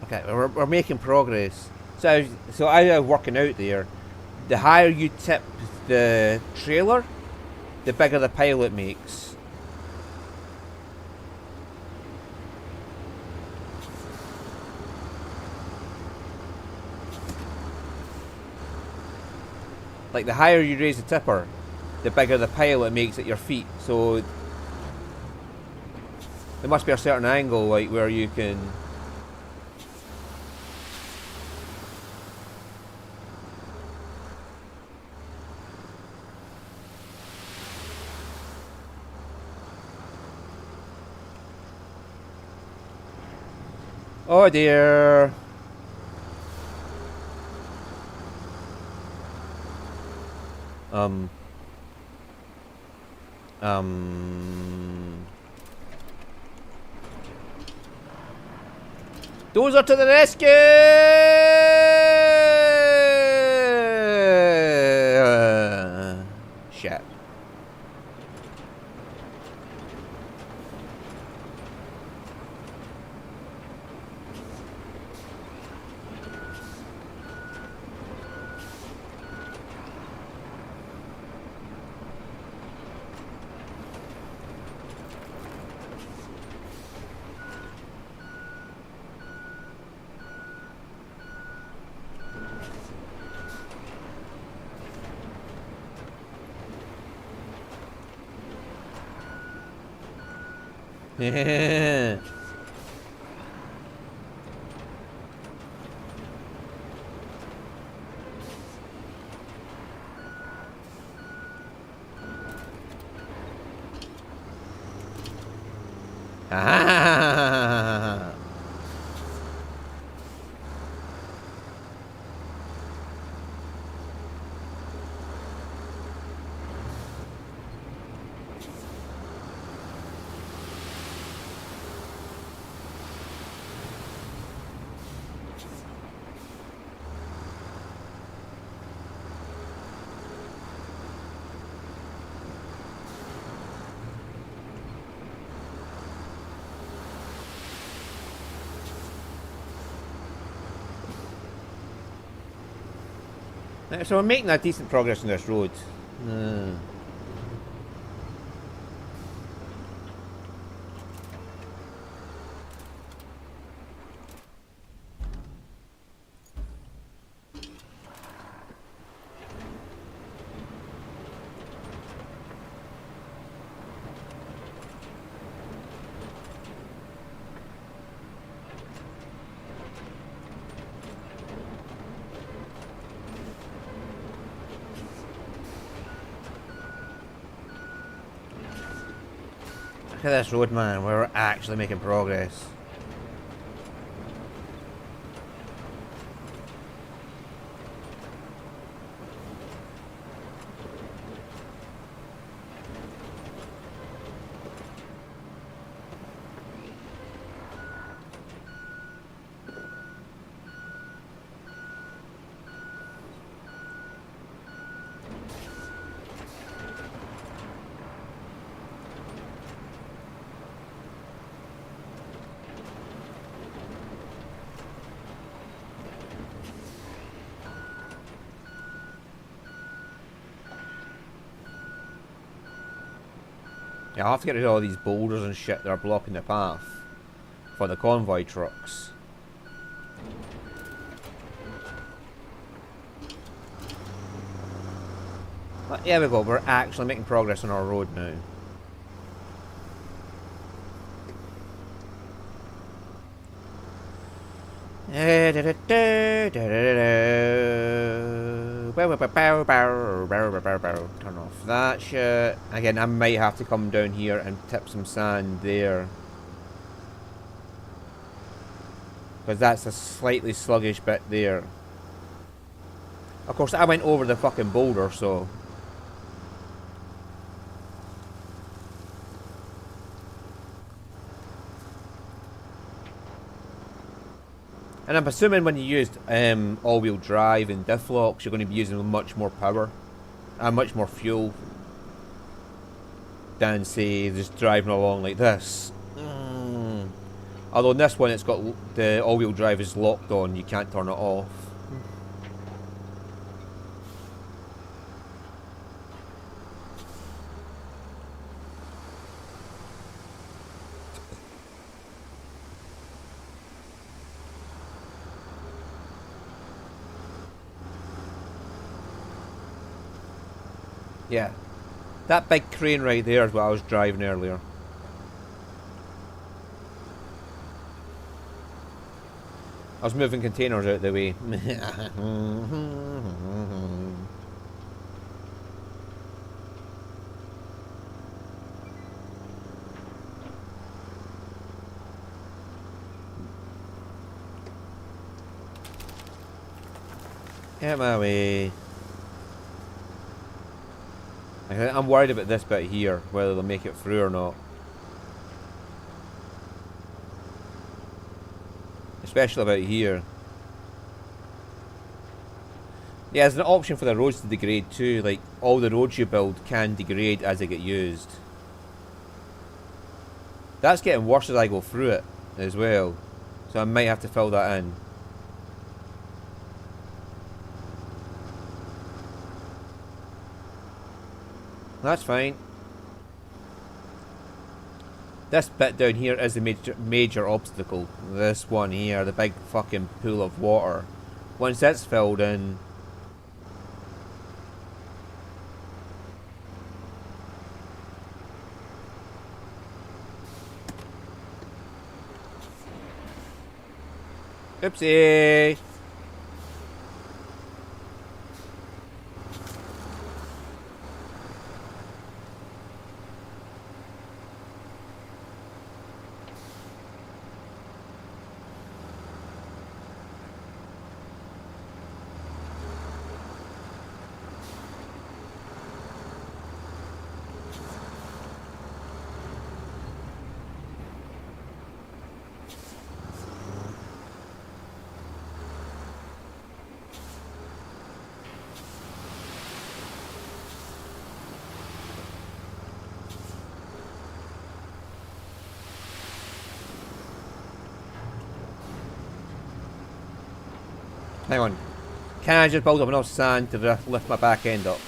Okay, we're making progress. So as I was working out there, the higher you tip the trailer, the bigger the pile it makes. Like the higher you raise the tipper, the bigger the pile it makes at your feet. So there must be a certain angle, like where you can. Oh dear. Um. Dozer to the rescue! Shit. Yeah. Ah. So we're making a decent progress on this road. Look at this road, man. We're actually making progress. Yeah, I'll have to get rid of all these boulders and shit that are blocking the path for the convoy trucks. But here we go, we're actually making progress on our road now. Turn off that shit. Again, I might have to come down here and tip some sand there. Because that's a slightly sluggish bit there. Of course, I went over the fucking boulder, so... And I'm assuming when you used all-wheel drive and diff locks, you're going to be using much more power. And much more fuel. Than, say, just driving along like this. Although in this one, it's got the all-wheel drive is locked on. You can't turn it off. Yeah. That big crane right there is what I was driving earlier. I was moving containers out of the way. Get my way. I'm worried about this bit here, whether they'll make it through or not. Especially about here. Yeah, there's an option for the roads to degrade too. Like, all the roads you build can degrade as they get used. That's getting worse as I go through it as well. So I might have to fill that in. That's fine. This bit down here is the major obstacle. This one here, the big fucking pool of water. Once that's filled in... Oopsie! Hang on. Can I just build up enough sand to lift my back end up?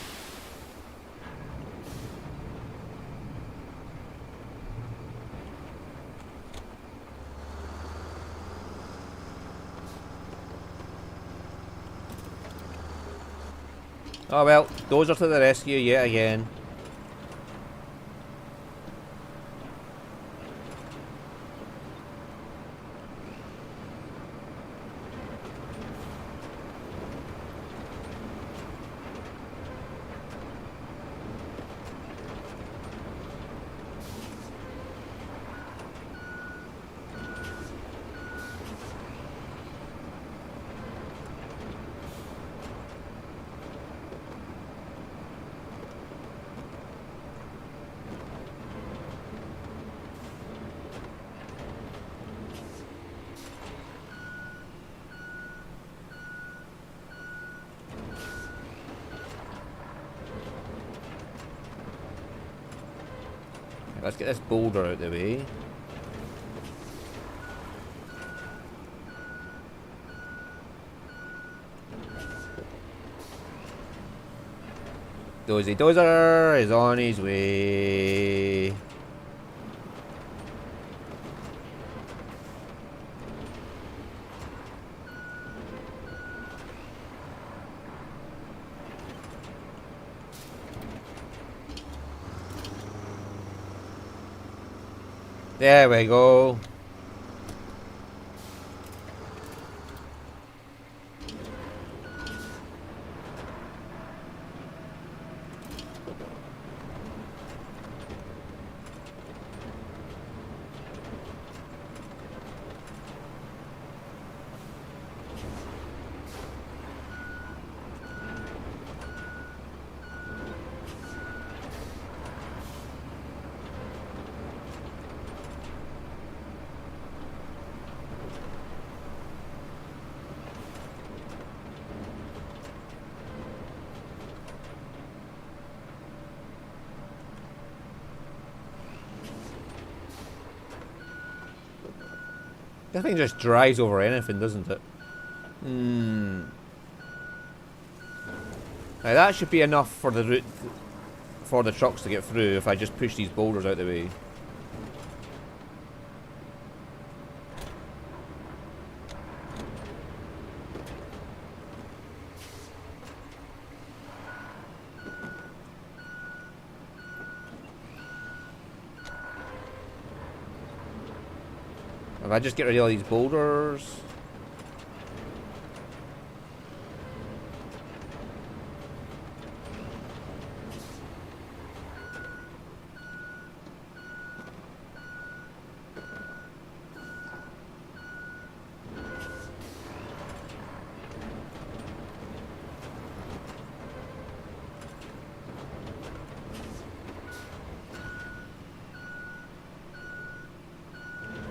Oh well, those are to the rescue yet again. Let's get this boulder out of the way. Dozy Dozer is on his way. There we go. That thing just drives over anything, doesn't it? Hmm. Now that should be enough for the route for the trucks to get through if I just push these boulders out the way. If I just get rid of all these boulders.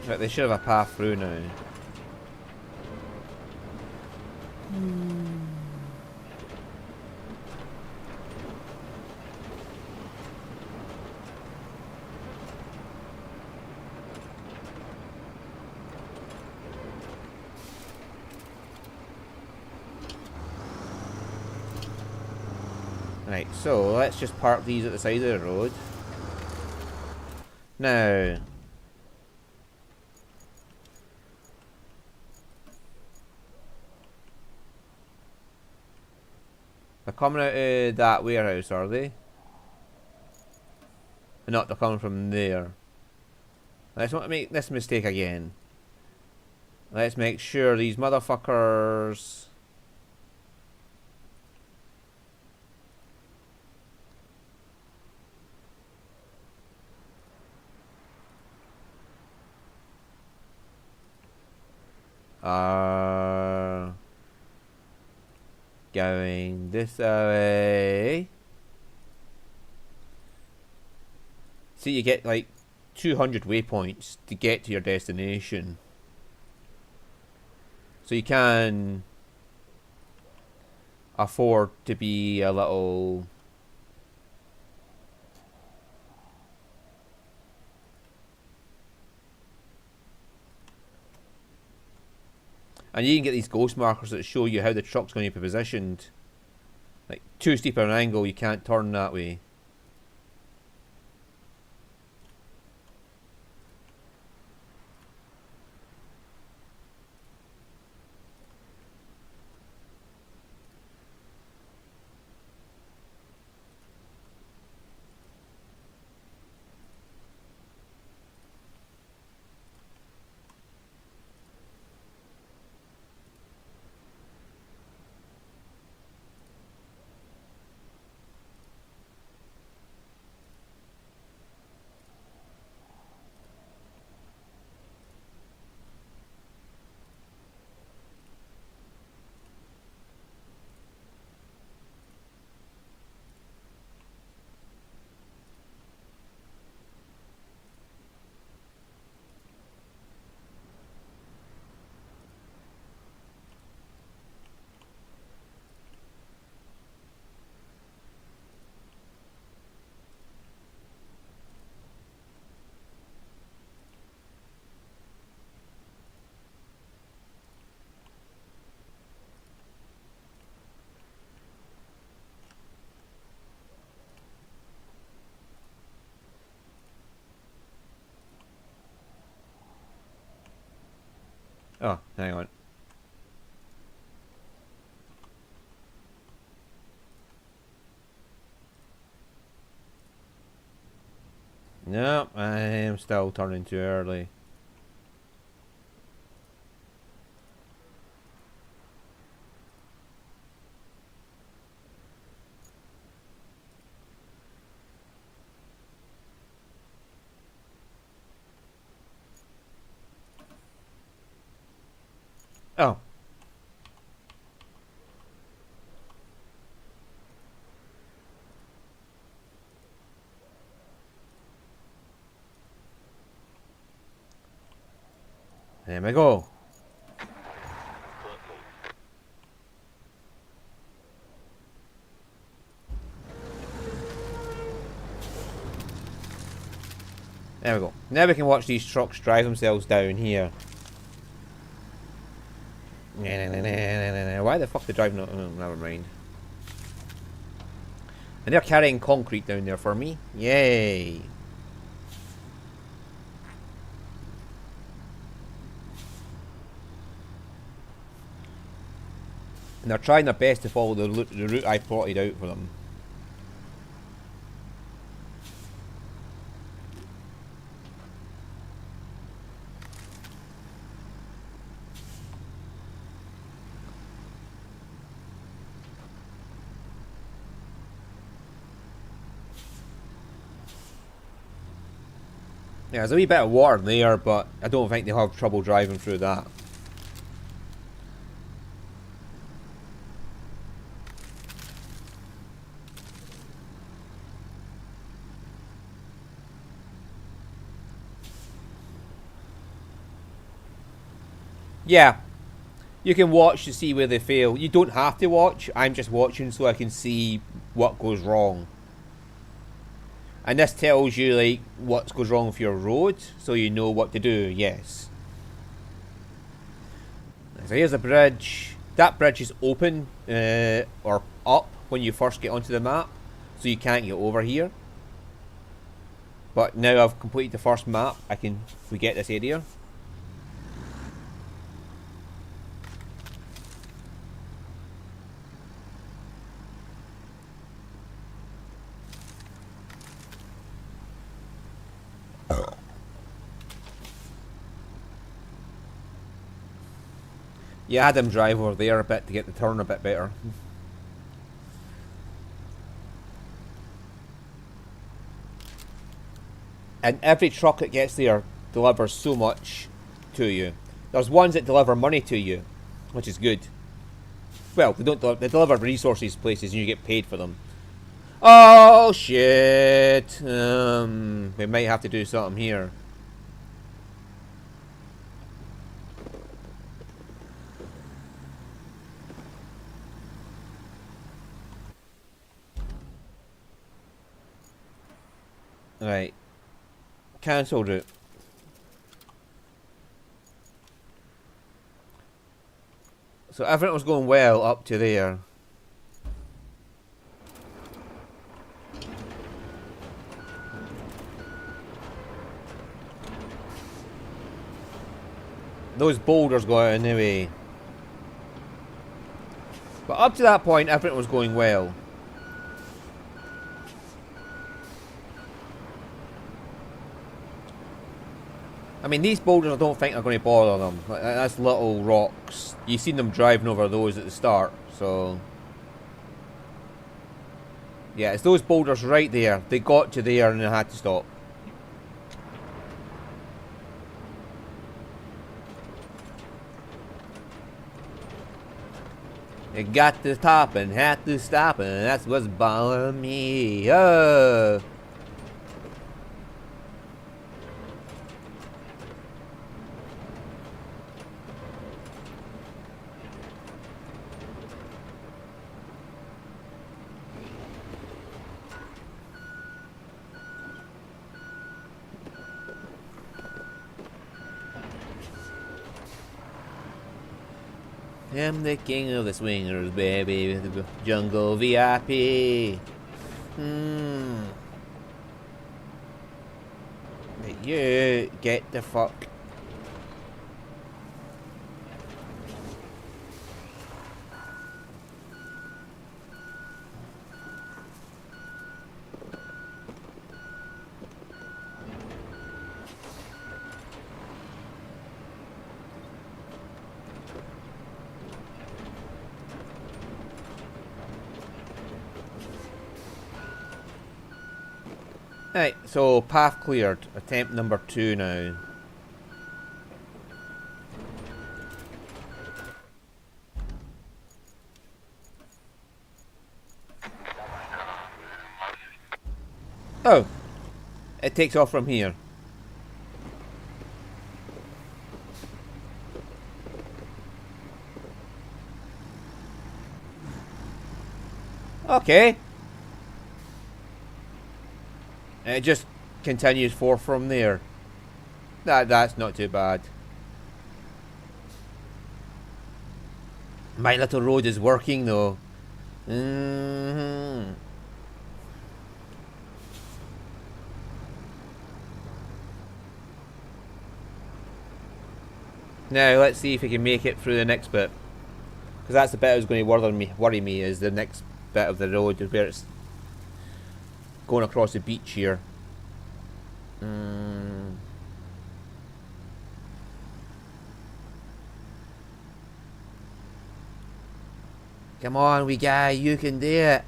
Right, they should have a path through now. Right, so let's just park these at the side of the road. Now, they're coming out of that warehouse, are they? Not, they're coming from there. Let's not make this mistake again. Let's make sure these motherfuckers... are going this way. See, you get like 200 waypoints to get to your destination. So you can afford to be a little... And you can get these ghost markers that show you how the truck's going to be positioned. Like, too steep an angle, you can't turn that way. Oh, hang on. No, I am still turning too early. Oh. There we go. There we go. Now we can watch these trucks drive themselves down here. Why the fuck the drive not? Oh, never mind. And they're carrying concrete down there for me. Yay! And they're trying their best to follow the route I plotted out for them. Yeah, there's a wee bit of water there, but I don't think they'll have trouble driving through that. Yeah, you can watch to see where they fail. You don't have to watch. I'm just watching so I can see what goes wrong. And this tells you like what goes wrong with your road, so you know what to do. Yes. So here's the bridge. That bridge is open or up when you first get onto the map, so you can't get over here. But now I've completed the first map, I can forget this area. Yeah, I had him drive over there a bit to get the turn a bit better. And every truck that gets there delivers so much to you. There's ones that deliver money to you, which is good. Well, they don't. They deliver resources places, and you get paid for them. Oh shit! We might have to do something here. Right. Cancel route. So everything was going well up to there. Those boulders got out in the way. But up to that point, everything was going well. I mean, these boulders I don't think are going to bother them. That's little rocks. You've seen them driving over those at the start, so... Yeah, it's those boulders right there. They got to there and they had to stop. They got to stop and had to stop, and that's what's bothering me. Oh. I'm the king of the swingers, baby, the jungle VIP. But you get the fuck. Right, so path cleared. Attempt number 2 now. Oh, it takes off from here. Okay. And it just continues forth from there. That's not too bad. My little road is working though. Mm-hmm. Now let's see if we can make it through the next bit, because that's the bit that was going to worry me is the next bit of the road where it's going across the beach here. Come on, wee guy, you can do it.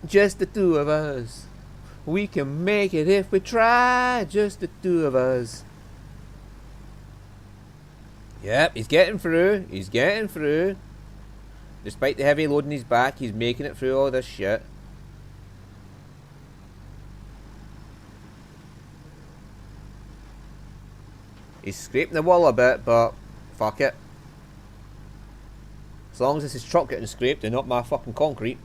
Just the two of us. We can make it if we try. Just the two of us. Yep, he's getting through. He's getting through. Despite the heavy load in his back, he's making it through all this shit. He's scraping the wall a bit, but fuck it. As long as it's his truck getting scraped and not my fucking concrete.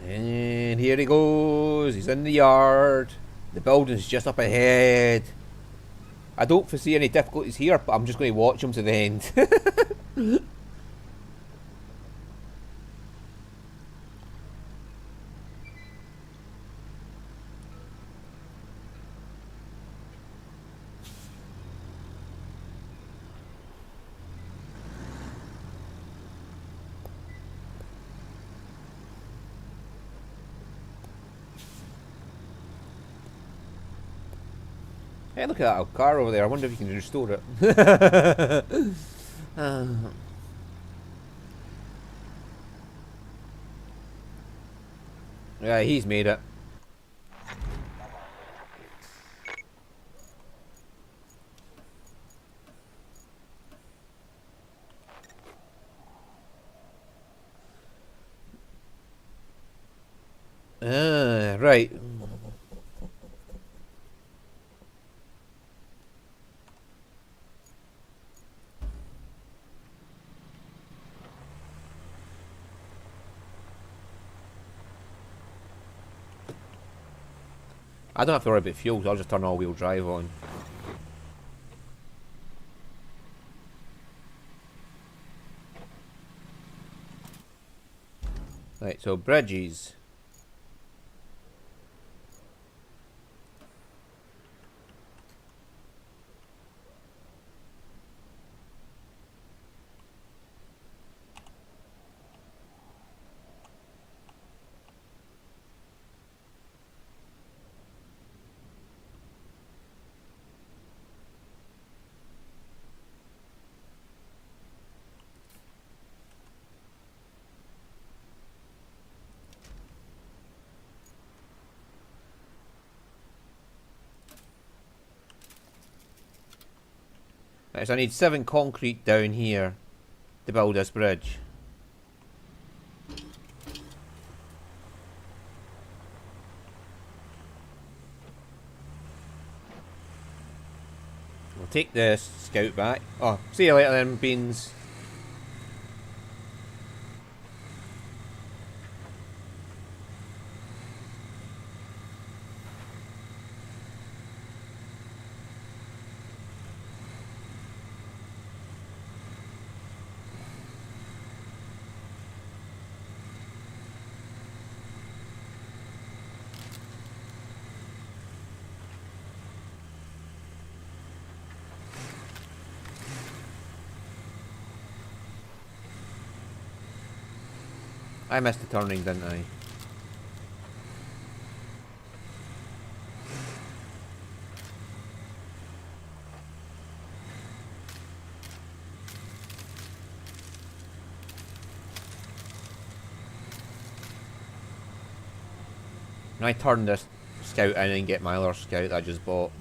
And here he goes. He's in the yard. The building's just up ahead. I don't foresee any difficulties here, but I'm just going to watch him to the end. Hey, look at that car over there. I wonder if you can restore it. Yeah, he's made it. Right. I don't have to worry about fuel, so I'll just turn all-wheel drive on. Right, so bridges. Right, so I need 7 concrete down here to build this bridge. We'll take the scout back. Oh, see you later then, beans. I missed the turning, didn't I? And I turn this scout in and get my other scout that I just bought.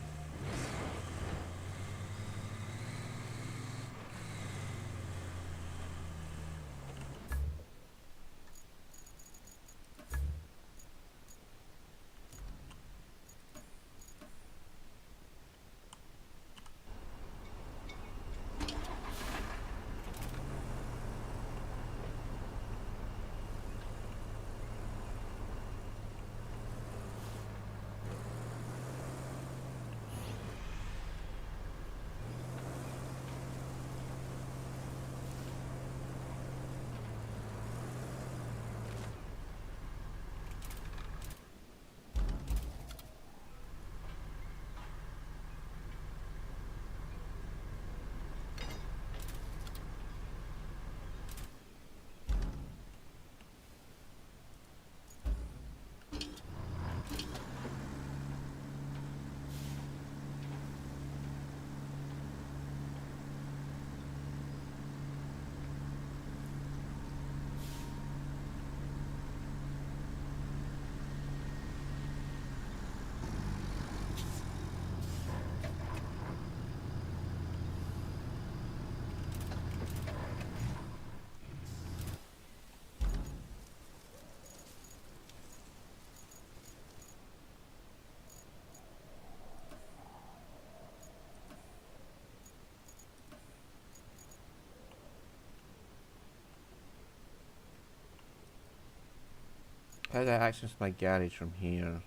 How do I access my garage from here?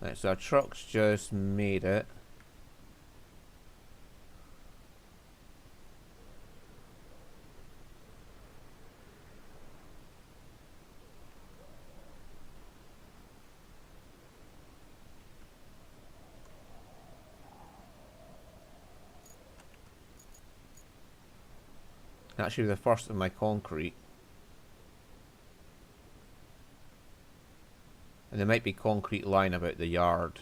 Right, so our truck's just made it. That should be the first of my concrete. And there might be concrete lying about the yard.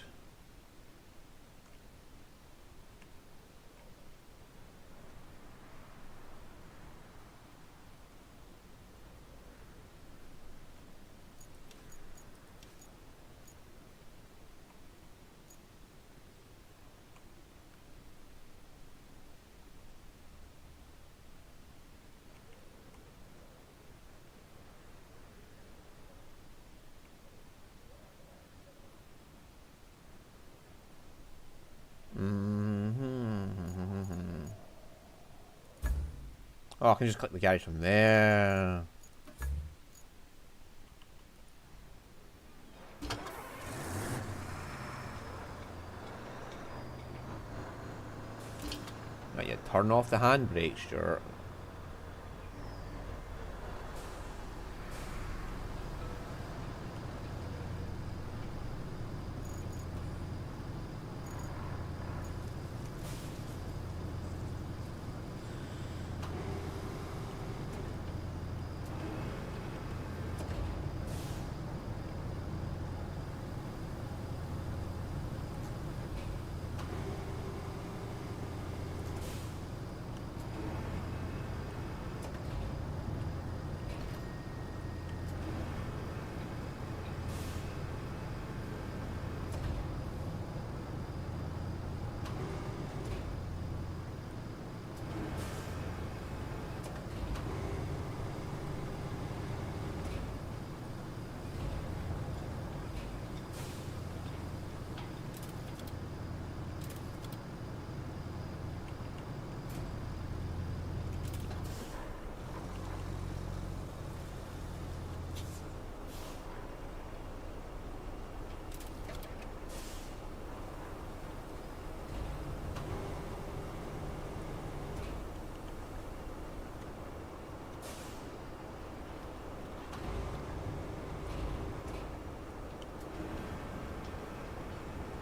Oh, I can just click the garage from there. Right, you turn off the handbrake, sure.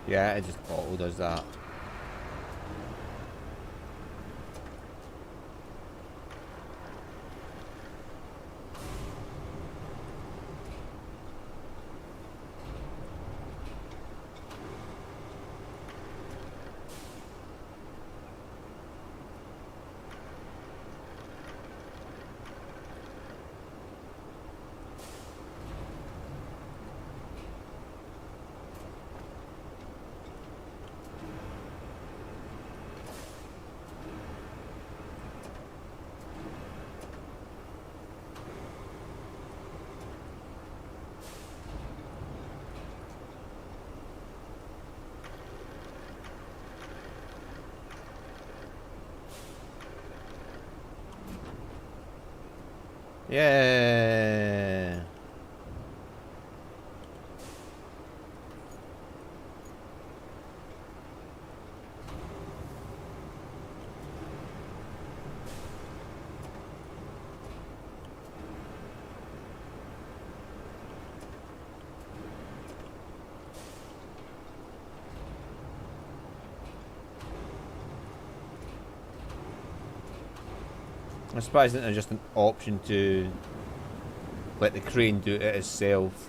Yeah, it just auto does that. Yeah. I'm surprised that there's just an option to let the crane do it itself.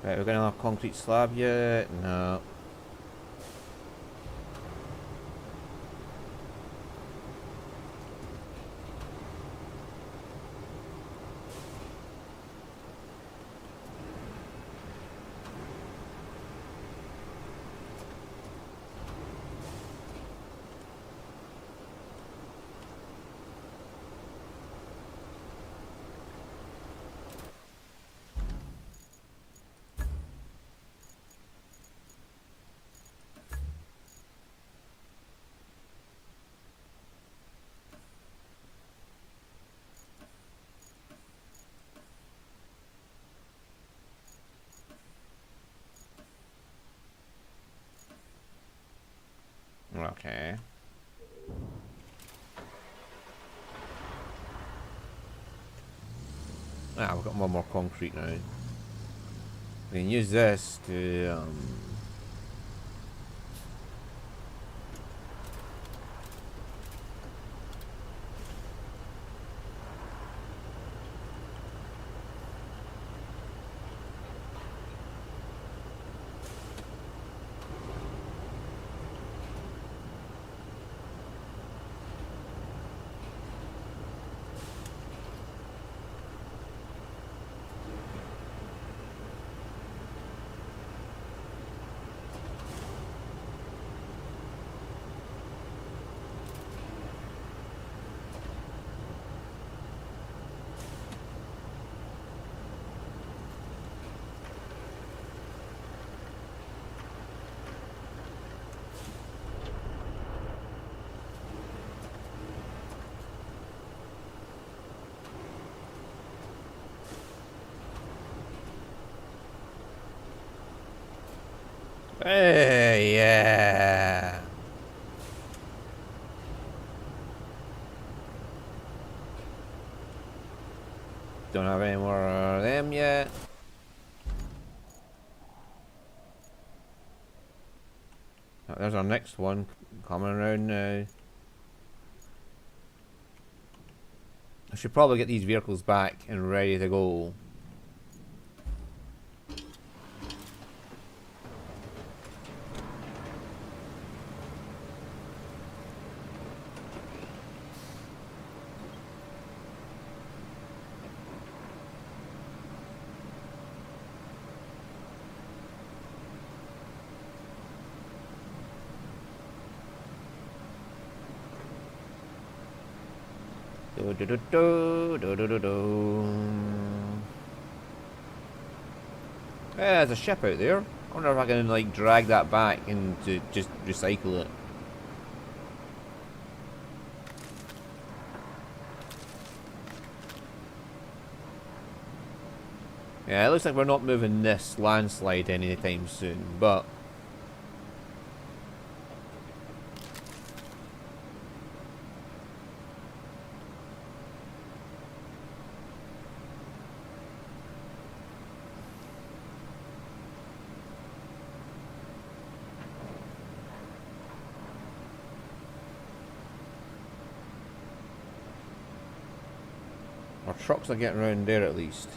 Right, we're gonna have a concrete slab yet? No. Okay. Ah, we've got one more concrete now. We can use this to, hey, yeah. Don't have any more of them yet. There's our next one coming around now. I should probably get these vehicles back and ready to go. Do do do do do do do do. Yeah, there's a ship out there. I wonder if I can like drag that back and to just recycle it. Yeah, it looks like we're not moving this landslide anytime soon, but our trucks are getting around there at least.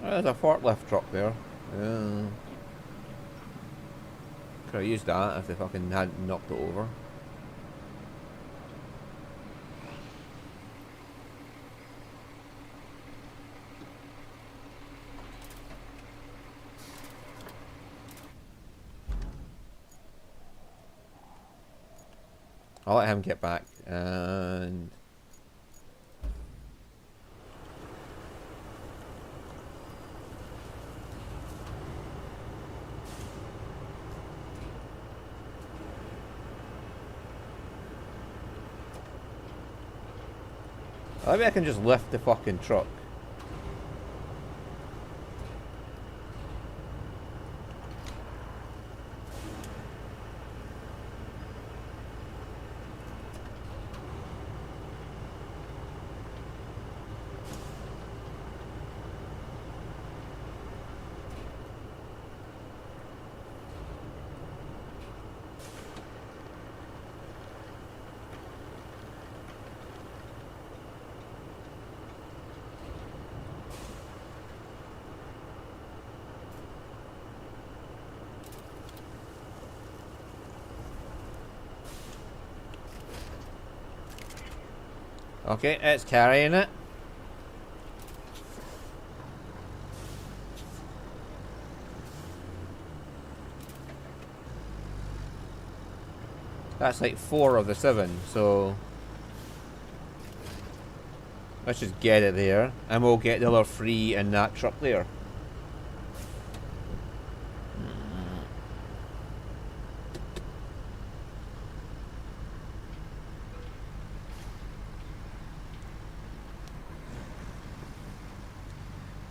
There's a forklift truck there. Yeah. Could have used that if they fucking hadn't knocked it over. I'll let him get back and maybe I can just lift the fucking truck. Okay, it's carrying it. That's like 4 of the 7, so let's just get it there, and we'll get the other 3 in that truck there.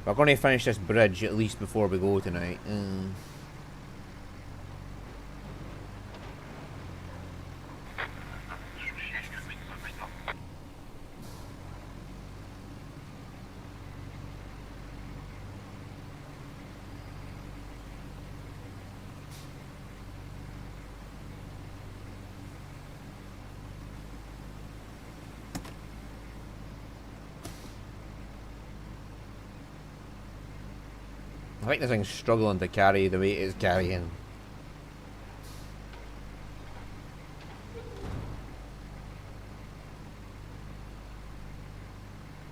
We're going to finish this bridge at least before we go tonight. I think this thing's struggling to carry the weight it's carrying.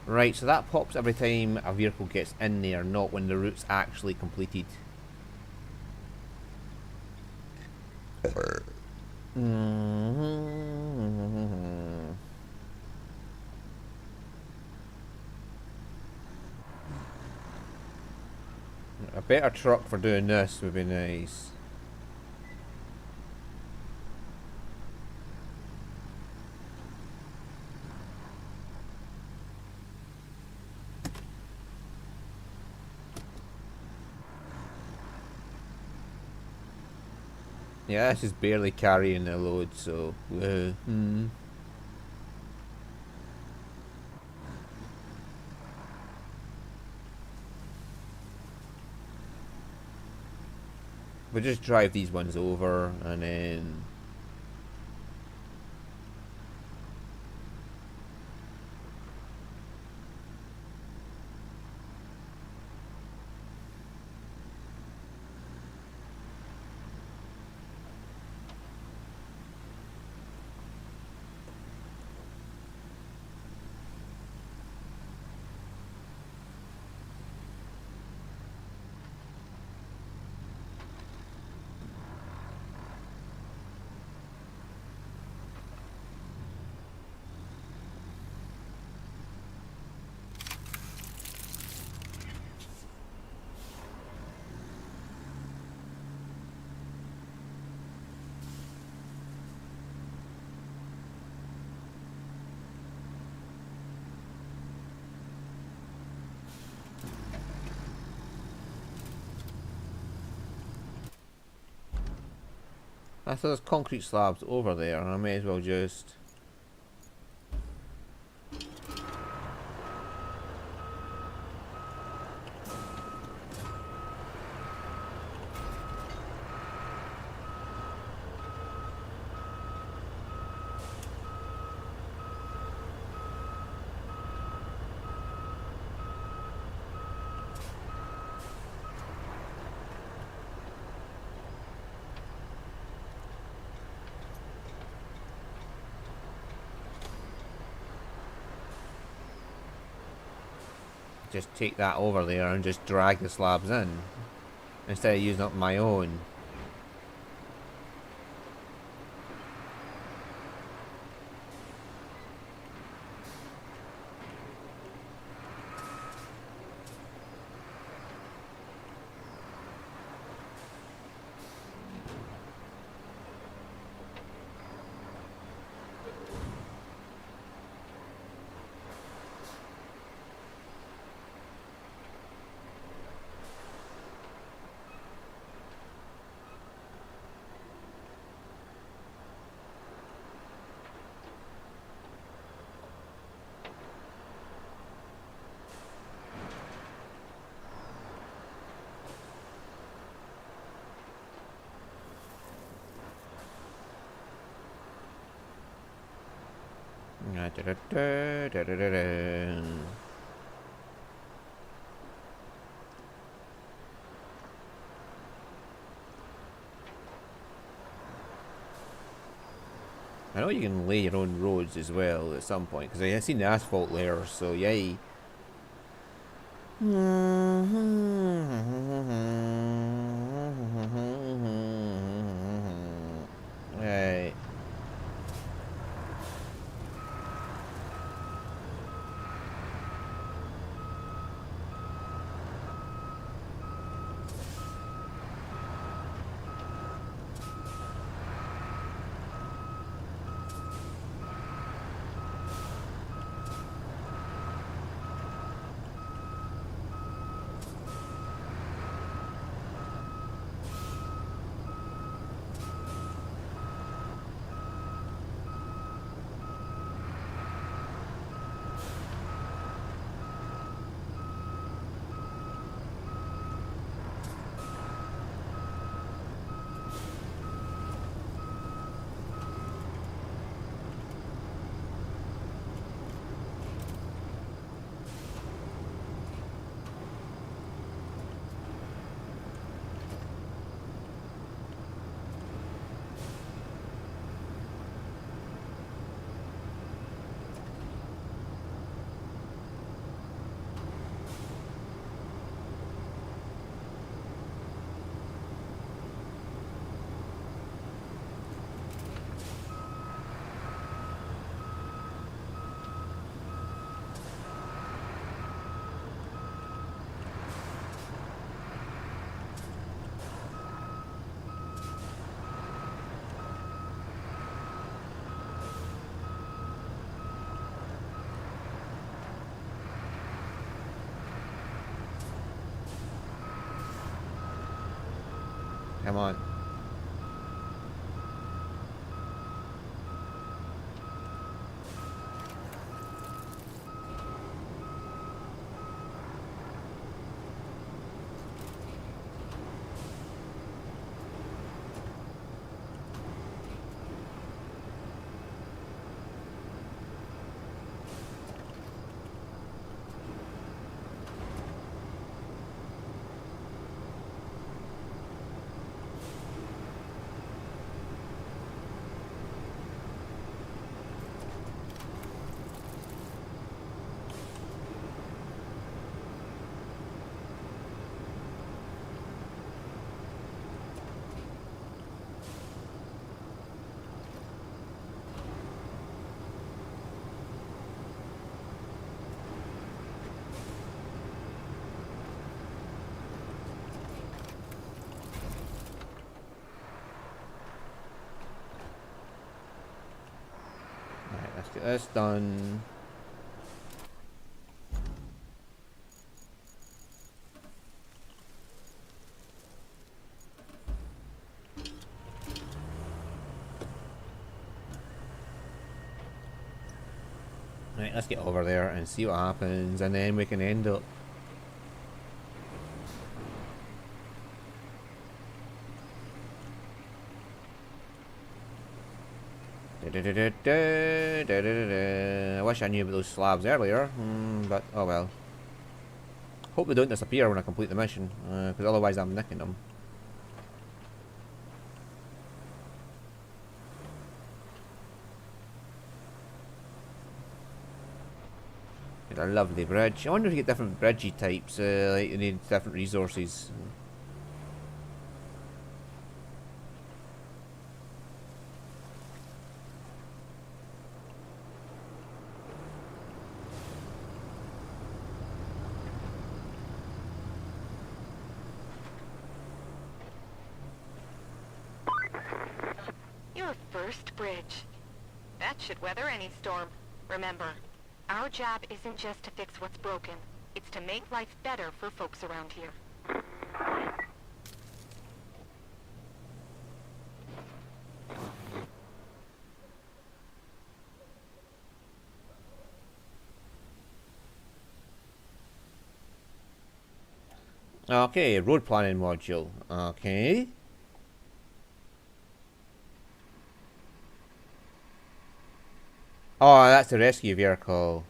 Right, so that pops every time a vehicle gets in there, not when the route's actually completed. A better truck for doing this would be nice. Yeah, this is barely carrying the load, so... We'll just drive these ones over, and then... I thought there's concrete slabs over there, and I may as well just... just take that over there and just drag the slabs in instead of using up my own. I know you can lay your own roads as well at some point, because I've seen the asphalt layers, so yay. Right. Come on. Alright, let's get this done. Right, let's get over there and see what happens, and then we can end up. I wish I knew about those slabs earlier, but oh well. Hope they don't disappear when I complete the mission, because otherwise I'm nicking them. Get a lovely bridge. I wonder if you get different bridgey types, like you need different resources. Your first bridge. That should weather any storm. Remember, our job isn't just to fix what's broken. It's to make life better for folks around here. Okay, road planning module. Okay. Oh, that's the rescue vehicle.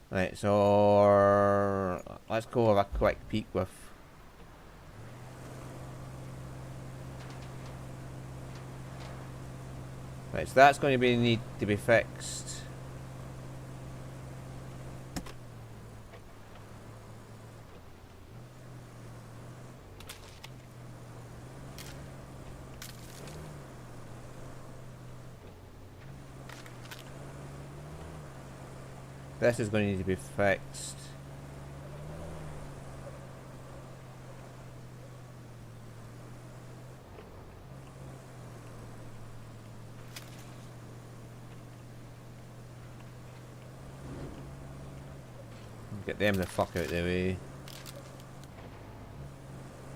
Right, so let's go have a quick peek with. Right, so that's going to need to be fixed. This is going to need to be fixed. Get them the fuck out of the way.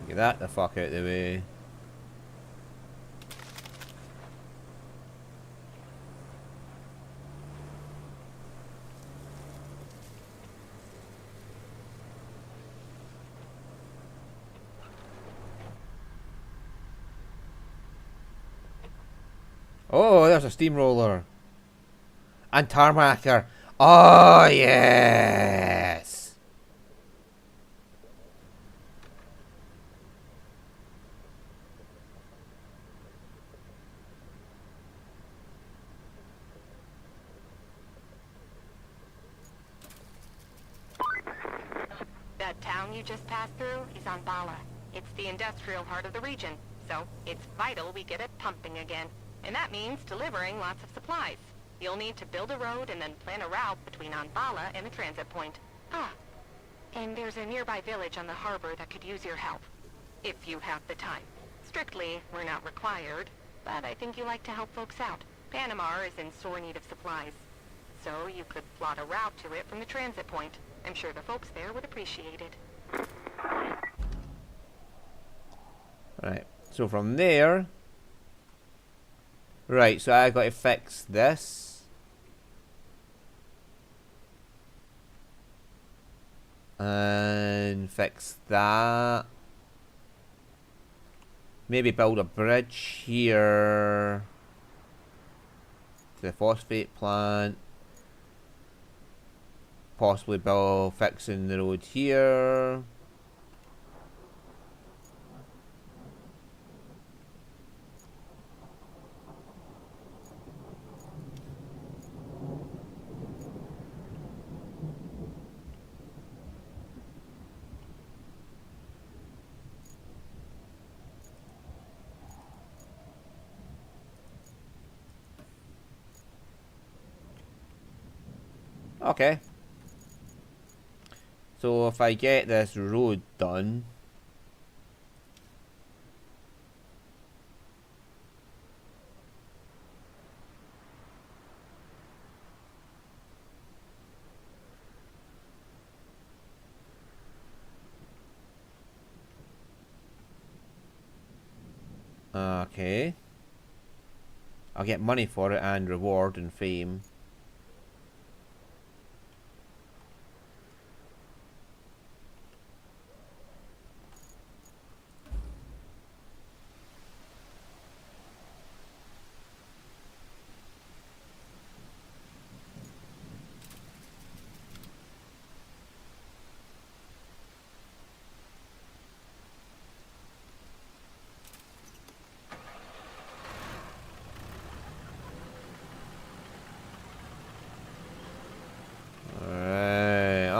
Get that the fuck out of the way. Oh, there's a steamroller. And tarmacer. Oh, yes. That town you just passed through is Anbala. It's the industrial heart of the region, so it's vital we get it pumping again. And that means delivering lots of supplies. You'll need to build a road and then plan a route between Anbala and the transit point. Ah, and there's a nearby village on the harbor that could use your help. If you have the time. Strictly, we're not required, but I think you like to help folks out. Panama is in sore need of supplies. So you could plot a route to it from the transit point. I'm sure the folks there would appreciate it. Right, so from there. Right, so I got to fix this. And fix that. Maybe build a bridge here to the phosphate plant. Possibly build fixing the road here. Okay. So if I get this road done. Okay. I'll get money for it and reward and fame.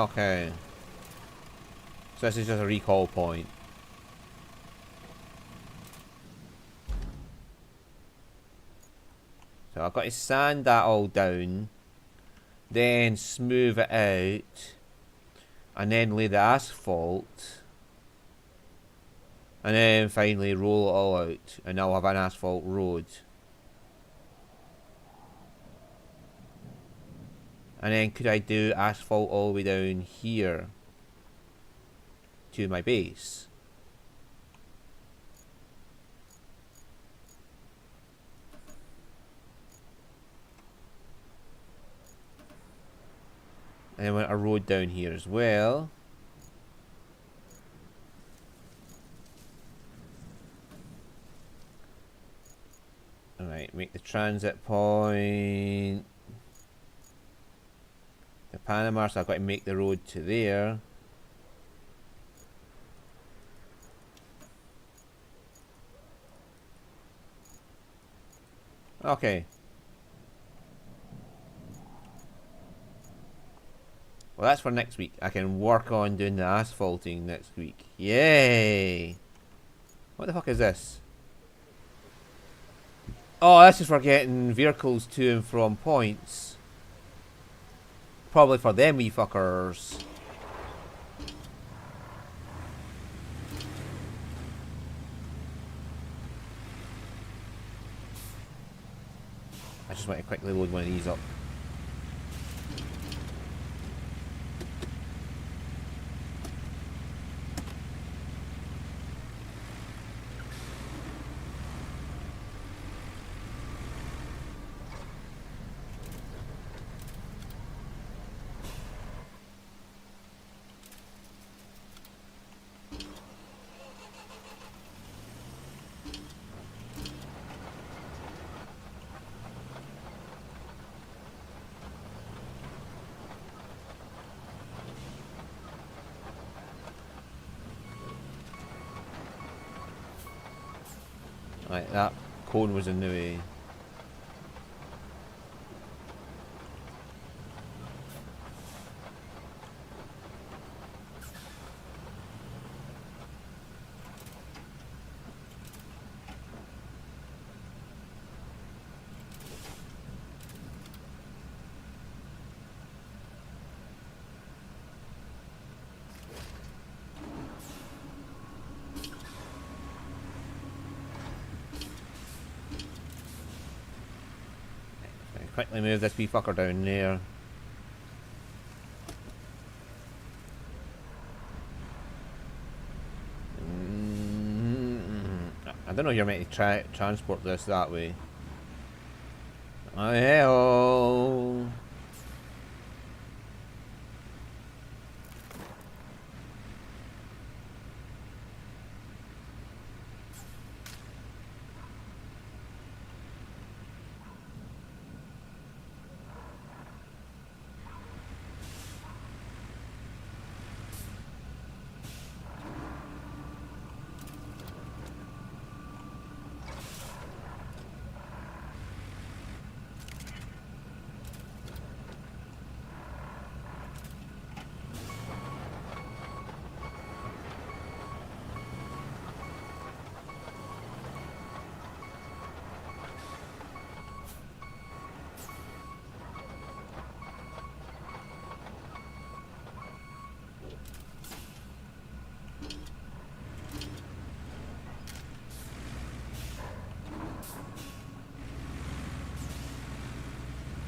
Okay. So this is just a recall point. So I've got to sand that all down. Then smooth it out. And then lay the asphalt. And then finally roll it all out. And now I'll have an asphalt road. And then could I do asphalt all the way down here to my base? And then want a road down here as well. Alright, make the transit point. The Panama, so I've got to make the road to there. Okay. Well, that's for next week. I can work on doing the asphalting next week. Yay! What the fuck is this? Oh, this is for getting vehicles to and from points. Probably for them wee fuckers. I just want to quickly load one of these up. Right, that cone was in the way. Quickly move this wee fucker down there. I don't know if you're meant to transport this that way. Oh, hell.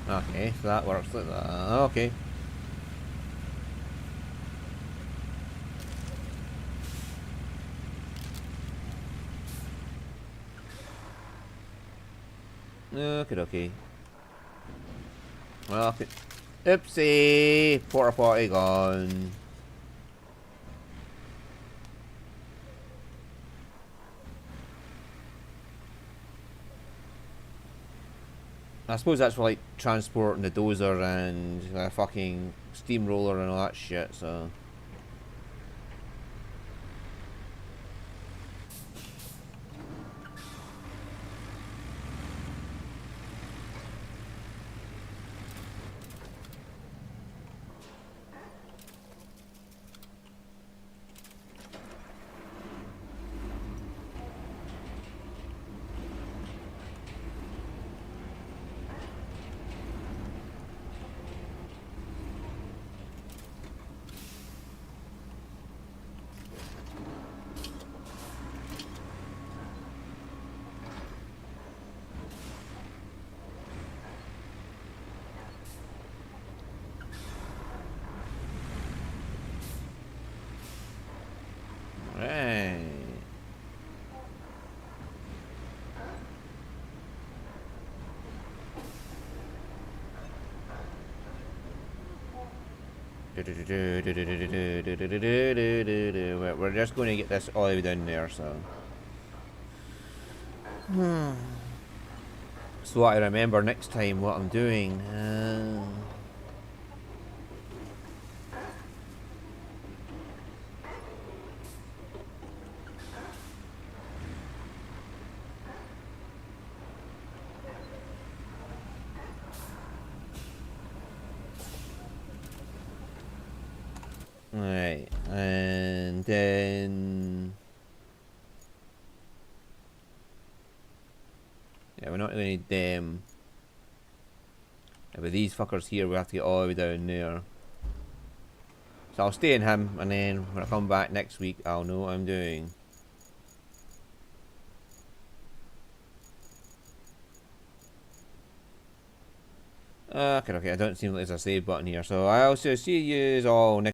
Okay, so that works like that. Okay. Okay. Well, okay. Oopsie! Porta potty gone. I suppose that's for like transporting the dozer and a fucking steamroller and all that shit, so. Right. We're just going to get this all the way down there, so. So I remember next time what I'm doing. Right, and then... Yeah, we're not going to need them. Yeah, but these fuckers here, we have to get all the way down there. So I'll stay in him, and then when I come back next week, I'll know what I'm doing. Okay, I don't seem like there's a save button here, so I'll see you all next